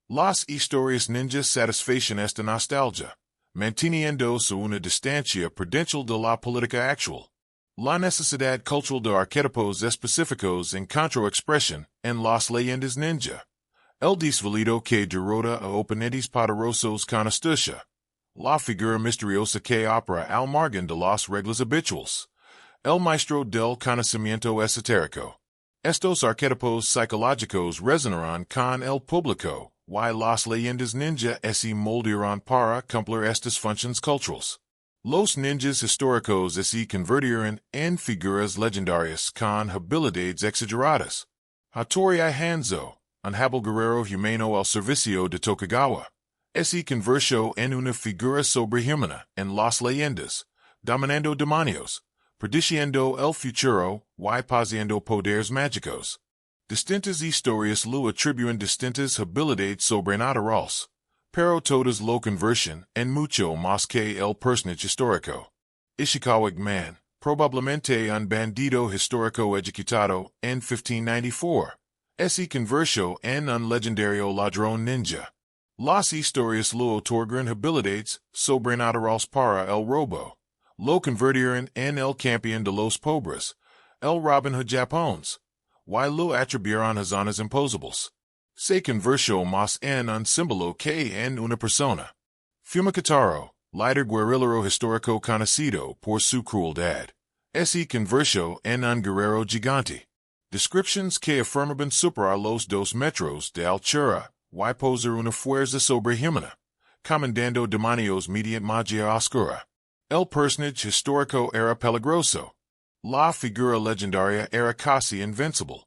Las historias ninjas satisfacen esta nostalgia, manteniéndose una distancia prudencial de la política actual. La necesidad cultural de arquetipos específicos encontró expresión en las leyendas ninja. El desvalido que derrota a oponentes poderosos con astucia. La figura misteriosa que opera al margen de las reglas habituales. El maestro del conocimiento esotérico. Estos arquetipos psicológicos resonaron con el público, y las leyendas ninja se moldearon para cumplir estas funciones culturales. Los ninjas históricos se convirtieron en figuras legendarias con habilidades exageradas. Hattori Hanzo, un hábil guerrero humano al servicio de Tokugawa, se convirtió en una figura sobrehumana en las leyendas, dominando demonios, prediciendo el futuro y poseyendo poderes mágicos. Distintas historias lo atribuyen distintas habilidades sobrenaturales, pero todas lo convirtieron en mucho más que el personaje histórico. Ishikawa Man, probablemente un bandido histórico ejecutado en 1594, se convirtió en un legendario ladrón ninja. Las historias lo otorgan habilidades sobrenaturales para el robo. Lo convirtieron en el campeón de los pobres, el Robin Hood japonés, y lo atribuyeron a zonas imposibles. Se convirtió más en un símbolo que en una persona. Fumikataro, líder guerrillero histórico conocido por su crueldad, se convirtió en un guerrero gigante. Descriptions que afirmaban superar los 2 metros de altura y poseer una fuerza sobrehumana, comandando demonios mediante magia oscura. El personaje histórico era peligroso. La figura legendaria era casi invencible.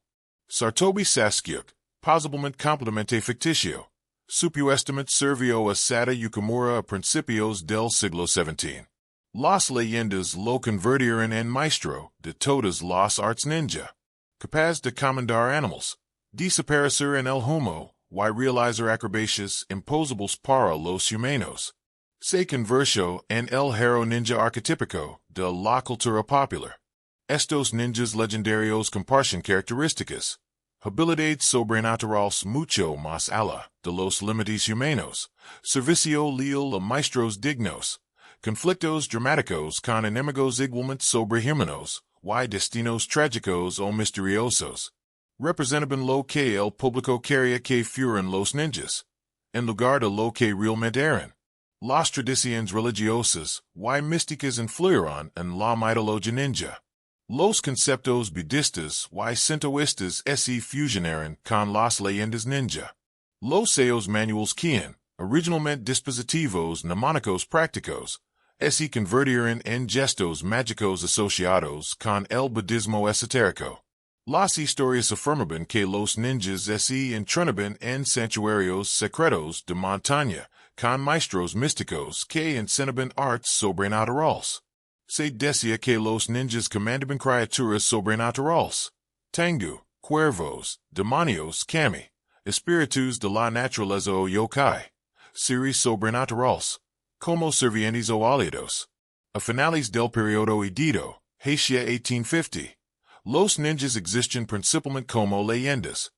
Sartobi Sasuke, posiblemente completamente ficticio. Supuestamente sirvió a Sada Yukimura a principios del siglo XVII. Las leyendas lo convirtieron en maestro de todas las artes ninja. Capaz de comandar animales, desaparecer en el humo, y realizar acrobacias imposibles para los humanos. Se convirtió en el héroe ninja arquetípico de la cultura popular. Estos ninjas legendarios comparten características, habilidades sobrenaturales mucho más allá de los límites humanos, servicio leal a maestros dignos, conflictos dramáticos con enemigos igualmente sobrehumanos, y destinos trágicos o misteriosos. Representaban lo que el público quería que fueran los ninjas, en lugar de lo que realmente eran. Las tradiciones religiosas y místicas influyeron en la mitología ninja. Los conceptos budistas y sintoístas se fusionaron con las leyendas ninja. Los sellos manuales quien, originalmente dispositivos mnemónicos prácticos, se convirtieron en gestos mágicos asociados con el budismo esotérico. Las historias afirmaban que los ninjas se entrenaban en santuarios secretos de montaña, con maestros místicos que enseñaban artes sobrenaturales. Se decía que los ninjas comandaban criaturas sobrenaturales, tengu, cuervos, demonios, kami, espíritus de la naturaleza o yokai, seres sobrenaturales, como servientes o aliados. A finales del periodo Edo, hacia 1850, los ninjas existían principalmente como leyendas.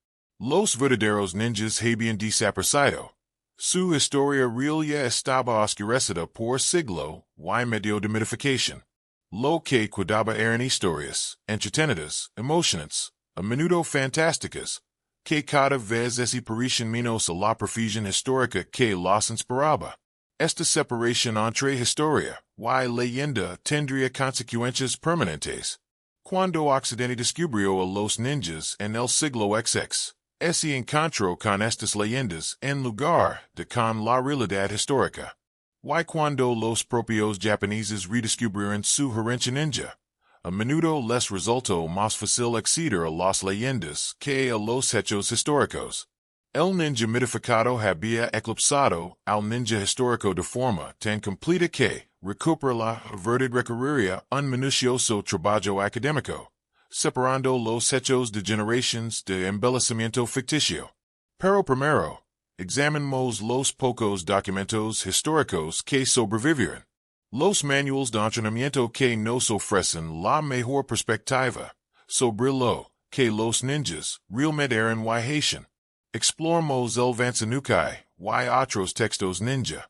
Los verdaderos ninjas habían desaparecido. Su historia real ya estaba oscurecida por siglo y medio de mitificación. Lo que quedaba eran historias, entretenidas, emocionantes, a menudo fantásticas, que cada vez parecían menos a la profusión histórica que los inspiraba. Esta separación entre historia y leyenda tendría consecuencias permanentes. Cuando Occidente descubrió a los ninjas en el siglo XX, se encontró con estas leyendas en lugar de con la realidad histórica. Y cuando los propios japoneses redescubrieron su herencia ninja, a menudo les resultó más fácil acceder a las leyendas que a los hechos históricos. El ninja mitificado había eclipsado al ninja histórico de forma tan completa que recupera la verdad requeriría un minucioso trabajo académico, separando los hechos de generaciones de embellecimiento ficticio. Pero primero, examinemos los pocos documentos históricos que sobrevivieron. Los manuales de entrenamiento que nos ofrecen la mejor perspectiva sobre lo que los ninjas realmente eran y hacían. Exploremos el Vansanukai y otros textos ninja.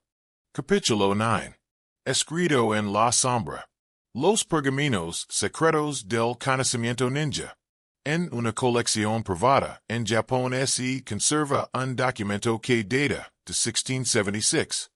Capítulo 9. Escrito en la sombra. Los pergaminos secretos del conocimiento ninja. En una colección privada en Japón se conserva un documento que data de 1676.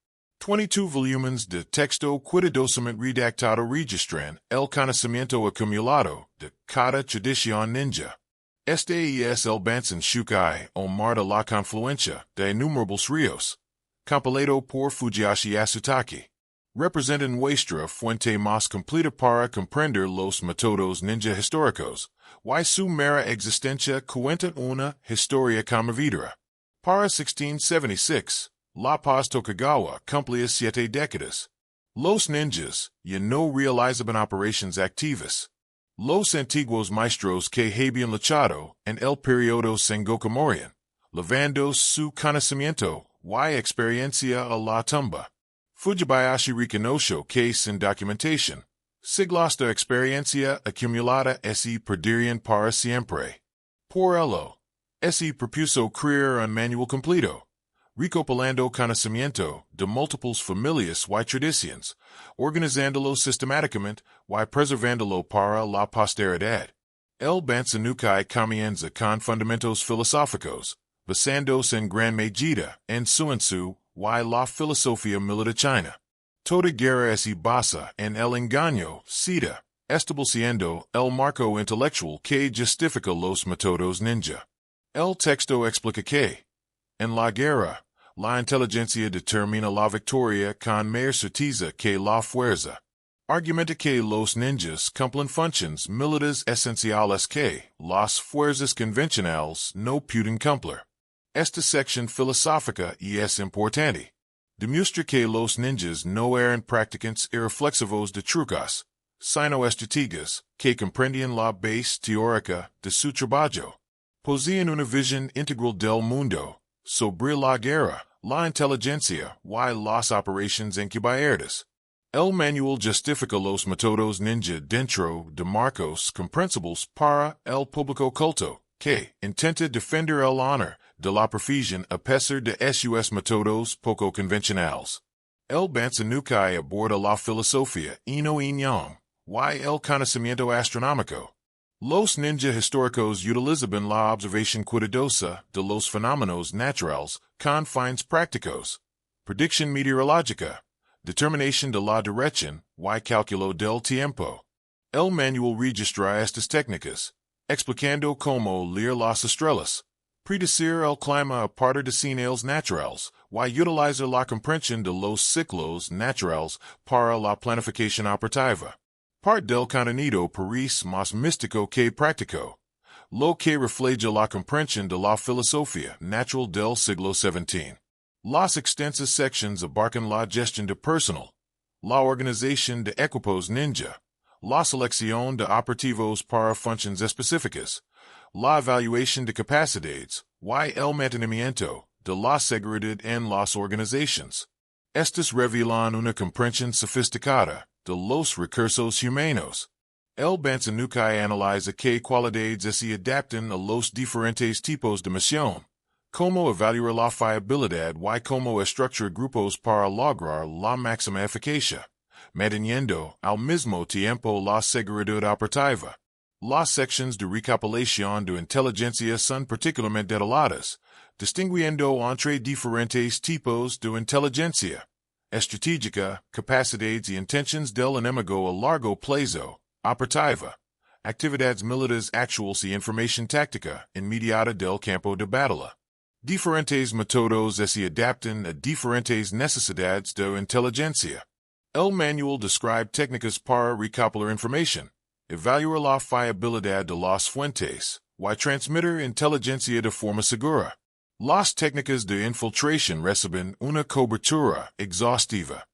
22 volúmenes de texto cuidadosamente redactado registran el conocimiento acumulado de cada tradición ninja. Este es el Bansen Shukai o Mar de la Confluencia de innumerables ríos, compilado por Fujiyashi Yasutake. Representan nuestra fuente más completa para comprender los métodos ninja históricos, y su mera existencia cuenta una historia conmovedora. Para 1676, La Paz Tokugawa cumplía 7 décadas. Los ninjas ya no realizaban operaciones activas. Los antiguos maestros que habían luchado en el periodo Sengoku morían, llevando su conocimiento y experiencia a la tumba. Fujibayashi reconoció que sin documentación, siglos de experiencia acumulada se perderían para siempre. Por ello, se propuso crear un manual completo, recopilando conocimiento de múltiples familias y tradiciones, organizándolo sistemáticamente y preservándolo para la posteridad. El Bansanukai comienza con fundamentos filosóficos, basándose en gran medida en Sun Tzu y la filosofía militar china. Toda guerra se basa en el engaño, cita, estableciendo el marco intelectual que justifica los métodos ninja. El texto explica que, en la guerra, la inteligencia determina la victoria con mayor certeza que la fuerza. Argumenta que los ninjas cumplen funciones militares esenciales que las fuerzas convencionales no pueden cumplir. Esta sección filosófica es importante. Demuestra que los ninjas no eran practicantes irreflexivos de trucos, sino estrategas que comprendían la base teórica de su trabajo. Poseían una visión integral del mundo, sobre la guerra, la inteligencia y las operaciones encubiertas. El manual justifica los métodos ninja dentro de marcos comprensibles para el público culto, que intenta defender el honor de la profesión a pesar de sus métodos poco convencionales. El Bansanukai aborda la filosofía ino y yang, y el conocimiento astronómico. Los ninja históricos utilizaban la observación cuidadosa de los fenómenos naturales con fines prácticos, predicción meteorológica, determinación de la dirección y cálculo del tiempo. El manual registra estas técnicas, explicando cómo leer las estrellas, predecir el clima a partir de señales naturales, y utilizar la comprensión de los ciclos naturales para la planificación operativa. Part del contenido parece más místico que práctico, lo que refleja la comprensión de la filosofía natural del siglo XVII. Las extensas secciones abarcan la gestión de personal, la organización de equipos ninja, la selección de operativos para funciones específicas, la evaluación de capacidades, y el mantenimiento de la seguridad en las organizaciones. Estas revelan una comprensión sofisticada de los recursos humanos. El Bansanukai analisa que qualidades se adaptan a los diferentes tipos de misión. Cómo evaluar la fiabilidad y cómo estructurar grupos para lograr la máxima eficacia, manteniendo al mismo tiempo la seguridad operativa. Las secciones de recapitulación de inteligencia son particularmente detalladas, distinguiendo entre diferentes tipos de inteligencia estratégica, capacidades y intenciones del enemigo a largo plazo, operativa, actividades militares actuales y información táctica inmediata del campo de batalla. Diferentes métodos se adaptan a diferentes necesidades de inteligencia. El manual describe técnicas para recopilar información, evaluar la fiabilidad de las fuentes, y transmitir inteligencia de forma segura. Las técnicas de infiltración reciben una cobertura exhaustiva.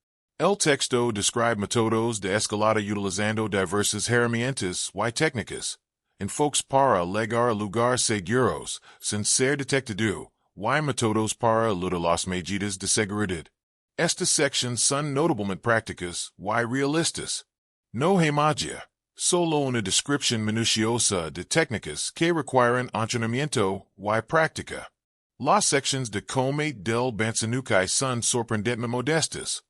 El texto describe métodos de escalada utilizando diversas herramientas y técnicas. Enfoques para llegar a lugares seguros, sin ser detectado, y métodos para eludir las medidas de seguridad. Estas secciones son notablemente prácticas y realistas. No hay magia, solo una descripción minuciosa de técnicas que requieren entrenamiento y práctica. Las secciones de combate del Bansanukai son sorprendentemente modestas,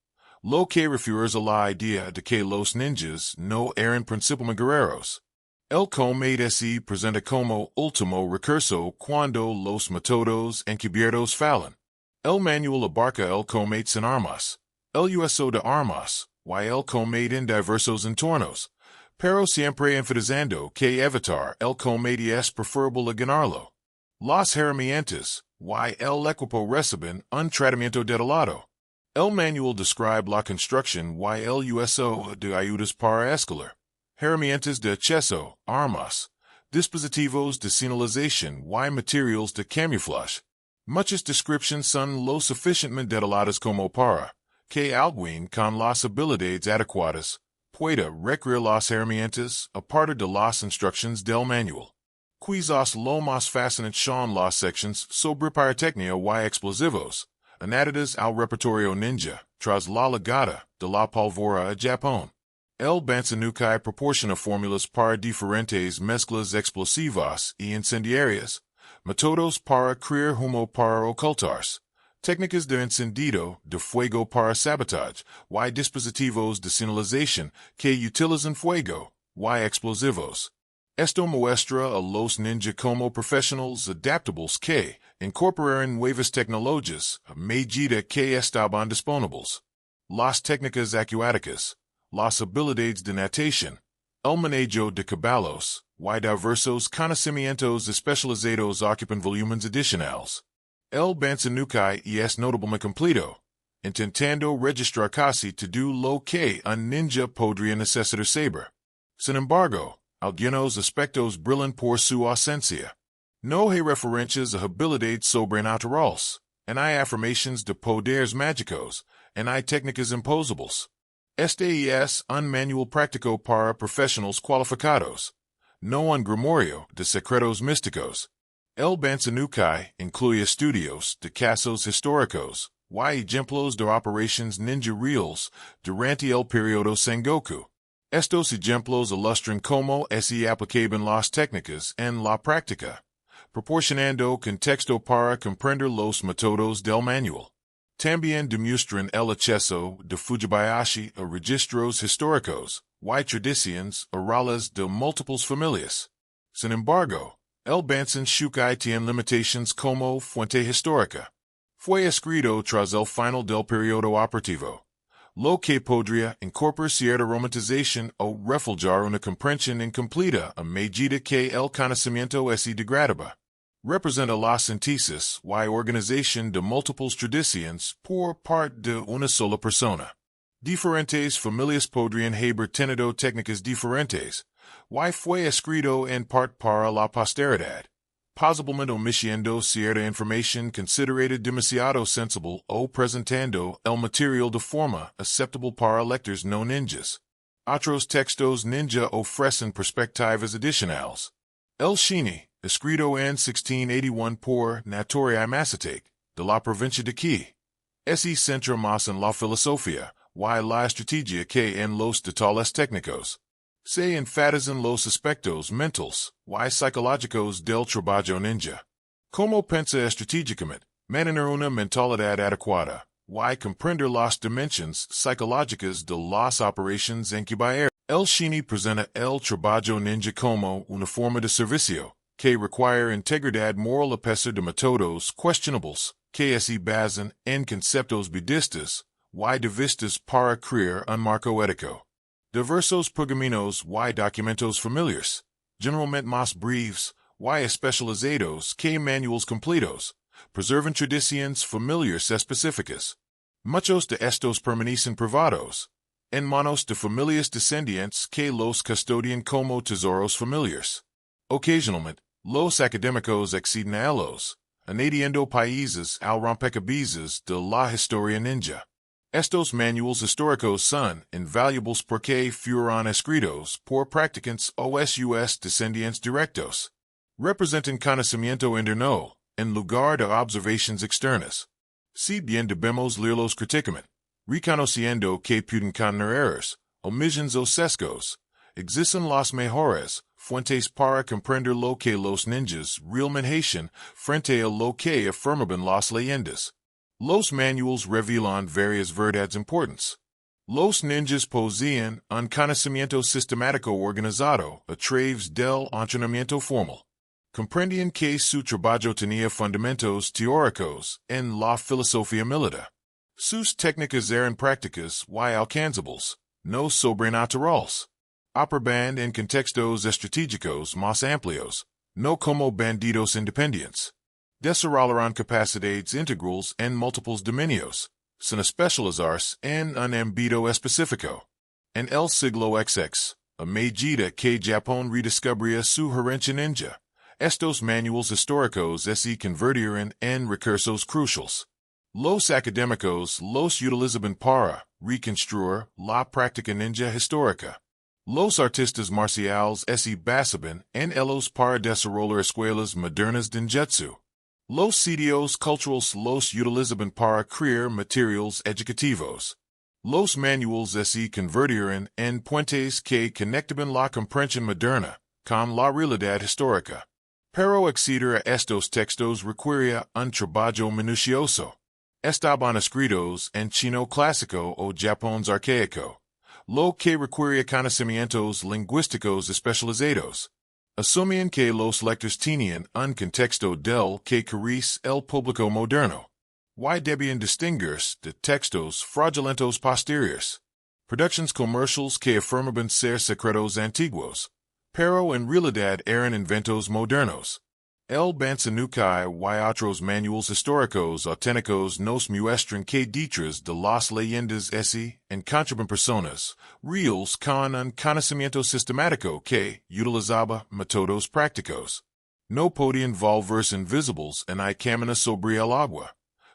lo que refiere a la idea de que los ninjas no eran principalmente guerreros. El combate se presenta como último recurso cuando los métodos encubiertos fallan. El manual abarca el combate sin armas, el uso de armas, y el combate en diversos entornos, pero siempre enfatizando que evitar el combate es preferible a ganarlo. Las herramientas, y el equipo reciben un tratamiento detallado. El manual describe la construcción y el uso de ayudas para escalar, herramientas de acceso, armas, dispositivos de señalización y materiales de camuflaje. Muchas descripciones son lo suficientemente detalladas como para que alguien con las habilidades adecuadas pueda recrear las herramientas a partir de las instrucciones del manual. Quizás lo más fascinante son las secciones sobre pyrotecnia y explosivos, añadidas al repertorio ninja, tras la llegada de la pólvora a Japón. El Bansanukai proporciona fórmulas para diferentes mezclas explosivas y incendiarias, métodos para crear humo para ocultarse, técnicas de encendido de fuego para sabotaje, y dispositivos de señalización que utilizan fuego y explosivos. Esto muestra a los ninja como profesionales adaptables que incorporaron nuevas tecnologías a medida que estaban disponibles. Las técnicas acuáticas, las habilidades de natación, el manejo de caballos, y diversos conocimientos especializados ocupan volúmenes adicionales. El Bansanukai es notablemente completo, intentando registrar casi todo lo que un ninja podría necesitar saber. Sin embargo, algunos aspectos brillan por su ausencia. No hay referencias a habilidades sobrenaturales, en hay afirmaciones de poderes mágicos, en hay técnicas imposibles. Este es un manual práctico para profesionales cualificados, no un grimorio de secretos místicos. El Bansanukai incluye estudios de casos históricos y ejemplos de operaciones ninja reales durante el periodo Sengoku. Estos ejemplos ilustran cómo se aplicaban las técnicas en la práctica, proporcionando contexto para comprender los métodos del manual. También demuestran el acceso de Fujibayashi a registros históricos y tradiciones orales de múltiples familias. Sin embargo, el Bansanukai tiene limitaciones como fuente histórica. Fue escrito tras el final del periodo operativo, lo que podría incorporar cierta romantización o reflejar una comprensión incompleta a medida que el conocimiento se degradaba. Representa la síntesis y organización de múltiples tradiciones por parte de una sola persona. Diferentes familias podrían haber tenido técnicas diferentes, y fue escrito en parte para la posteridad, posiblemente omitiendo cierta información considerada demasiado sensible o presentando el material de forma aceptable para lectores no ninjas. Otros textos ninja ofrecen perspectivas adicionales. El Shini, escrito en 1681 por Natori Masatek, de la provincia de Ki, se centra más en la filosofía y la estrategia que en los detalles técnicos. Se enfatizan los aspectos mentales, y psicológicos del trabajo ninja. Cómo pensa estratégicamente, mantener una mentalidad adecuada, y comprender las dimensiones psicológicas de las operaciones encubiertas. El Shini presenta el trabajo ninja como una forma de servicio, que requiere integridad moral a pesar de métodos questionables, que se basan en conceptos budistas, y de vistas para crear un marco ético. Diversos pergaminos y documentos familiares, generalmente más breves, y especializados que manuales completos, preservan tradiciones familiares específicas. Muchos de estos permanecen privados, en manos de familias descendientes que los custodian como tesoros familiares. Ocasionalmente, los académicos acceden a ellos, añadiendo países al rompecabezas de la historia ninja. Estos manuales históricos son invaluables porque fueron escritos por practicantes o sus descendientes directos. Representan conocimiento interno, en lugar de observaciones externas. Si bien debemos leerlos críticamente, reconociendo que pueden contener errores, omisiones o sesgos, existen las mejores fuentes para comprender lo que los ninjas realmente hacen frente a lo que afirmaban las leyendas. Los manuales revelan varias verdades importantes. Los ninjas poseían un conocimiento sistemático organizado a través del entrenamiento formal. Comprendían que su trabajo tenía fundamentos teóricos en la filosofía militar. Sus técnicas eran prácticas y alcanzables, no sobrenaturales. Operaban en contextos estratégicos más amplios, no como bandidos independientes. Desarrollaron capacidades integrales en múltiples dominios, sin especializarse en un ámbito específico. En el siglo XX, a medida que Japón redescubría su herencia ninja, estos manuales históricos se convirtieron en recursos cruciales. Los académicos los utilizaban para reconstruir la práctica ninja histórica. Los artistas marciales se basaban en ellos para desarrollar escuelas modernas de ninjutsu. Los sitios culturales los utilizaban para crear materiales educativos. Los manuales se convirtieron en puentes que conectaban la comprensión moderna con la realidad histórica. Pero acceder a estos textos requería un trabajo minucioso. Estaban escritos en chino clásico o Japón arcaico, lo que requería conocimientos lingüísticos especializados. Asumían que los lectores tenían un contexto del que carece el público moderno. Y debían distinguirse de textos fraudulentos posteriores. Productions comerciales que afirmaban ser secretos antiguos, pero en realidad eran inventos modernos. El Bansanukai y otros manuales históricos auténticos nos muestran que detrás de las leyendas se encontraban personas reales con un conocimiento sistemático que utilizaba métodos prácticos. No podían volverse invisibles en el camino sobre el agua,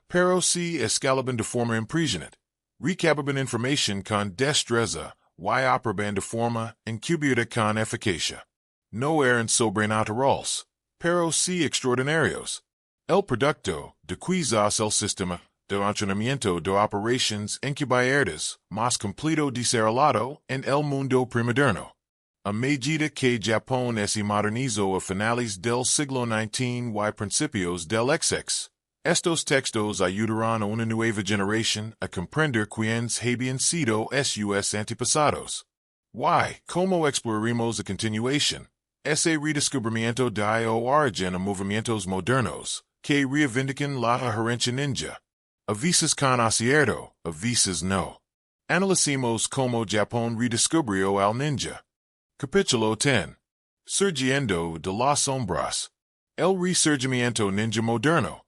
pero sí escalaban de forma impresionante. Recababan información con destreza y operaban de forma encubierta con eficacia. No eran sobrenaturales, pero sí extraordinarios. El producto de quizás el sistema de entrenamiento de operaciones encubiertas más completo desarrollado en el mundo premoderno. A medida que Japón se modernizó a finales del siglo XIX y principios del XX, estos textos ayudarán a una nueva generación a comprender quiénes habían sido sus antepasados. Y, como exploraremos a continuación, ese redescubrimiento da origen a movimientos modernos que reivindican la herencia ninja. A veces con acierto, a veces no. Analicemos cómo Japón redescubrió al ninja. Capítulo 10. Surgiendo de las sombras. El resurgimiento ninja moderno.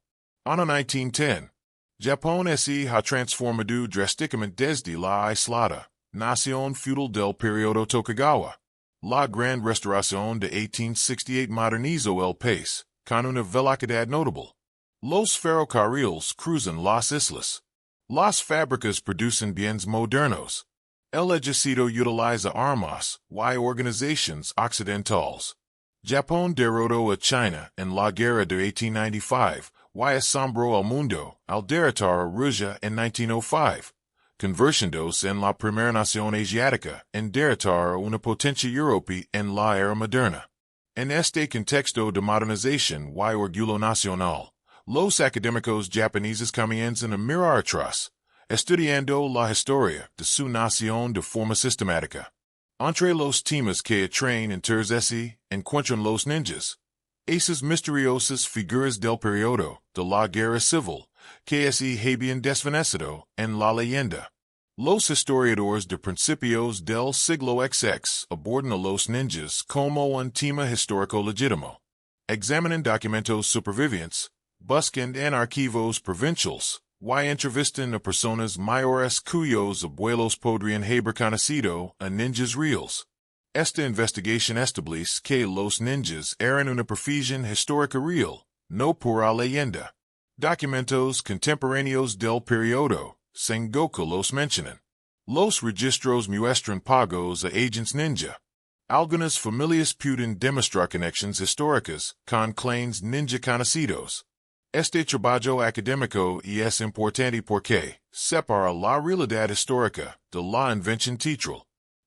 Año 1910. Japón se ha transformado drásticamente desde la aislada nación feudal del periodo Tokugawa. La Gran Restauración de 1868 modernizó el país, con una velocidad notable. Los ferrocarriles cruzan las islas. Las fábricas producen bienes modernos. El ejército utiliza armas y organizaciones occidentales. Japón derrotó a China en la guerra de 1895 y asombró al mundo al derrotar a Rusia en 1905. conversiondos en la primera nación asiática, en derrotar una potencia europea en la era moderna. En este contexto de modernización y orgullo nacional, los académicos japoneses comienzan a mirar atrás, estudiando la historia de su nación de forma sistemática. Entre los temas que atraen interés encuentran los ninjas, esas misteriosas figuras del periodo de la guerra civil, que habían desvanecido en la leyenda. Los historiadores de principios del siglo XX abordan a los ninjas como un tema histórico legítimo. Examinan documentos supervivientes, buscan en archivos provinciales, y entrevistan a personas mayores cuyos abuelos podrían haber conocido a ninjas reales. Esta investigación establece que los ninjas eran una profesión histórica real, no pura leyenda. Documentos contemporáneos del periodo Sengoku los mencionan. Los registros muestran pagos a agents ninja. Algunas familias pueden demostrar conexiones históricas con clans ninja conocidos. Este trabajo académico es importante porque separa la realidad histórica de la invención teatral.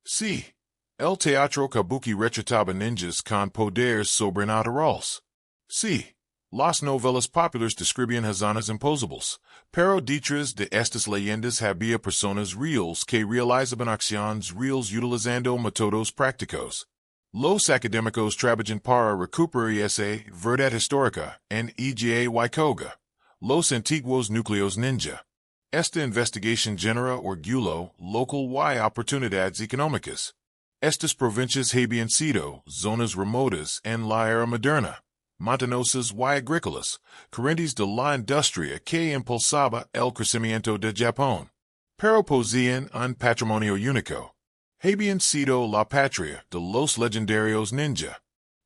Sí, el teatro kabuki retrataba ninjas con poderes sobrenaturales. Sí, las novelas populares describían hazañas imposibles, pero detrás de estas leyendas había personas reales que realizaban acciones reales utilizando métodos prácticos. Los académicos trabajan para recuperar esa verdad histórica en Iga y Koga, los antiguos núcleos ninja. Esta investigación genera orgullo local y oportunidades económicas. Estas provincias habían sido zonas remotas en la era moderna, montañosas y agrícolas, carentes de la industria que impulsaba el crecimiento de Japón. Pero poseían un patrimonio único. Habían sido la patria de los legendarios ninja.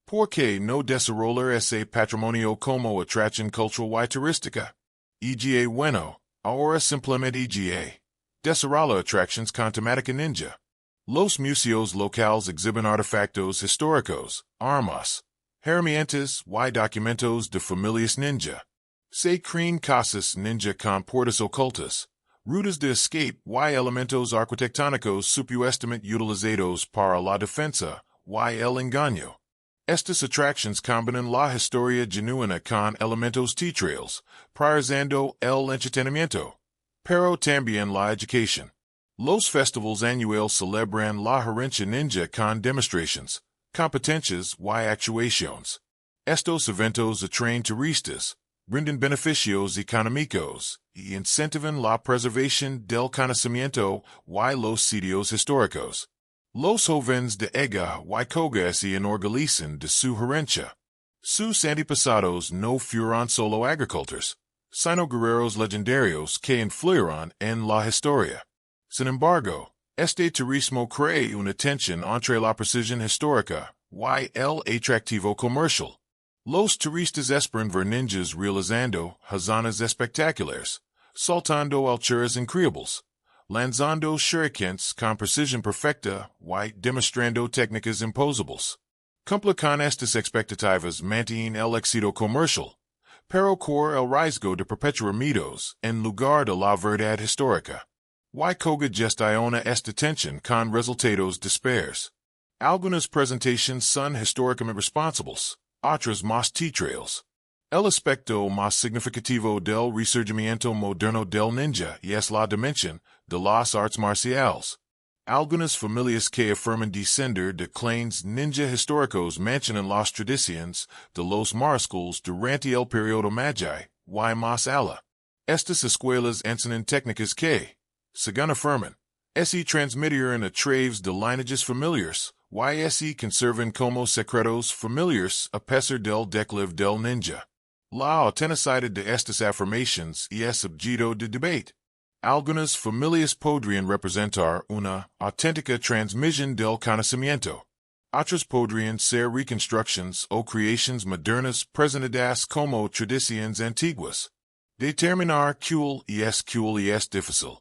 ¿Por qué no desarrollar ese patrimonio como atracción cultural y turística? EGA bueno, ahora simplemente EGA. Desarrolla atracciones con temática ninja. Los museos locales exhiben artefactos históricos, armas, herramientas y documentos de familias ninja. Se creen casas ninja con puertas ocultas, rutas de escape y elementos arquitectónicos supuestamente utilizados para la defensa y el engaño. Estas atracciones combinan la historia genuina con elementos teatrales, priorizando el entretenimiento, pero también la educación. Los festivals anuales celebran la herencia ninja con demostraciones, competencias y actuaciones. Estos eventos atraen turistas, brindan beneficios económicos y incentivan la preservación del conocimiento y los sitios históricos. Los jóvenes de Iga y Koga se enorgullecen de su herencia. Sus antepasados no fueron solo agricultores, sino guerreros legendarios que influyeron en la historia. Sin embargo, este turismo crea una tensión entre la precisión histórica y el atractivo comercial. Los turistas esperan ver ninjas realizando hazañas espectaculares, saltando alturas increíbles, lanzando shurikens con precisión perfecta y demostrando técnicas imposibles. Cumple con estas expectativas mantienen el éxito comercial, pero corre el riesgo de perpetuar mitos en lugar de la verdad histórica. Y Koga gestiona esta tensión con resultados dispares. Algunas presentaciones son históricamente responsables, otras más teatrales. El aspecto más significativo del resurgimiento moderno del ninja es la dimensión de las artes marciales. Algunas familias que afirman descender de clans ninja históricos mencionan las tradiciones de los mariscos durante el periodo Meiji y más allá. Estas escuelas enseñan técnicas que, según afirman, transmitieron a través de lineages familiares, y conservan como secretos familiares a pesar del declive del ninja. La autenticidad de estas afirmaciones es objeto de debate. Algunas familias podrían representar una auténtica transmisión del conocimiento. Otras podrían ser reconstrucciones o creaciones modernas presentadas como tradiciones antiguas. Determinar cuál es difícil.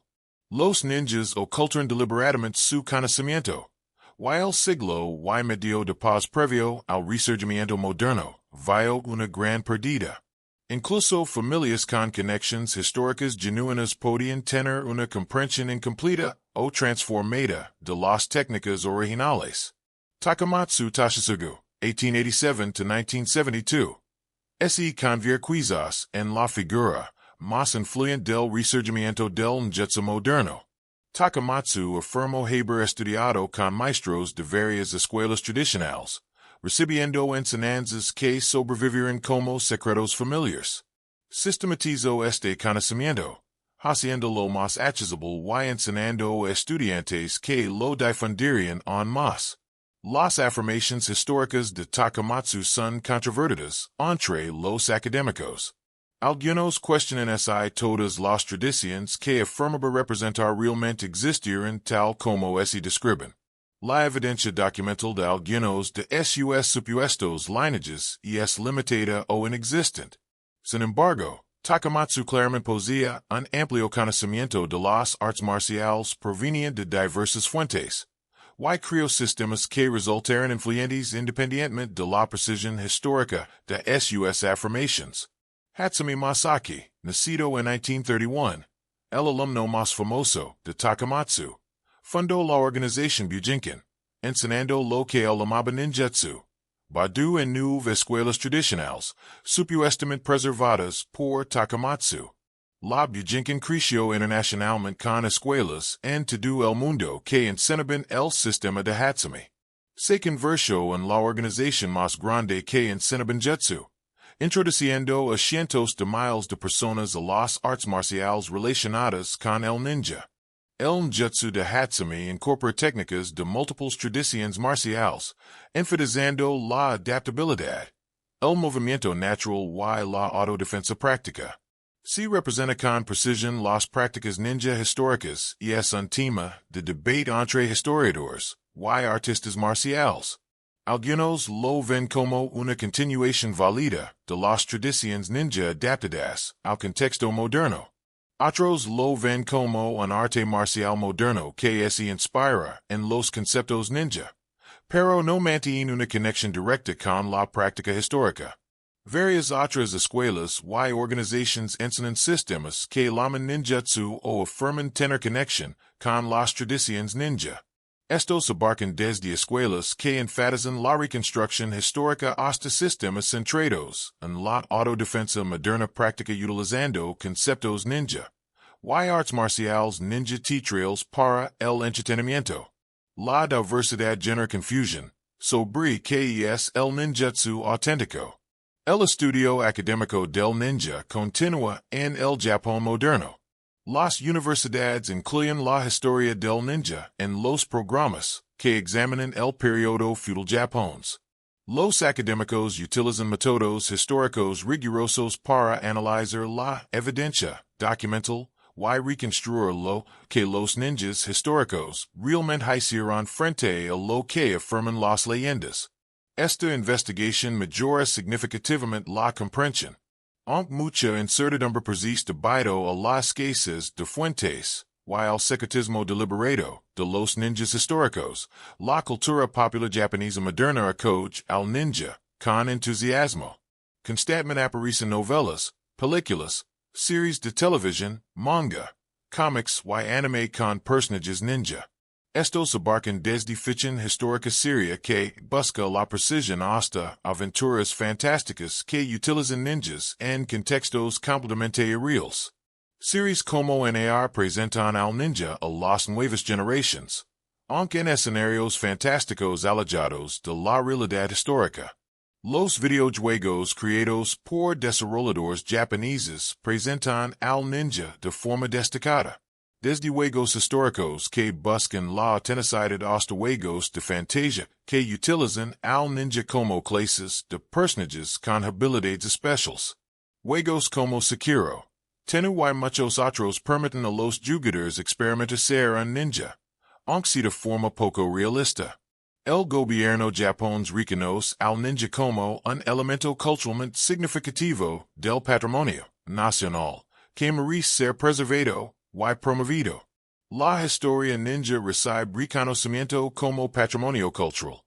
Los ninjas ocultan deliberadamente su conocimiento, y el siglo y medio de paz previo al resurgimiento moderno vio una gran pérdida. Incluso familias con conexiones históricas genuinas podían tener una comprensión incompleta o transformada de las técnicas originales. Takamatsu Tashisugu, 1887–1972. Se convierte quizás en la figura más influyente del resurgimiento del ninjutsu moderno. Takamatsu afirmó haber estudiado con maestros de varias escuelas tradicionales, recibiendo enseñanzas que sobrevivieron como secretos familiares. Sistematizó este conocimiento, haciéndolo más accesible y enseñando a estudiantes que lo difundirían aún más. Las afirmaciones históricas de Takamatsu son controvertidas entre los académicos. Algunos cuestionan si todas las tradiciones que afirmaba representar realmente existieron tal como se describen. La evidencia documental de algunos de sus supuestos lineages es limitada o inexistente. Sin embargo, Takamatsu claramente poseía un amplio conocimiento de las artes marciales provenientes de diversas fuentes. Y creó sistemas que resultaron influyentes independientemente de la precisión histórica de sus afirmaciones. Hatsumi Masaki, nacido en 1931, el alumno más famoso de Takamatsu, fundó la organización Bujinkan, enseñando lo que él llamaba ninjutsu, Badu en nueve escuelas tradicionales, supuestamente preservadas por Takamatsu. La Bujinkan creció internacionalmente con escuelas en todo el mundo que enseñaban el sistema de Hatsumi. Se convirtió en la organización más grande que enseñaban jutsu, introduciendo a cientos de miles de personas a las artes marciales relacionadas con el ninja. El ninjutsu de Hatsumi incorpora técnicas de múltiples tradiciones marciales, enfatizando la adaptabilidad, el movimiento natural y la autodefensa práctica. Se representa con precisión las prácticas ninja históricas y es un tema de debate entre historiadores y artistas marciales. Algunos lo ven como una continuación válida de las tradiciones ninja adaptadas al contexto moderno. Otros lo ven como un arte marcial moderno que se inspira en los conceptos ninja, pero no mantiene una conexión directa con la práctica histórica. Varias otras escuelas y organizaciones enseñan sistemas que llaman ninjutsu o afirman tener conexión con las tradiciones ninja. Estos abarcan desde escuelas que enfatizan la reconstrucción histórica hasta sistemas centrados en la autodefensa moderna práctica utilizando conceptos ninja y artes marciales ninja teatrales para el entretenimiento. La diversidad genera confusión sobre qué es el ninjutsu auténtico. El estudio académico del ninja continúa en el Japón moderno. Las universidades incluyen la historia del ninja en los programas que examinan el periodo feudal japonés. Los académicos utilizan métodos históricos rigurosos para analizar la evidencia documental y reconstruir lo que los ninjas históricos realmente hicieron frente a lo que afirman las leyendas. Esta investigación mejora significativamente la comprensión. Aunque mucha incertidumbre persiste debido a las escasez de fuentes y al secretismo deliberado de los ninjas históricos, la cultura popular japonesa moderna acoge al ninja con entusiasmo. Constantemente aparecen novelas, películas, series de televisión, manga, cómics y anime con personajes ninja. Estos abarcan desde ficción histórica seria que busca la precisión hasta aventuras fantásticas que utilizan ninjas en contextos complementarios. Series como NAR presentan al ninja a las nuevas generaciones, aunque en escenarios fantásticos alejados de la realidad histórica. Los videojuegos creados por desarrolladores japoneses presentan al ninja de forma destacada. Desde juegos históricos que buscan la autenticidad hasta juegos de fantasía que utilizan al ninja como clases de personajes con habilidades especiales. Juegos como Sekiro, Tenno y muchos otros permiten a los jugadores experimentar ser un ninja, aunque sea de forma poco realista. El gobierno japonés reconoce al ninja como un elemento culturalmente significativo del patrimonio nacional, que merece ser preservado y promovido. La historia ninja recibe reconocimiento como patrimonio cultural.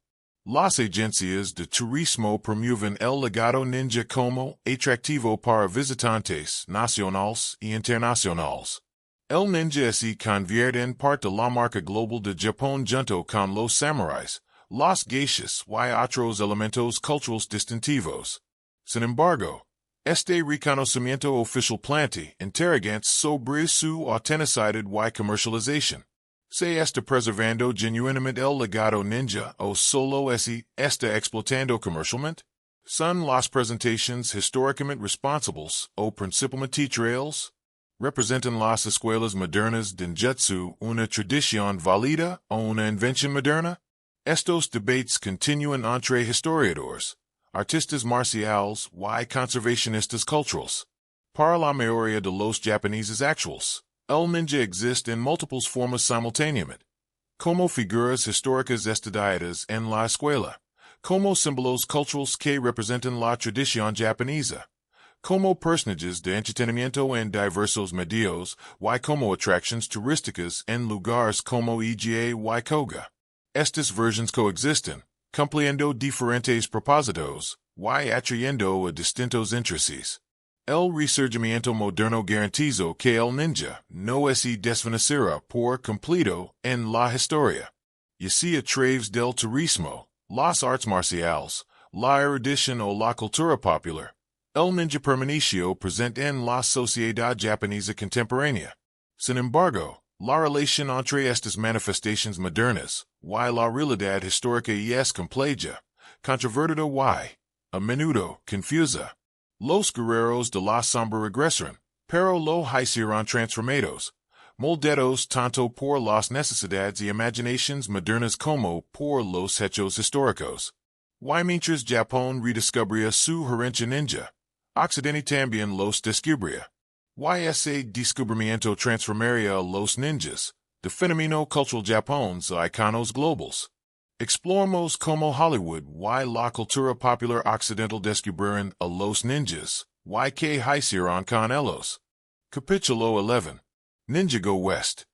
Las agencias de turismo promueven el legado ninja como atractivo para visitantes nacionales y internacionales. El ninja se convierte en parte de la marca global de Japón junto con los samuráis, las geishas y otros elementos culturales distintivos. Sin embargo, este reconocimiento oficial plantea interrogantes sobre su autenticidad y comercialización. ¿Se está preservando genuinamente el legado ninja o solo está explotando comercialmente? ¿Son las presentaciones históricamente responsables o principalmente teatrales? ¿Representan las escuelas modernas de ninjutsu una tradición válida o una invención moderna? Estos debates continúan entre historiadores, artistas marciales y conservacionistas culturales. Para la mayoría de los japoneses actuales, el ninja existe en múltiples formas simultáneamente, como figuras históricas estudiadas en la escuela, como símbolos culturales que representan la tradición japonesa, como personajes de entretenimiento en diversos medios y como atracciones turísticas en lugares como Iga y Koga. Estas versiones coexisten, cumpliendo diferentes propósitos y atrayendo a distintos intereses. El resurgimiento moderno garantiza que el ninja no se desvanecerá por completo en la historia. Y si a través del turismo, las artes marciales, la erudición o la cultura popular, el ninja permaneció presente en la sociedad japonesa contemporánea. Sin embargo, la relación entre estas manifestaciones modernas y la realidad histórica es compleja, controvertida y, a menudo, confusa. Los guerreros de la sombra regresaron, pero lo hicieron transformados, moldeados tanto por las necesidades y imaginaciones modernas como por los hechos históricos. Y mientras Japón redescubría su herencia ninja, Occidente también los descubría. Y ese descubrimiento transformaría a los ninjas, de fenómeno cultural Japón a iconos globales. Exploramos cómo Hollywood y la cultura popular occidental descubrieron a los ninjas, y qué hicieron con ellos. Capítulo 11. Ninja Go West.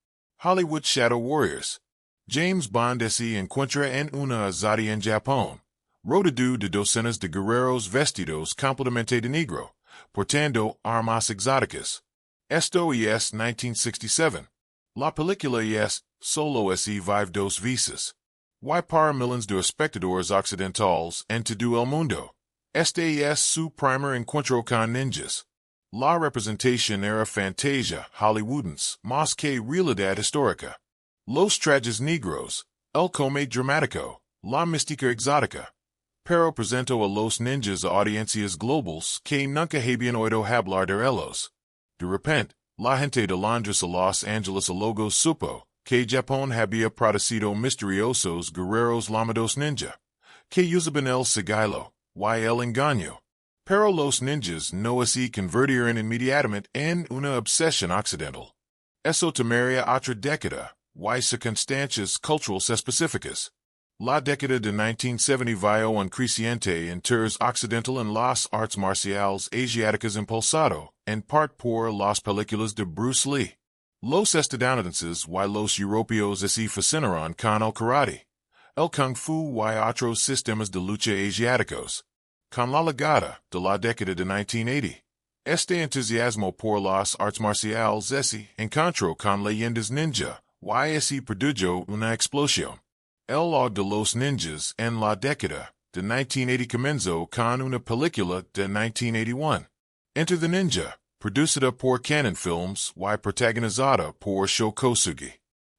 Hollywood Shadow Warriors. James Bond se encuentra en una azotea en Japón, rodeado de docenas de guerreros vestidos completamente de negro, portando armas exóticas. Esto es 1967. La película es solo vive dos veces. Y para millones de espectadores occidentales en todo el mundo, este es su primer encuentro con ninjas. La representación era fantasia hollywoodense más que realidad histórica. Los trajes negros, el come dramático, la mística exótica. Pero presentó a los ninjas a audiencias globales que nunca habían oído hablar de ellos. De repente, la gente de Londres a Los Angeles a luego supo que Japón había producido misteriosos guerreros llamados ninja, que usaban el sigilo y el engaño. Pero los ninjas no se convirtieron inmediatamente en una obsesión occidental. Eso tomaría otra década, y circunstancias culturales específicas. La década de 1970 vio un creciente interés occidental en las artes marciales asiáticas impulsado, en parte por las películas de Bruce Lee. Los estadounidenses y los europeos se fascinaron con el karate, el kung fu y otros sistemas de lucha asiáticos. Con la llegada de la década de 1980, este entusiasmo por las artes marciales se encontró con leyendas ninja y se produjo una explosión. El auge de los ninjas en la década de 1980 comenzó con una película de 1981, Enter the Ninja, producida por Canon Films y protagonizada por Sho Kosugi.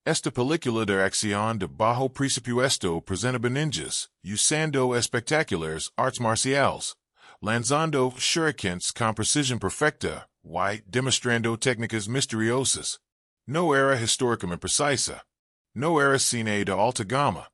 Esta película de acción de bajo presupuesto presentaba ninjas usando espectaculares artes marciales, lanzando shurikens con precisión perfecta y demostrando técnicas misteriosas. No era históricamente precisa. No era cine de alta gama,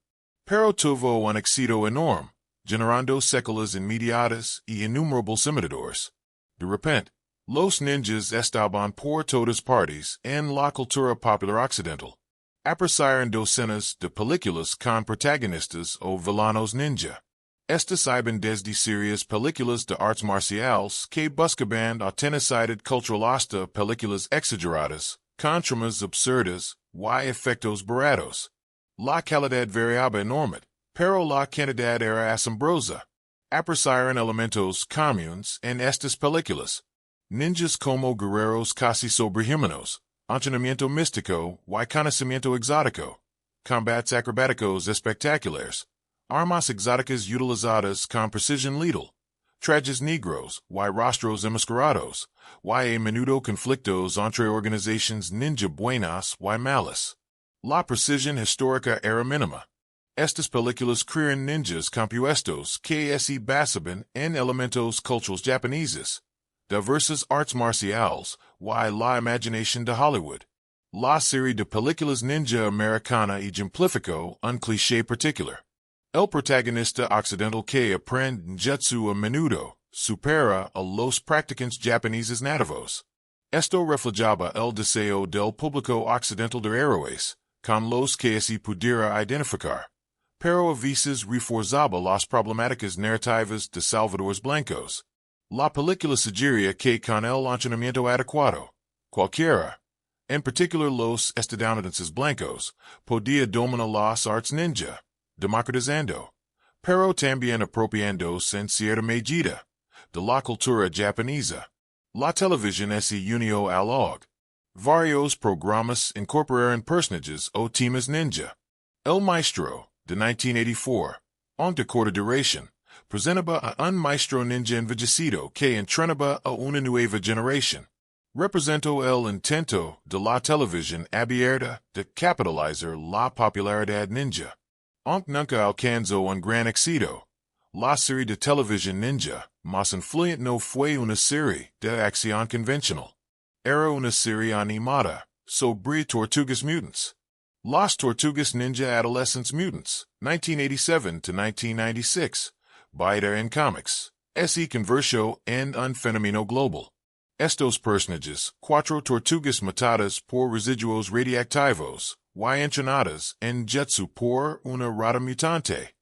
pero tuvo un éxito enorme, generando secuelas inmediatas y innumerables imitadores. De repente, los ninjas estaban por todas partes en la cultura popular occidental. Aparecieron docenas de películas con protagonistas o villanos ninja. Estas iban desde serias películas de artes marciales que buscaban autenticidad cultural hasta películas exageradas, con tramas absurdas y efectos baratos. La calidad variaba enormemente, pero la cantidad era asombrosa. Aparecieron elementos comunes en estas películas. Ninjas como guerreros casi sobrehumanos, entrenamiento místico y conocimiento exótico, combats acrobáticos espectaculares, armas exóticas utilizadas con precisión letal, trajes negros y rostros enmascarados, y a menudo conflictos entre organizaciones ninja buenas y malas. La precisión histórica era mínima. Estas películas crean ninjas compuestos que se basaban en elementos culturales japoneses, diversas artes marciales, y la imaginación de Hollywood. La serie de películas ninja americana ejemplificó un cliché particular. El protagonista occidental que aprende ninjutsu a menudo supera a los practicantes japoneses nativos. Esto reflejaba el deseo del público occidental de héroes, con los que se pudiera identificar, pero a veces reforzaba las problemáticas narrativas de salvadores blancos. La película sugería que con el entrenamiento adecuado, cualquiera, en particular los estadounidenses blancos, podía dominar las artes ninja, democratizando, pero también apropiándose en cierta medida de la cultura japonesa. La televisión se unió al auge. Varios programas incorporaron personajes o temas ninja. El Maestro, de 1984, de corta duración, presentaba a un maestro ninja envejecido que entrenaba a una nueva generación. Representó el intento de la televisión abierta de capitalizar la popularidad ninja. Aunque nunca alcanzó un gran éxito, la serie de televisión ninja más influyente no fue una serie de acción convencional. Era una serie animada sobre tortugas mutants. Las Tortugas Ninja Adolescents Mutants, 1987 to 1996, basada en cómics, se convirtió en un fenómeno global. Estos personajes, cuatro tortugas matadas por residuos radiactivos, y entrenadas en jutsu por una rata mutante,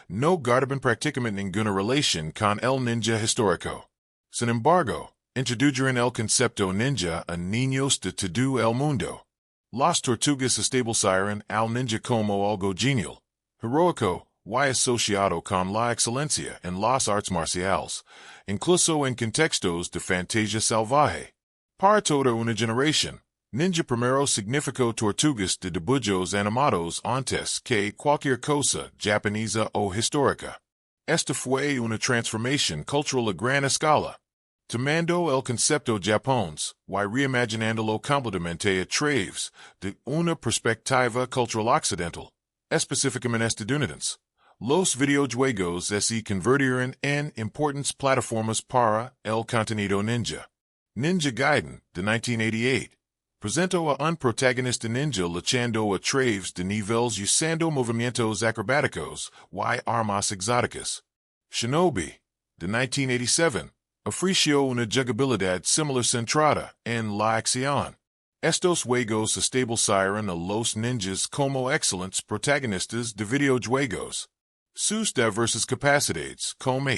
no guardaban prácticamente ninguna relación con el ninja histórico. Sin embargo, introdujeron el concepto ninja a niños de todo el mundo. Las tortugas establecieron al ninja como algo genial, heroico, y asociado con la excelencia en las artes marciales, incluso en contextos de fantasía salvaje. Para toda una generación, ninja primero significó tortugas de dibujos animados antes que cualquier cosa japonesa o histórica. Esta fue una transformación cultural a gran escala, tomando el concepto japonés y reimaginándolo completamente a través de una perspectiva cultural occidental, específicamente estadounidense. Los videojuegos se convirtieron en importantes plataformas para el contenido ninja. Ninja Gaiden, de 1988, presentó a un protagonista ninja luchando a través de niveles usando movimientos acrobáticos y armas exóticas. Shinobi, de 1987, ofreció una jugabilidad similar centrada en la acción. Estos juegos establecieron a los ninjas como excelentes protagonistas de videojuegos. Sus diversas capacidades, como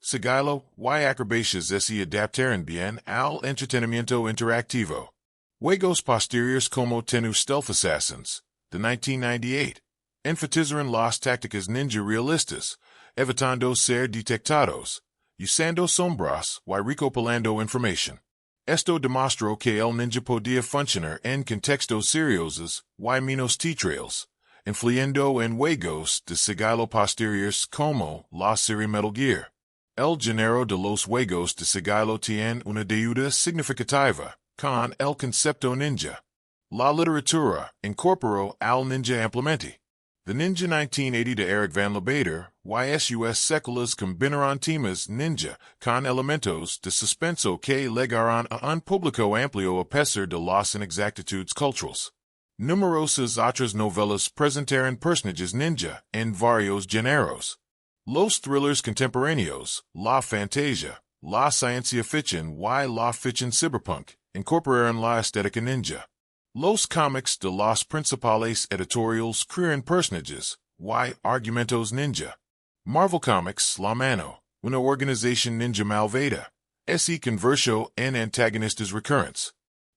sigilo y acrobacias se adaptaron bien al entretenimiento interactivo. Juegos posteriores como Tenno Stealth Assassins, de 1998, enfatizaron las tácticas ninja realistas, evitando ser detectados, usando sombras y recopilando información. Esto demostró que el ninja podía funcionar en contextos seriosos y menos teatrales, influyendo en juegos de sigilo posteriores como la serie Metal Gear. El género de los juegos de sigilo tiene una deuda significativa con el concepto ninja. La literatura incorporó al ninja ampliamente. The Ninja 1980 de Eric Van Lebader y sus secuelas combinaron temas ninja con elementos de suspenso que llegaron a un público amplio a pesar de las inexactitudes culturales. Numerosas otras novelas presentaron personajes ninja en varios géneros. Los thrillers contemporáneos, la fantasía, la ciencia ficción y la ficción cyberpunk incorporaron la estética ninja. Los cómics de las principales editoriales crearon personajes y argumentos ninja. Marvel Comics, la mano, una organización ninja malvada, se convirtió en antagonistas recurrentes.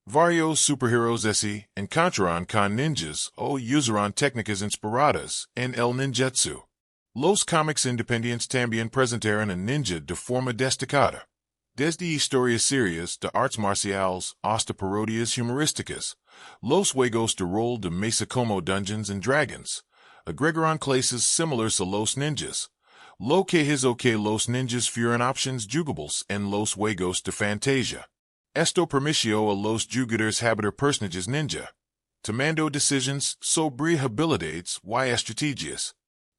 Varios superhéroes se encontraron con ninjas o usaron técnicas inspiradas en el ninjutsu. Los cómics independientes también presentaron a ninja de forma destacada. Desde historias serias de artes marciales hasta parodias humorísticas, los juegos de rol de mesa como Dungeons and Dragons agregaron clases similares a los ninjas, lo que hizo que los ninjas fueran options jugables en los juegos de fantasía. Esto permitió a los jugadores habitar personajes ninja, tomando decisiones sobre habilidades y estrategias.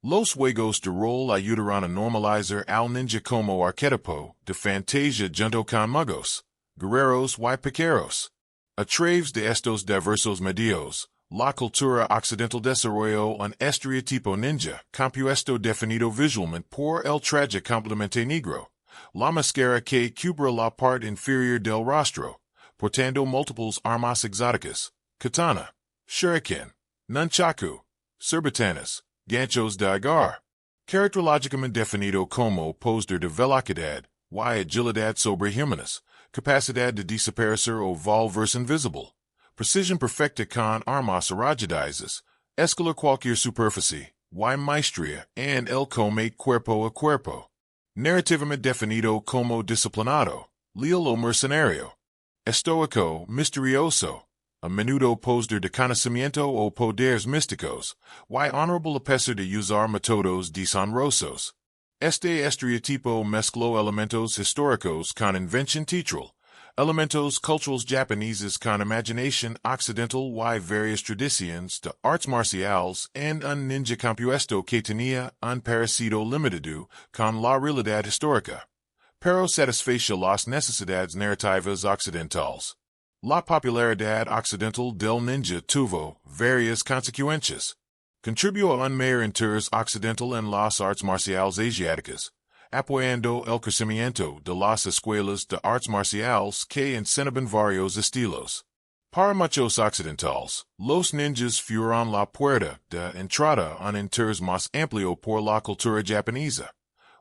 Los juegos de rol ayudaron a normalizar al ninja como arquetipo de fantasía junto con magos, guerreros y piqueros. A través de estos diversos medios, la cultura occidental desarrolló un estereotipo ninja compuesto definido visualmente por el traje completamente negro, la máscara que cubra la parte inferior del rostro, portando múltiples armas exóticas, katana, shuriken, nunchaku, cerbatanas, ganchos de agar, caracterológicamente definido como poder de velocidad y agilidad sobrehumanas, capacidad de desaparecer o volverse invisible, precision perfecta con armas arrojadizas, escalar cualquier superficie, y maestría en el combate cuerpo a cuerpo. Narrativamente definido como disciplinado, leal o mercenario, estoico, misterioso, a menudo poder de conocimiento o poderes místicos, y honorable a pesar de usar métodos deshonrosos. Este estereotipo mezcló elementos históricos con invención teatral, elementos culturales japoneses con imaginación occidental y varias tradiciones de artes marciales en un ninja compuesto que tenía un parecido limitado con la realidad histórica, pero satisfacía las necesidades narrativas occidentales. La popularidad occidental del ninja tuvo varias consecuencias. Contribuyó a un mayor interés occidental en las artes marciales asiáticas, apoyando el crecimiento de las escuelas de artes marciales que incentivan varios estilos. Para muchos occidentales, los ninjas fueron la puerta de entrada a un interés más amplio por la cultura japonesa,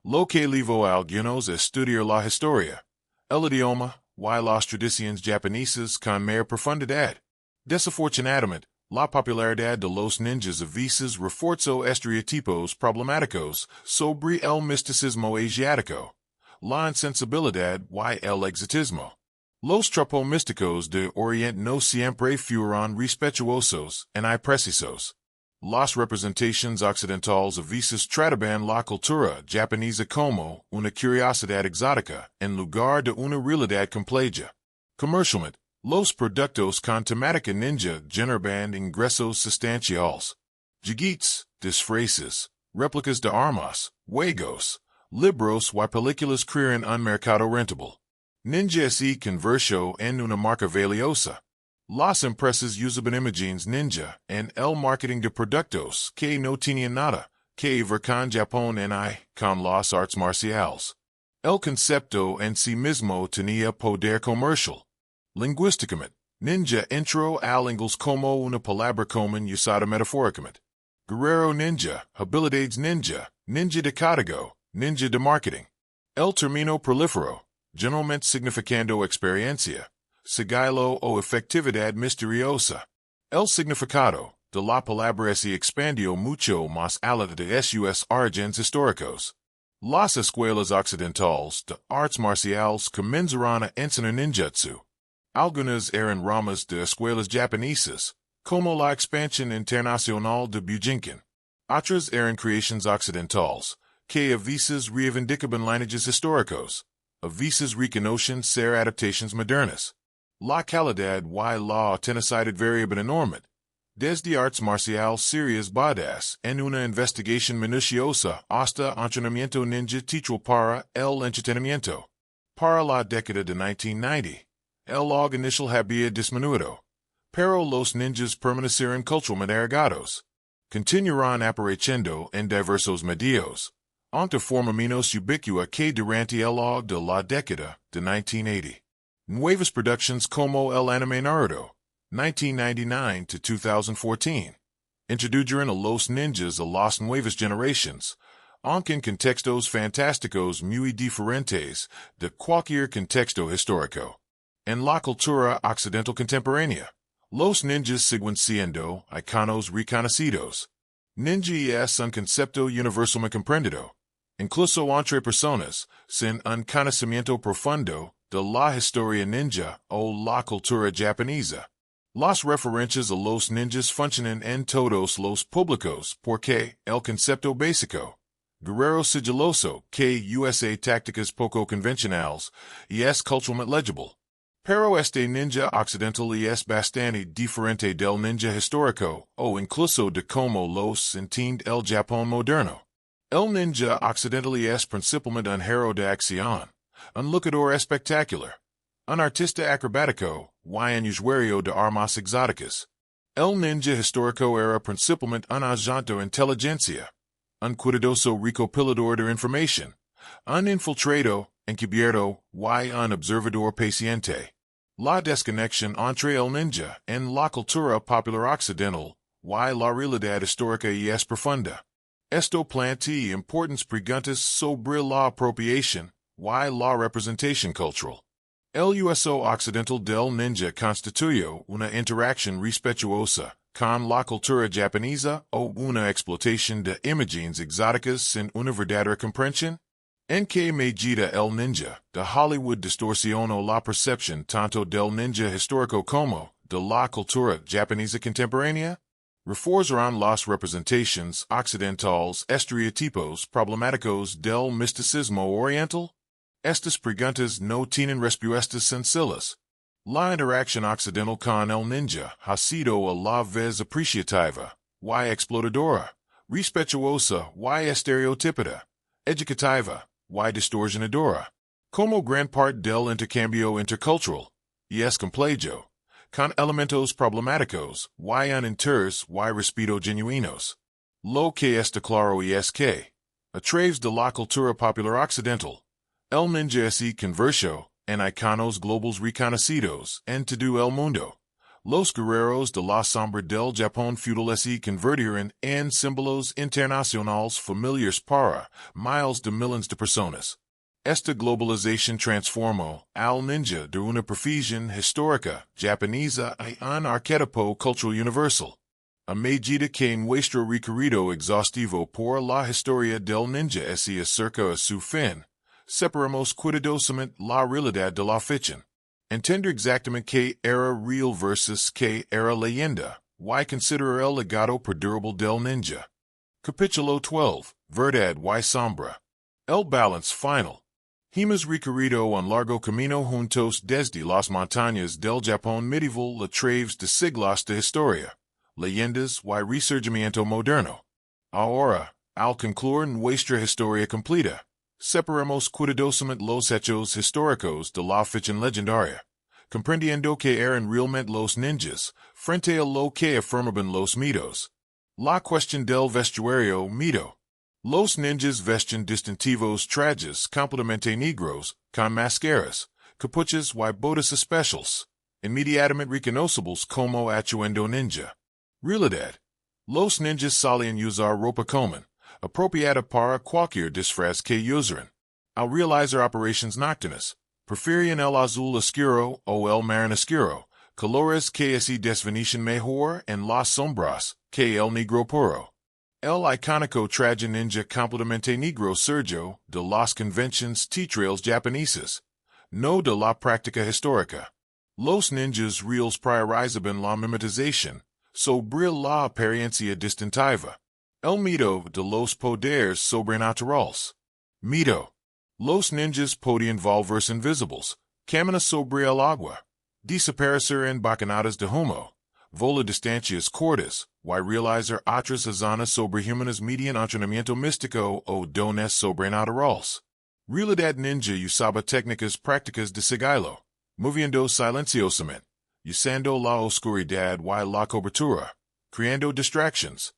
lo que llevó a algunos a estudiar la historia, el idioma, y las tradiciones japonesas con mayor profundidad. Desafortunadamente, la popularidad de los ninjas a veces reforzó estereotipos problemáticos sobre el misticismo asiático, la insensibilidad y el exotismo. Los tropos místicos de Oriente no siempre fueron respetuosos y precisos. Las representaciones occidentales a veces trataban la cultura japonesa como una curiosidad exótica en lugar de una realidad compleja. Comercialmente, los productos con temática ninja generaban ingresos sustanciales. Juguetes, disfraces, réplicas de armas, juegos, libros y películas crearon un mercado rentable. Ninja se convirtió en una marca valiosa. Las empresas usaban imágenes ninja en el marketing de productos que no tenían nada que ver con Japón y con las artes marciales. El concepto en sí mismo tenía poder comercial. Lingüísticamente, ninja entró al inglés como una palabra común usada metafóricamente. Guerrero ninja, habilidades ninja, ninja de código, ninja de marketing. El término proliferó, generalmente significando experiencia, sigilo o efectividad misteriosa. El significado de la palabra se expandió mucho más allá de sus orígenes históricos. Las escuelas occidentales de artes marciales comenzaron a enseñar ninjutsu. Algunas eran ramas de escuelas japonesas, como la expansión internacional de Bujinkan. Otras eran creaciones occidentales, que a veces reivindicaban lineages históricos, a veces reconocen ser adaptaciones modernas. La calidad y la autenticidad variaban enormemente. Desde artes marciales serias basadas en una investigación minuciosa hasta entrenamiento ninja teatral para el entretenimiento. Para la década de 1990, el auge inicial había disminuido, pero los ninjas permanecieron culturalmente arraigados. Continuaron apareciendo en diversos medios, aunque de forma menos ubiqua que durante el auge de la década de 1980. Nuevas producciones como el anime Naruto, 1999 to 2014, introdujeron a los ninjas a las nuevas generaciones, aunque en contextos fantásticos muy diferentes de cualquier contexto histórico. En la cultura occidental contemporánea, los ninjas siguen siendo iconos reconocidos. Ninja es un concepto universalmente comprendido, incluso entre personas, sin un conocimiento profundo de la historia ninja o la cultura japonesa. Las referencias a los ninjas funcionan en todos los públicos porque el concepto básico, guerrero sigiloso, que usa tácticas poco convencionales, y es culturalmente legible. Pero este ninja occidental y es bastante diferente del ninja histórico o incluso de cómo los entiende el Japón moderno. El ninja occidental y es principalmente un héroe de acción, un luchador espectacular, un artista acrobático, y un usuario de armas exóticas. El ninja histórico era principalmente un agente de inteligencia, un cuidadoso recopilador de información, un infiltrado, encubierto, y un observador paciente. La desconexión entre el ninja en la cultura popular occidental, y la realidad histórica y es profunda. Esto plantea importantes preguntas sobre la apropiación, y la representación cultural. El uso occidental del ninja constituyó una interacción respetuosa con la cultura japonesa o una explotación de imágenes exóticas sin una verdadera comprensión. ¿En qué medida el ninja de Hollywood distorsionó la percepción tanto del ninja histórico como de la cultura japonesa contemporánea? Reforzaron las representaciones occidentales estereotipos problemáticos del misticismo oriental? Estas preguntas no tienen respuestas sencillas. La interacción occidental con el ninja ha sido a la vez apreciativa, y explotadora, respetuosa y estereotípica, educativa, y distorsionadora. Como gran parte del intercambio intercultural, y es complejo, con elementos problemáticos, y un interés y respeto genuinos. Lo que está claro es que, a través de la cultura popular occidental, el ninja es convertido en iconos globales reconocidos en todo el mundo. Los guerreros de la sombra del Japón feudal se convirtieron en símbolos internacionales familiares para miles de millones de personas. Esta globalización transformó al ninja de una profesión histórica japonesa a un arquetipo cultural universal. A medida que nuestro recorrido exhaustivo por la historia del ninja se acerca a su fin, separamos cuidadosamente la realidad de la ficción. Entender exactamente qué era real versus qué era leyenda, y considerar el legado perdurable del ninja. Capítulo 12, Verdad y Sombra. El balance final. Hemos recorrido un largo camino juntos desde las montañas del Japón medieval a través de siglos de historia, leyendas y resurgimiento moderno. Ahora, al concluir nuestra historia completa, separamos cuidadosamente los hechos históricos de la ficción legendaria, comprendiendo que eran realmente los ninjas, frente a lo que afirmaban los mitos. La cuestión del vestuario mito. Los ninjas vestían distintivos trajes completamente negros, con máscaras, capuchas y botas especiales, inmediatamente reconocibles como atuendo ninja. Realidad. Los ninjas solían usar ropa común, apropiada para cualquier disfraz que usaran. Al realizar operaciones nocturnas, preferían el azul oscuro o el marrón oscuro, colores que se desvanecen mejor en las sombras que el negro puro. El icónico traje ninja completamente negro surgió de las convenciones teatrales japonesas, no de la práctica histórica. Los ninjas reales priorizaban la mimetización sobre la apariencia distintiva. El mito de los poderes sobrenaturales. Mito. Los ninjas podían volverse invisibles, caminar sobre el agua, desaparecer en bocanadas de humo, volar distancias cortas, y realizar otras hazañas sobrehumanas mediante entrenamiento místico o dones sobrenaturales. Realidad ninja usaba técnicas prácticas de sigilo, moviendo silenciosamente, usando la oscuridad y la cobertura, creando distractions,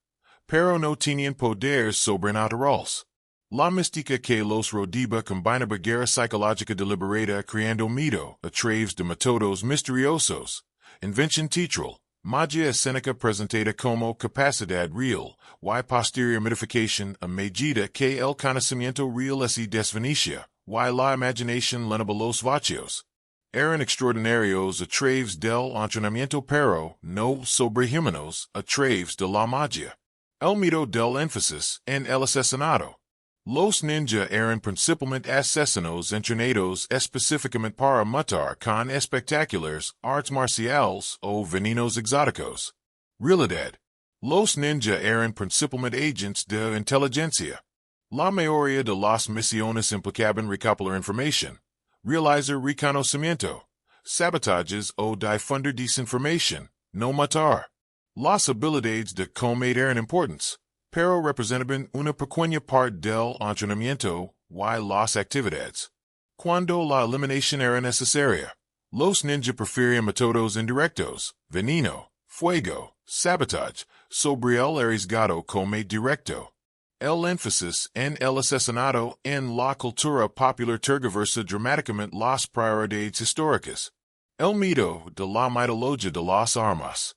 pero no tenían poderes sobrenaturales. La mística que los rodeaba combinaba guerra psicológica deliberada creando mito a través de métodos misteriosos, invención teatral, magia escénica presentada como capacidad real, y posterior mitificación a medida que el conocimiento real se desvanecía, y la imaginación llenaba los vacíos. Eran extraordinarios a través del entrenamiento pero no sobrehumanos a través de la magia. El mito del énfasis en el asesinato. Los ninja eran principalmente asesinos entrenados específicamente para matar con espectaculares artes marciales o venenos exóticos. Realidad. Los ninja eran principalmente agentes de inteligencia. La mayoría de las misiones implicaban recopilar información, realizar reconocimiento, sabotajes o difundir desinformación, no matar. Las habilidades de combate eran importantes, pero representaban una pequeña parte del entrenamiento y las actividades. Cuando la eliminación era necesaria, los ninja preferían métodos indirectos, veneno, fuego, sabotage, sobre el arriesgado combate directo. El énfasis en el asesinato en la cultura popular tergiversa dramáticamente las prioridades históricas. El mito de la mitología de las armas.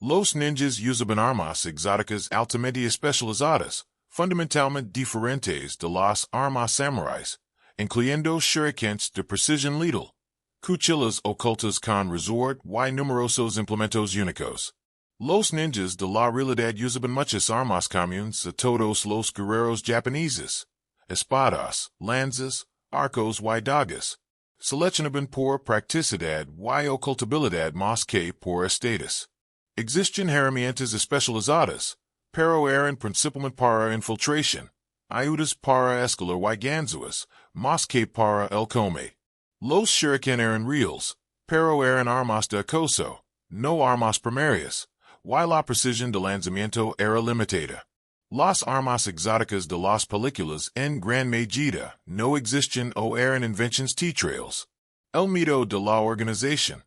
Los ninjas usaban armas exóticas altamente especializadas, fundamentalmente diferentes de las armas samuráis, incluyendo shurikens de precisión letal, cuchillas ocultas con resort y numerosos implementos únicos. Los ninjas de la realidad usaban muchas armas comunes a todos los guerreros japoneses, espadas, lanzas, arcos y dagas, seleccionaban por practicidad y ocultabilidad más que por estatus. Existen herramientas especializadas, pero eran principalmente para infiltración, ayudas para escalar y ganzúas, más que para el combate. Los shuriken eran reales, pero eran armas de acoso, no armas primarias, y la precisión de lanzamiento era limitada. Las armas exóticas de las películas en gran medida no existen o eran invenciones teatrales. El mito de la organización.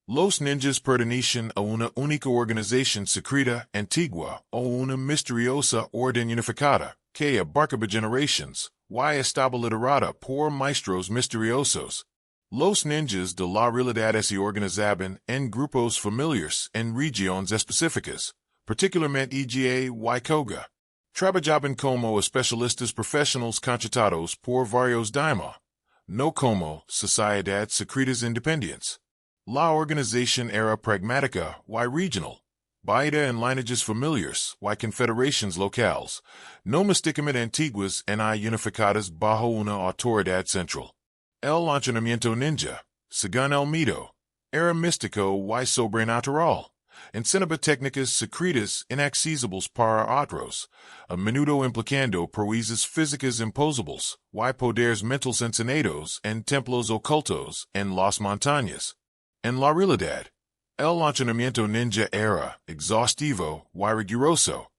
Los ninjas pertenecían a una única organización secreta antigua o una misteriosa orden unificada que abarcaba generaciones y estaba liderada por maestros misteriosos. Los ninjas de la realidad se organizaban en grupos familiares en regiones específicas, particularmente Iga y Koga. Trabajaban como especialistas profesionales contratados por varios daimyo, no como sociedades secretas independientes. La organización era pragmática y regional, basada en lineages familiares y confederaciones locales, no místicamente antiguas ni unificadas bajo una autoridad central. El entrenamiento ninja, según el mito, era místico y sobrenatural. Enseñaba técnicas secretas inaccesibles para otros, a menudo implicando proezas físicas imposibles y poderes mentales enseñados en templos ocultos en las montañas. En la realidad, el entrenamiento ninja era exhaustivo y riguroso,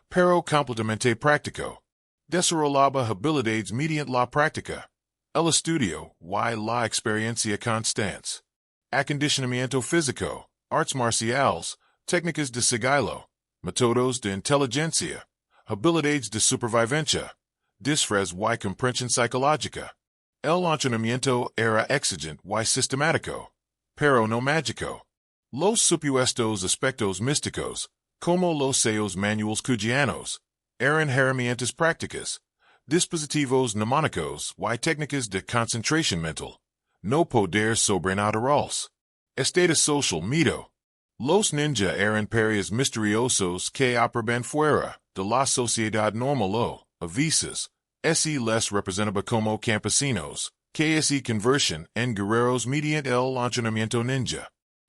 pero completamente práctico. Desarrollaba habilidades mediante la práctica, el estudio y la experiencia constantes. Acondicionamiento físico, artes marciales, técnicas de sigilo, métodos de inteligencia, habilidades de supervivencia, disfraz y comprensión psicológica. El entrenamiento era exigente y sistemático, pero no mágico. Los supuestos aspectos místicos, como los sellos manuales cujianos, eran herramientas prácticas, dispositivos mnemónicos y técnicas de concentración mental, no poderes sobrenaturales. Estatus social mito. Los ninja eran parias misteriosos que operaban fuera de la sociedad normal o, a veces, les representaba como campesinos, que se convertían en guerreros mediante el entrenamiento ninja.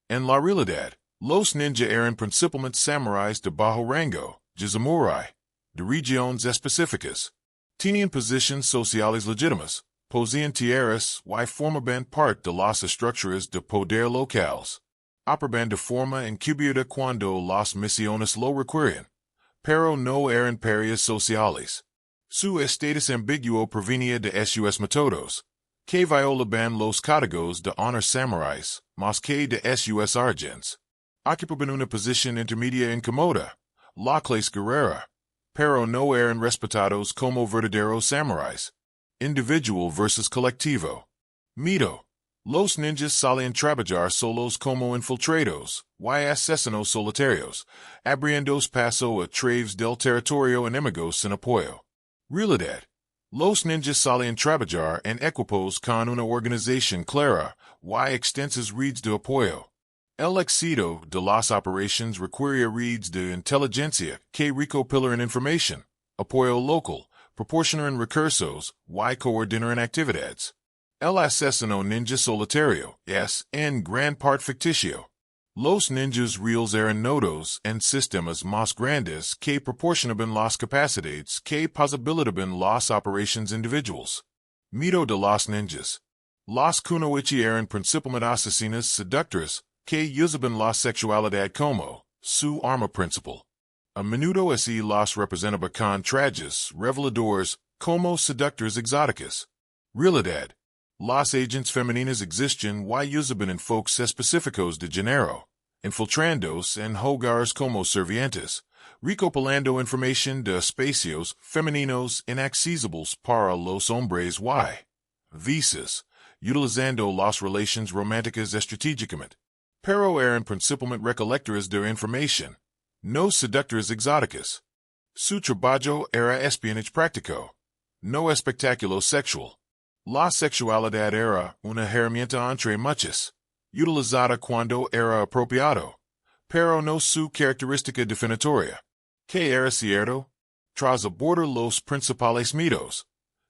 En la realidad, los ninja eran principalmente samuráis de bajo rango, samurai, de regiones específicas. Tenían posiciones sociales legítimas, poseían tierras y formaban parte de las estructuras de poder locales. Operaban de forma encubierta cuando las misiones lo requerían, pero no eran parias sociales. Su estatus ambiguo provenía de sus métodos, que violaban los códigos de honor samuráis, más que de sus agents. Ocupaban una posición intermedia incómoda, la clase guerrera, pero no eran respetados como verdaderos samuráis. Individual versus colectivo. Mito. Los ninjas solían trabajar solos como infiltrados, y asesinos solitarios, abriendo paso a través del territorio enemigo sin apoyo. Realidad. Los ninjas solían trabajar en equipos con una organización clara y extensas redes de apoyo. El éxito de las operaciones requiere reads de inteligencia que recopilan información, apoyo local, proporcionan recursos, y coordinan actividades. El asesino ninja solitario es, en gran parte ficticio. Los ninjas reales eran nodos en sistemas más grandes que proporcionaban las capacidades que posibilitaban las operaciones individuales. Mito de los ninjas. Las kunoichi eran principalmente asesinas seductoras que usaban la sexualidad como su arma principal. A menudo así las representaba con trajes reveladores como seductores exóticas. Realidad. Las agents femeninas existen y usaban enfoques específicos de género, infiltrándose en hogares como sirvientes, recopilando información de espacios femeninos inaccesibles para los hombres y vices, utilizando las relaciones románticas estratégicamente. Pero eran principalmente recolectores de información, no seductores exóticas. Su trabajo era espionaje práctico, no espectáculo sexual. La sexualidad era una herramienta entre muchas, utilizada cuando era apropiado, pero no su característica definitoria. ¿Qué era cierto? Tras abordar los principales mitos,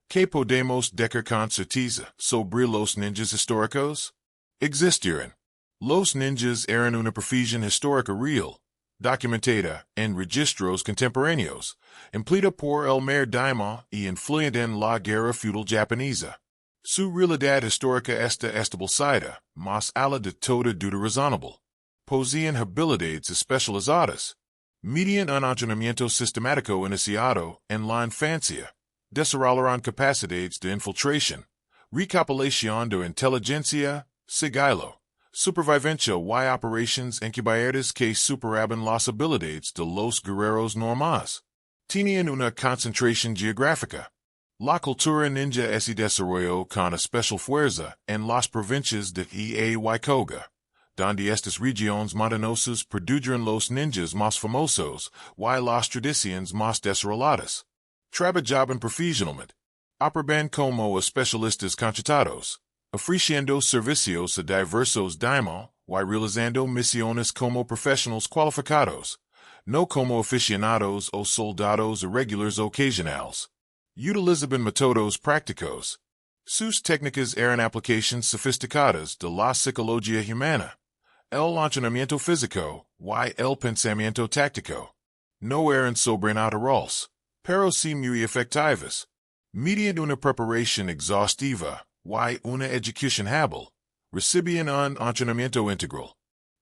¿qué podemos decir con certeza sobre los ninjas históricos? Existieron. Los ninjas eran una profesión histórica real, documentada en registros contemporáneos, empleada por el mer daimon y influyente en la guerra feudal japonesa. Su realidad histórica está establecida, más allá de toda duda razonable. Poseían habilidades especializadas. Median un entrenamiento sistemático iniciado en la infancia. Desarrollaron capacidades de infiltración, recopilación de inteligencia, sigilo, supervivencia y operaciones encubiertas que superaban las habilidades de los guerreros normales. Tenían una concentración geográfica. La cultura ninja se desarrolló con especial fuerza en las provincias de Iga y Koga, donde estas regiones montañosas produjeron los ninjas más famosos y las tradiciones más desarrolladas. Trabajaban profesionalmente. Operaban como especialistas contratados, ofreciendo servicios a diversos daimon y realizando misiones como profesionales cualificados, no como aficionados o soldados irregulares ocasionales. Utilizaban métodos prácticos. Sus técnicas eran aplicaciones sofisticadas de la psicología humana, el entrenamiento físico y el pensamiento táctico. No eran sobrenaturales, pero sí muy efectivas. Mediante una preparación exhaustiva y una educación hábil, recibían un entrenamiento integral.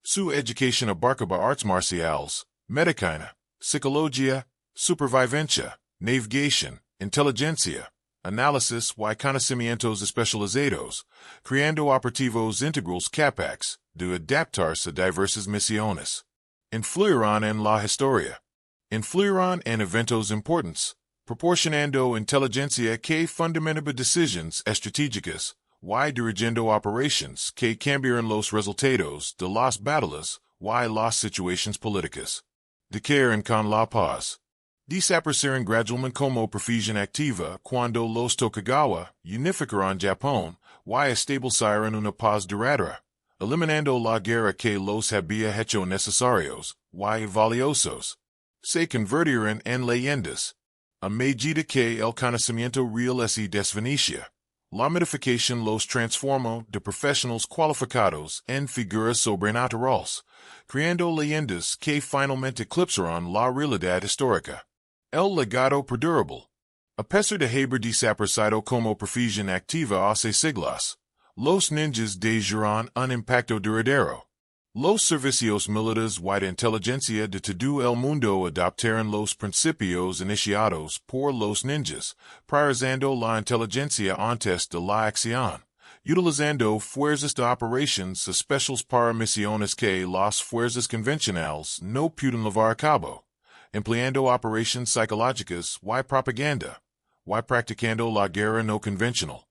Su educación abarcaba artes marciales, medicina, psicología, supervivencia, navegación, inteligencia, análisis y conocimientos especializados, creando operativos integrales capaces de adaptarse a diversas misiones. Influyeron en la historia. Influyeron en eventos importantes, proporcionando inteligencia que fundamentaba decisiones estratégicas y dirigiendo operaciones que cambiaron los resultados de las batallas y las situaciones políticas. Decayeron con la paz. Desaparecieron gradualmente como profesión activa cuando los Tokugawa unificaron Japón y establecieron una paz duradera, eliminando la guerra que los había hecho necesarios y valiosos. Se convirtieron en leyendas. A medida que el conocimiento real se desvanecía, la modificación los transformó de profesionales cualificados en figuras sobrenaturales, creando leyendas que finalmente eclipsaron la realidad histórica. El legado perdurable. A pesar de haber desaparecido como profesión activa hace siglos, los ninjas dejaron un impacto duradero. Los servicios militares y de inteligencia de todo el mundo adoptaron los principios iniciados por los ninjas, priorizando la inteligencia antes de la acción, utilizando fuerzas de operaciones especiales para misiones que las fuerzas convencionales no pueden llevar a cabo, empleando operaciones psicológicas y propaganda, y practicando la guerra no convencional.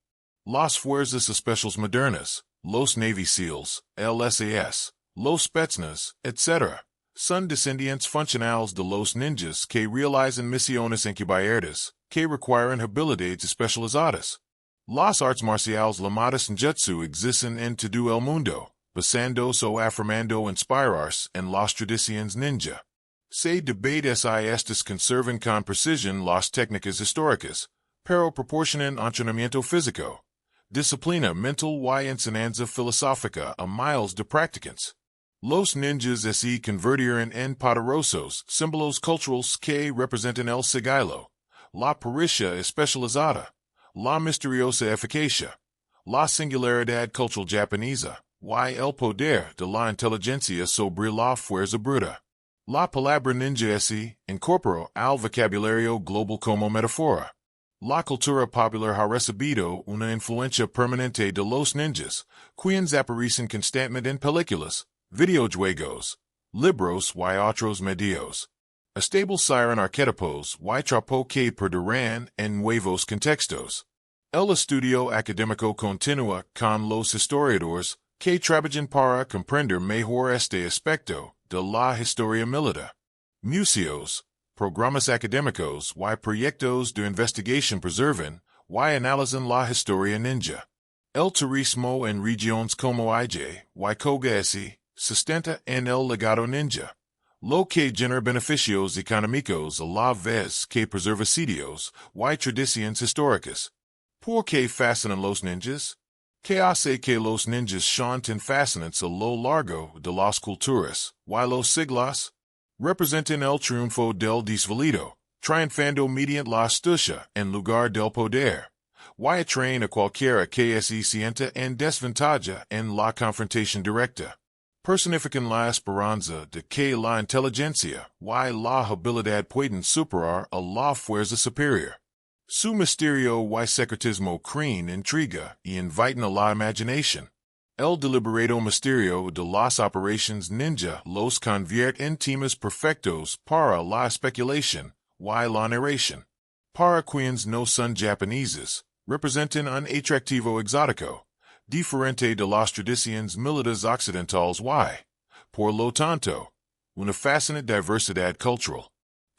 Las fuerzas especiales modernas, los Navy SEALs, el SAS, los Spetsnaz, etc., son descendientes funcionales de los ninjas que realizan misiones encubiertas que requieren habilidades especializadas. Las artes marciales llamadas ninjutsu existen en todo el mundo, basandos o afirmando inspirarse en las tradiciones ninja. Se debate si estas conservan con precision las técnicas históricas, pero proporcionan entrenamiento físico, disciplina mental y enseñanza filosófica a miles de practicantes. Los ninjas se convirtieron en poderosos símbolos culturales que representan el sigilo, la pericia especializada, la misteriosa eficacia, la singularidad cultural japonesa, y el poder de la inteligencia sobre la fuerza bruta. La palabra ninja se incorporó al vocabulario global como metáfora. La cultura popular ha recibido una influencia permanente de los ninjas, quienes aparecen constantemente en películas, videojuegos, libros y otros medios. Establecieron arquetipos y trapo que perduran en nuevos contextos. El estudio académico continúa con los historiadores que trabajan para comprender mejor este aspecto de la historia militar. Museos, programas académicos y proyectos de investigación preservan y analizan la historia ninja. El turismo en regiones como Iga y Koga se sustenta en el legado ninja, lo que genera beneficios económicos a la vez que preserva sitios y tradiciones históricas. ¿Por qué fascinan los ninjas? ¿Qué hace que los ninjas sean tan fascinantes a lo largo de las culturas y los siglos? Representan el triunfo del desvalido, triunfando mediante la astucia en lugar del poder, y atraen a cualquiera que se sienta en desventaja en la confrontación directa. Personifican la esperanza de que la inteligencia y la habilidad pueden superar a la fuerza superior. Su misterio y secretismo crean intriga y invitan a la imaginación. El deliberado misterio de las operaciones ninja los convierte en temas perfectos para la especulación y la narración. Para quienes no son japoneses, representan un atractivo exótico, diferente de las tradiciones militares occidentales y, por lo tanto, una fascinante diversidad cultural.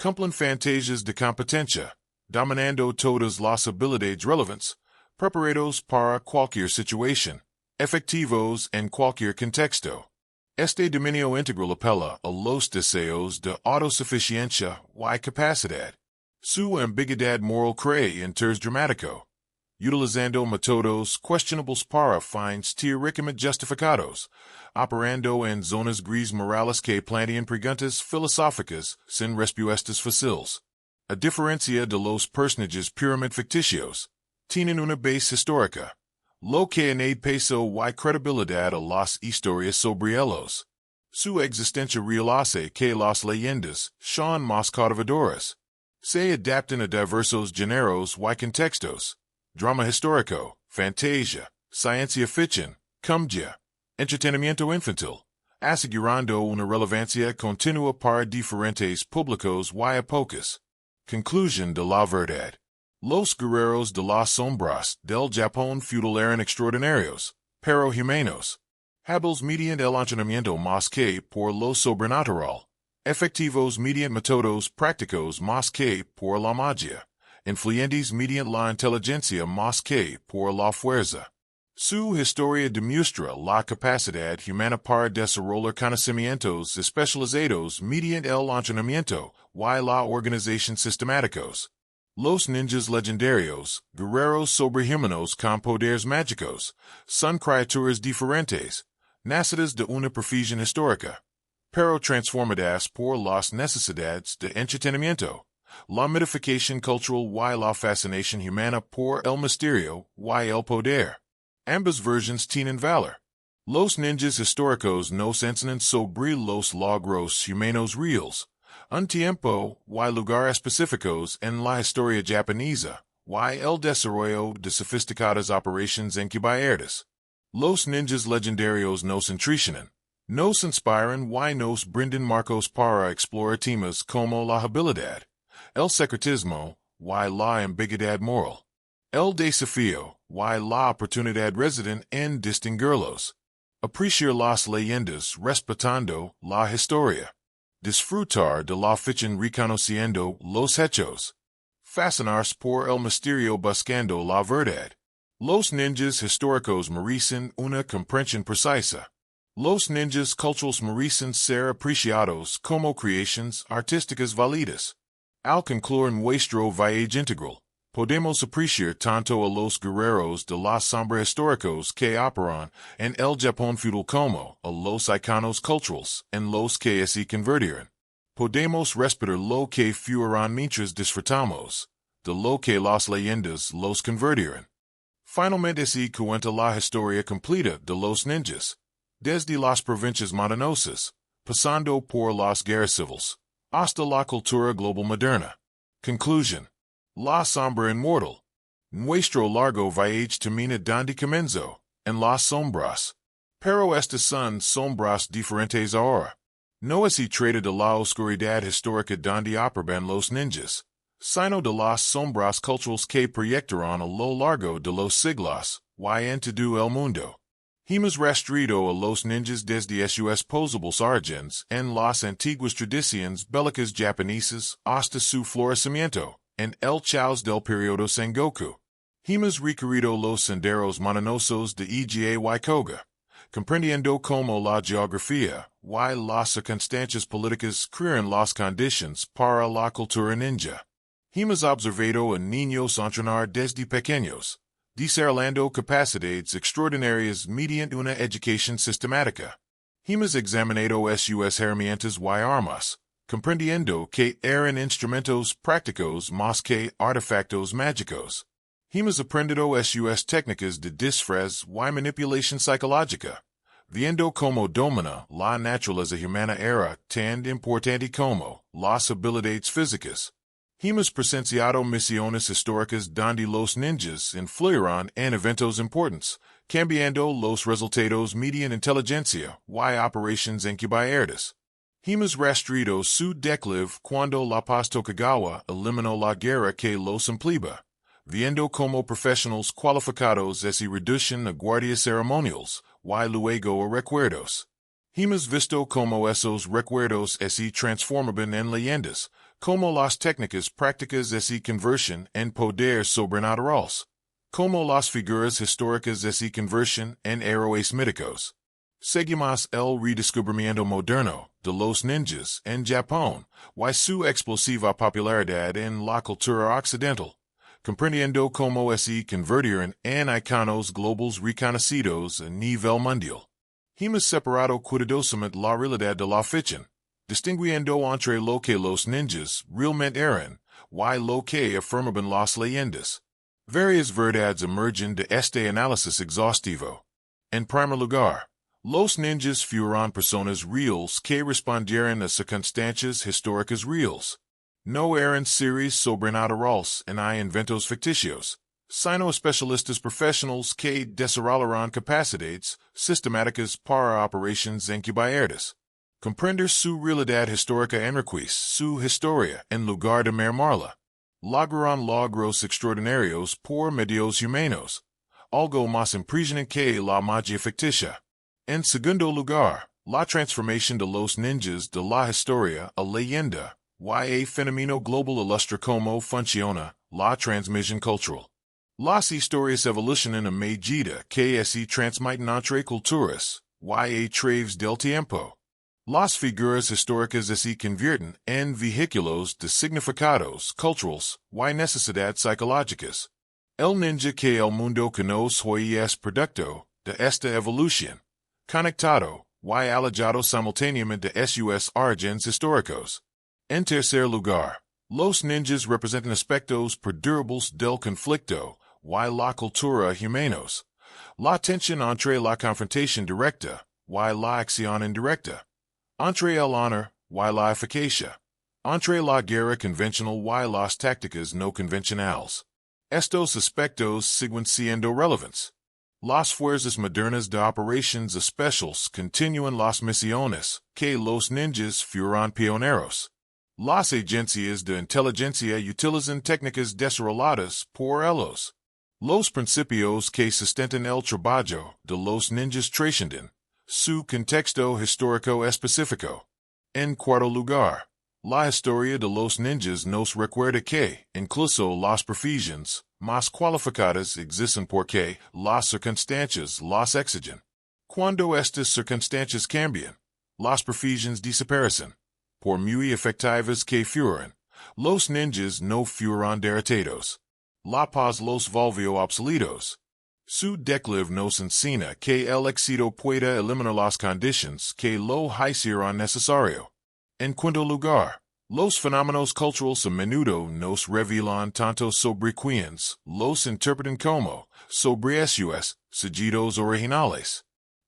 Cumplen fantasias de competencia, dominando todas las habilidades relevantes, preparados para cualquier situación, efectivos en cualquier contexto. Este dominio integral apela a los deseos de autosuficiencia y capacidad. Su ambiguidad moral crea interés dramático, utilizando métodos questionables para fins teóricamente justificados, operando en zonas gris morales que plantean preguntas filosóficas sin respuestas fáciles. A diferencia de los personajes puramente ficticios, tienen una base histórica, lo que añade peso y credibilidad a las historias sobre ellos. Su existencia real hace que las leyendas sean más cautivadoras. Se adaptan a diversos géneros y contextos: drama histórico, fantasía, ciencia ficción, comedia, entretenimiento infantil, asegurando una relevancia continua para diferentes públicos y épocas. Conclusión de la verdad. Los guerreros de las sombras del Japón feudal eran extraordinarios, pero humanos. Hábiles mediante el entrenamiento más que por lo sobrenatural. Efectivos mediante métodos prácticos más que por la magia. Influyentes mediante la inteligencia más que por la fuerza. Su historia demuestra la capacidad humana para desarrollar conocimientos especializados mediante el entrenamiento y la organización sistemáticos. Los ninjas legendarios, guerreros sobrehumanos con poderes mágicos, son criaturas diferentes, nacidas de una profusión histórica, pero transformadas por las necesidades de entretenimiento, la mitificación cultural y la fascinación humana por el misterio y el poder. Ambas versiones tienen valor. Los ninjas históricos nos enseñan sobre los logros humanos reales, un tiempo y lugar específicos en la historia japonesa, y el desarrollo de sofisticadas operaciones encubiertas. Los ninjas legendarios nos entretienen, nos inspiran y nos brindan marcos para explorar temas como la habilidad, el secretismo y la ambiguidad moral. El desafío y la oportunidad residen en distinguirlos. Apreciar las leyendas respetando la historia. Disfrutar de la ficción reconociendo los hechos. Fascinarse por el misterio buscando la verdad. Los ninjas históricos merecen una comprensión precisa. Los ninjas culturales merecen ser apreciados como creaciones artísticas válidas. Al concluir nuestro viaje integral, podemos apreciar tanto a los guerreros de las sombras históricos que operan en el Japón feudal como a los iconos culturales en los que se convirtieron. Podemos respetar lo que fueron mientras disfrutamos de lo que las leyendas los convirtieron. Finalmente se cuenta la historia completa de los ninjas, desde las provincias montañosas, pasando por las guerras civiles, hasta la cultura global moderna. Conclusion. La sombra inmortal. Nuestro largo viaje termina donde comenzó, en las sombras. Pero estas son sombras diferentes ahora. No se trata de la oscuridad histórica donde operan los ninjas, sino de las sombras culturales que proyectaron a lo largo de los siglos, y en todo el mundo. Hemos rastreado a los ninjas desde sus posibles orígenes en las antiguas tradiciones bélicas japonesas hasta su florecimiento en el caos del periodo Sengoku. Hemos recorrido los senderos montañosos de Iga y Koga, comprendiendo cómo la geografía y las circunstancias políticas crean las condiciones para la cultura ninja. Hemos observado a niños entrenar desde pequeños, desarrollando capacidades extraordinarias mediante una educación sistemática. Hemos examinado sus herramientas y armas, comprendiendo que eran instrumentos prácticos más que artefactos mágicos. Hemos aprendido sus técnicas de disfraz y manipulación psicológica, viendo cómo domina la naturaleza humana era tan importante como las habilidades físicas. Hemos presenciado misiones históricas donde los ninjas influyeron en eventos importantes, cambiando los resultados mediante inteligencia y operaciones encubiertas. Hemos rastreado su declive cuando la paz Tokugawa eliminó la guerra que los implica, viendo cómo profesionales cualificados se reducen a guardias ceremoniales y luego a recuerdos. Hemos visto cómo esos recuerdos se transformaban en leyendas, cómo las técnicas prácticas se convertían en poderes sobrenaturales, cómo las figuras históricas se convertían en héroes míticos. Seguimos el redescubrimiento moderno de los ninjas en Japón y su explosiva popularidad en la cultura occidental, comprendiendo cómo se convirtieron en iconos globales reconocidos a nivel mundial. Hemos separado cuidadosamente la realidad de la ficción, distinguiendo entre lo que los ninjas realmente eran y lo que afirmaban las leyendas. Varias verdades emergen de este análisis exhaustivo. En primer lugar, los ninjas fueron personas reales que respondieron a circunstancias históricas reales. No eran seres sobrenaturales ni inventos ficticios, sino especialistas profesionales que desarrollaron capacidades sistemáticas para operaciones encubiertas. Comprender su realidad histórica enriquece su historia en lugar de mermarla. Lograron logros extraordinarios por medios humanos, algo más impresionante que la magia ficticia. En segundo lugar, la transformación de los ninjas de la historia a leyenda y a fenómeno global ilustra cómo funciona la transmisión cultural. Las historias evolucionan a medida que se transmiten entre culturas y a través del tiempo. Las figuras históricas se convierten en vehículos de significados culturales y necesidades psicológicas. El ninja que el mundo conoce hoy es producto de esta evolución, conectado y alejado simultáneamente de sus orígenes históricos. En tercer lugar, los ninjas representan aspectos perdurables del conflicto y la cultura humanos. La tensión entre la confrontación directa y la acción indirecta, entre el honor y la eficacia, entre la guerra convencional y las tácticas no convencionales. Estos aspectos siguen siendo relevantes. Las fuerzas modernas de operaciones especiales continúan las misiones que los ninjas fueron pioneros. Las agencias de inteligencia utilizan técnicas desarrolladas por ellos. Los principios que sustentan el trabajo de los ninjas trascienden su contexto histórico específico. En cuarto lugar, la historia de los ninjas nos recuerda que, incluso las profesiones más cualificadas existen porque las circunstancias las exigen. Cuando estas circunstancias cambian, las previsiones desaparecen. Por muy efectivas que fueran, los ninjas no fueron derrotados. La paz los volvió obsoletos. Su declive nos enseña que el éxito puede eliminar las condiciones que lo hicieron necesario. En quinto lugar, los fenómenos culturales a menudo nos revelan tanto sobre quienes los interpretan como sobre sus sigillos originales.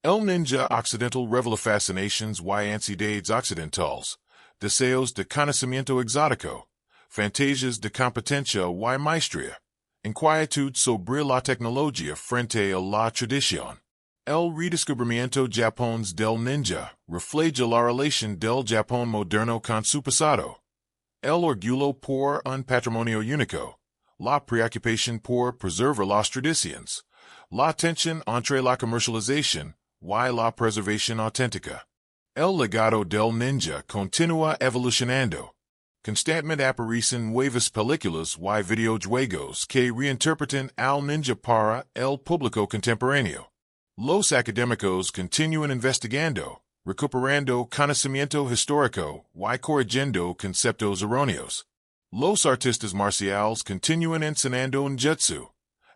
El ninja occidental revela fascinations y ansiedades occidentales, deseos de conocimiento exótico, fantasias de competencia y maestría, inquietud sobre la tecnología frente a la tradición. El redescubrimiento japonés del ninja refleja la relación del Japón moderno con su pasado. El orgullo por un patrimonio único, la preocupación por preservar las tradiciones, la tensión entre la comercialización y la preservación auténtica. El legado del ninja continúa evolucionando. Constantemente aparecen nuevas películas y videojuegos que reinterpretan al ninja para el público contemporáneo. Los académicos continúan investigando, recuperando conocimiento histórico y corrigiendo conceptos erróneos. Los artistas marciales continúan enseñando ninjutsu,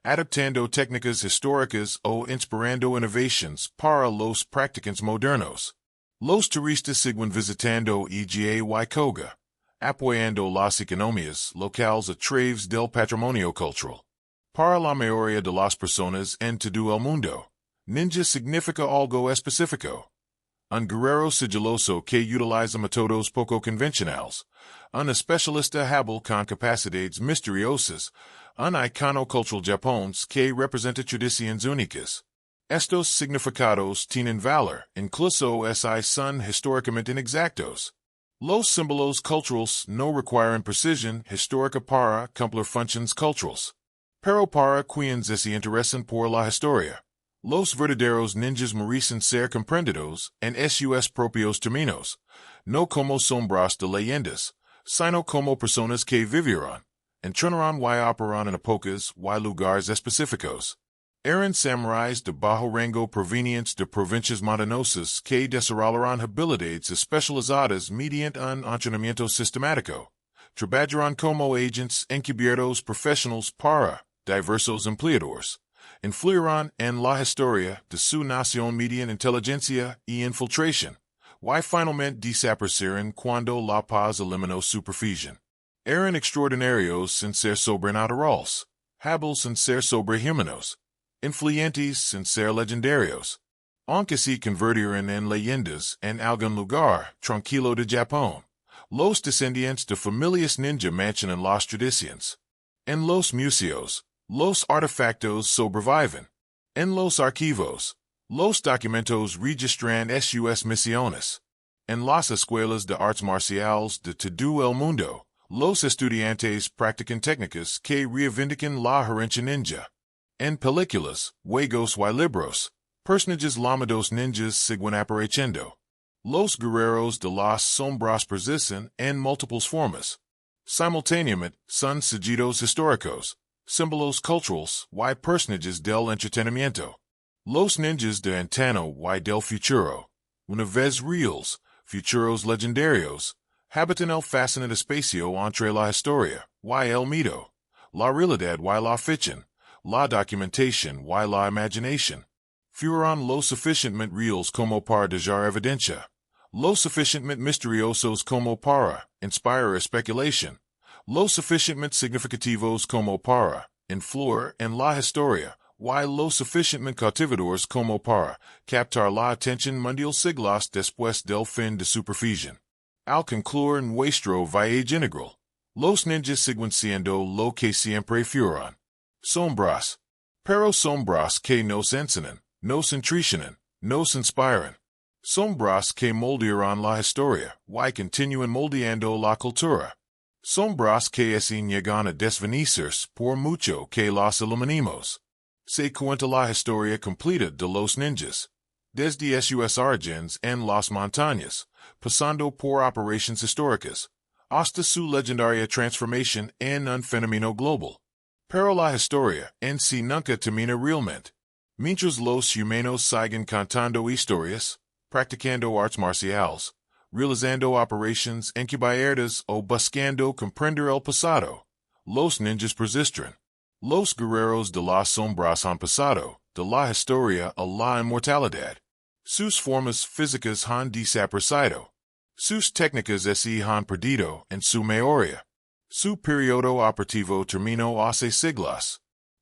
adaptando técnicas históricas o inspirando innovations para los practicantes modernos. Los turistas siguen visitando Iga y Koga, apoyando las economías locales a través del patrimonio cultural. Para la mayoría de las personas en todo el mundo, ninja significa algo específico. Un guerrero sigiloso que utiliza métodos poco convencionales, un especialista hábil con capacidades misteriosas, un icono cultural japonés que representa tradiciones únicas. Estos significados tienen valor, incluso si son históricamente inexactos. Los símbolos culturales no requieren precisión histórica para cumplir funciones culturales. Pero para quienes se interesan por la historia, los verdaderos ninjas merecen ser comprendidos en sus propios términos, no como sombras de leyendas, sino como personas que vivieron, entrenaron y operaron en épocas y lugares específicos. Eran samuráis de bajo rango provenientes de provincias montañosas que desarrollaron habilidades especializadas mediante un entrenamiento sistemático. Trabajaron como agentes encubiertos profesionales para diversos empleadores. Influyeron en la historia de su nación mediante inteligencia y infiltración, y finalmente desaparecieron cuando la paz eliminó su perfición. Eran extraordinarios sin ser sobrenaturales, hábiles sin ser sobrehumanos, influyentes sin ser legendarios, aunque se convirtieron en leyendas en algún lugar tranquilo de Japón. Los descendientes de familias ninja mantienen las tradiciones. En los museos, los artefactos sobreviven. En los archivos, los documentos registran sus misiones. En las escuelas de artes marciales de todo el mundo, los estudiantes practican técnicas que reivindican la herencia ninja. En películas, juegos y libros, personajes llamados ninjas siguen apareciendo. Los guerreros de las sombras persisten en múltiples formas. Simultáneamente, son sigillos históricos, símbolos culturales y personajes del entretenimiento. Los ninjas de antaño y del futuro, una vez reales, futuros legendarios, habitan el fascinante espacio entre la historia y el mito, la realidad y la ficción, la documentación y la imaginación. Fueron lo suficientemente reales como para dejar evidencia, lo suficientemente misteriosos como para inspirar especulación, lo suficientemente significativos como para influir en la historia, y lo suficientemente cautivadores como para captar la atención mundial siglos después del fin de su perfición. Al concluir nuestro viaje integral, los ninjas siguen siendo lo que siempre fueron. Sombras. Pero sombras que nos enseñan, nos entretienen, nos inspiran. Sombras que moldearon la historia y continúan moldeando la cultura. Sombras que llegan a desvanecerse por mucho que las iluminemos. Se cuenta la historia completa de los ninjas, desde sus orígenes en las montañas, pasando por operaciones históricas, hasta su legendaria transformación en un fenómeno global. Pero la historia en sí nunca termina realmente. Mientras los humanos siguen contando historias, practicando artes marciales, realizando operations encubiertas o buscando comprender el pasado, los ninjas persisten. Los guerreros de las sombras han pasado, de la historia a la inmortalidad. Sus formas físicas han desaparecido. Sus técnicas se han perdido en su memoria. Su periodo operativo terminó hace siglos.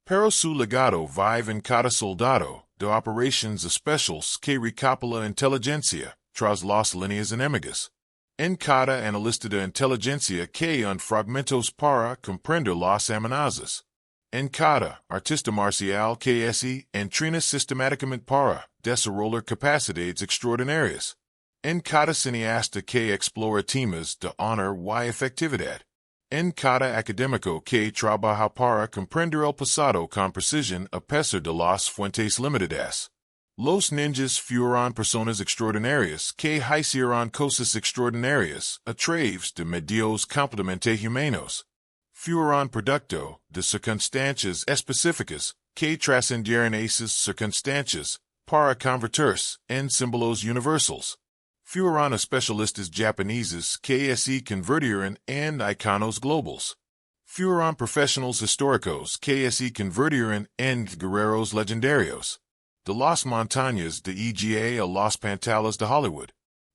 Pero su legado vive en cada soldado de operations especiales que recapitula inteligencia tras las líneas enemigas. En cada analista de inteligencia que un fragmentos para comprender las amenazas. En cada artista marcial que se entrena sistemáticamente para desarrollar capacidades extraordinarias. En cada cineasta que explora temas de honor y efectividad. En cada académico que trabaja para comprender el pasado con precisión a pesar de las fuentes limitadas. Los ninjas fueron personas extraordinarias que hicieron cosas extraordinarias a través de medios completamente humanos. Fueron producto de circunstancias específicas que trascendieron esas circunstancias para convertirse en símbolos universales. Fueron especialistas japoneses que se convirtieron en iconos globales. Fueron profesionales históricos que se convirtieron en guerreros legendarios. De las montañas de Iga a las pantallas de Hollywood.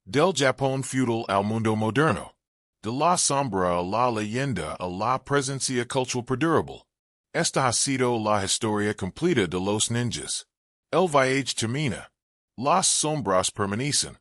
Del Japón feudal al mundo moderno. De la sombra a la leyenda a la presencia cultural perdurable. Esta ha sido la historia completa de los ninjas. El viaje termina. Las sombras permanecen.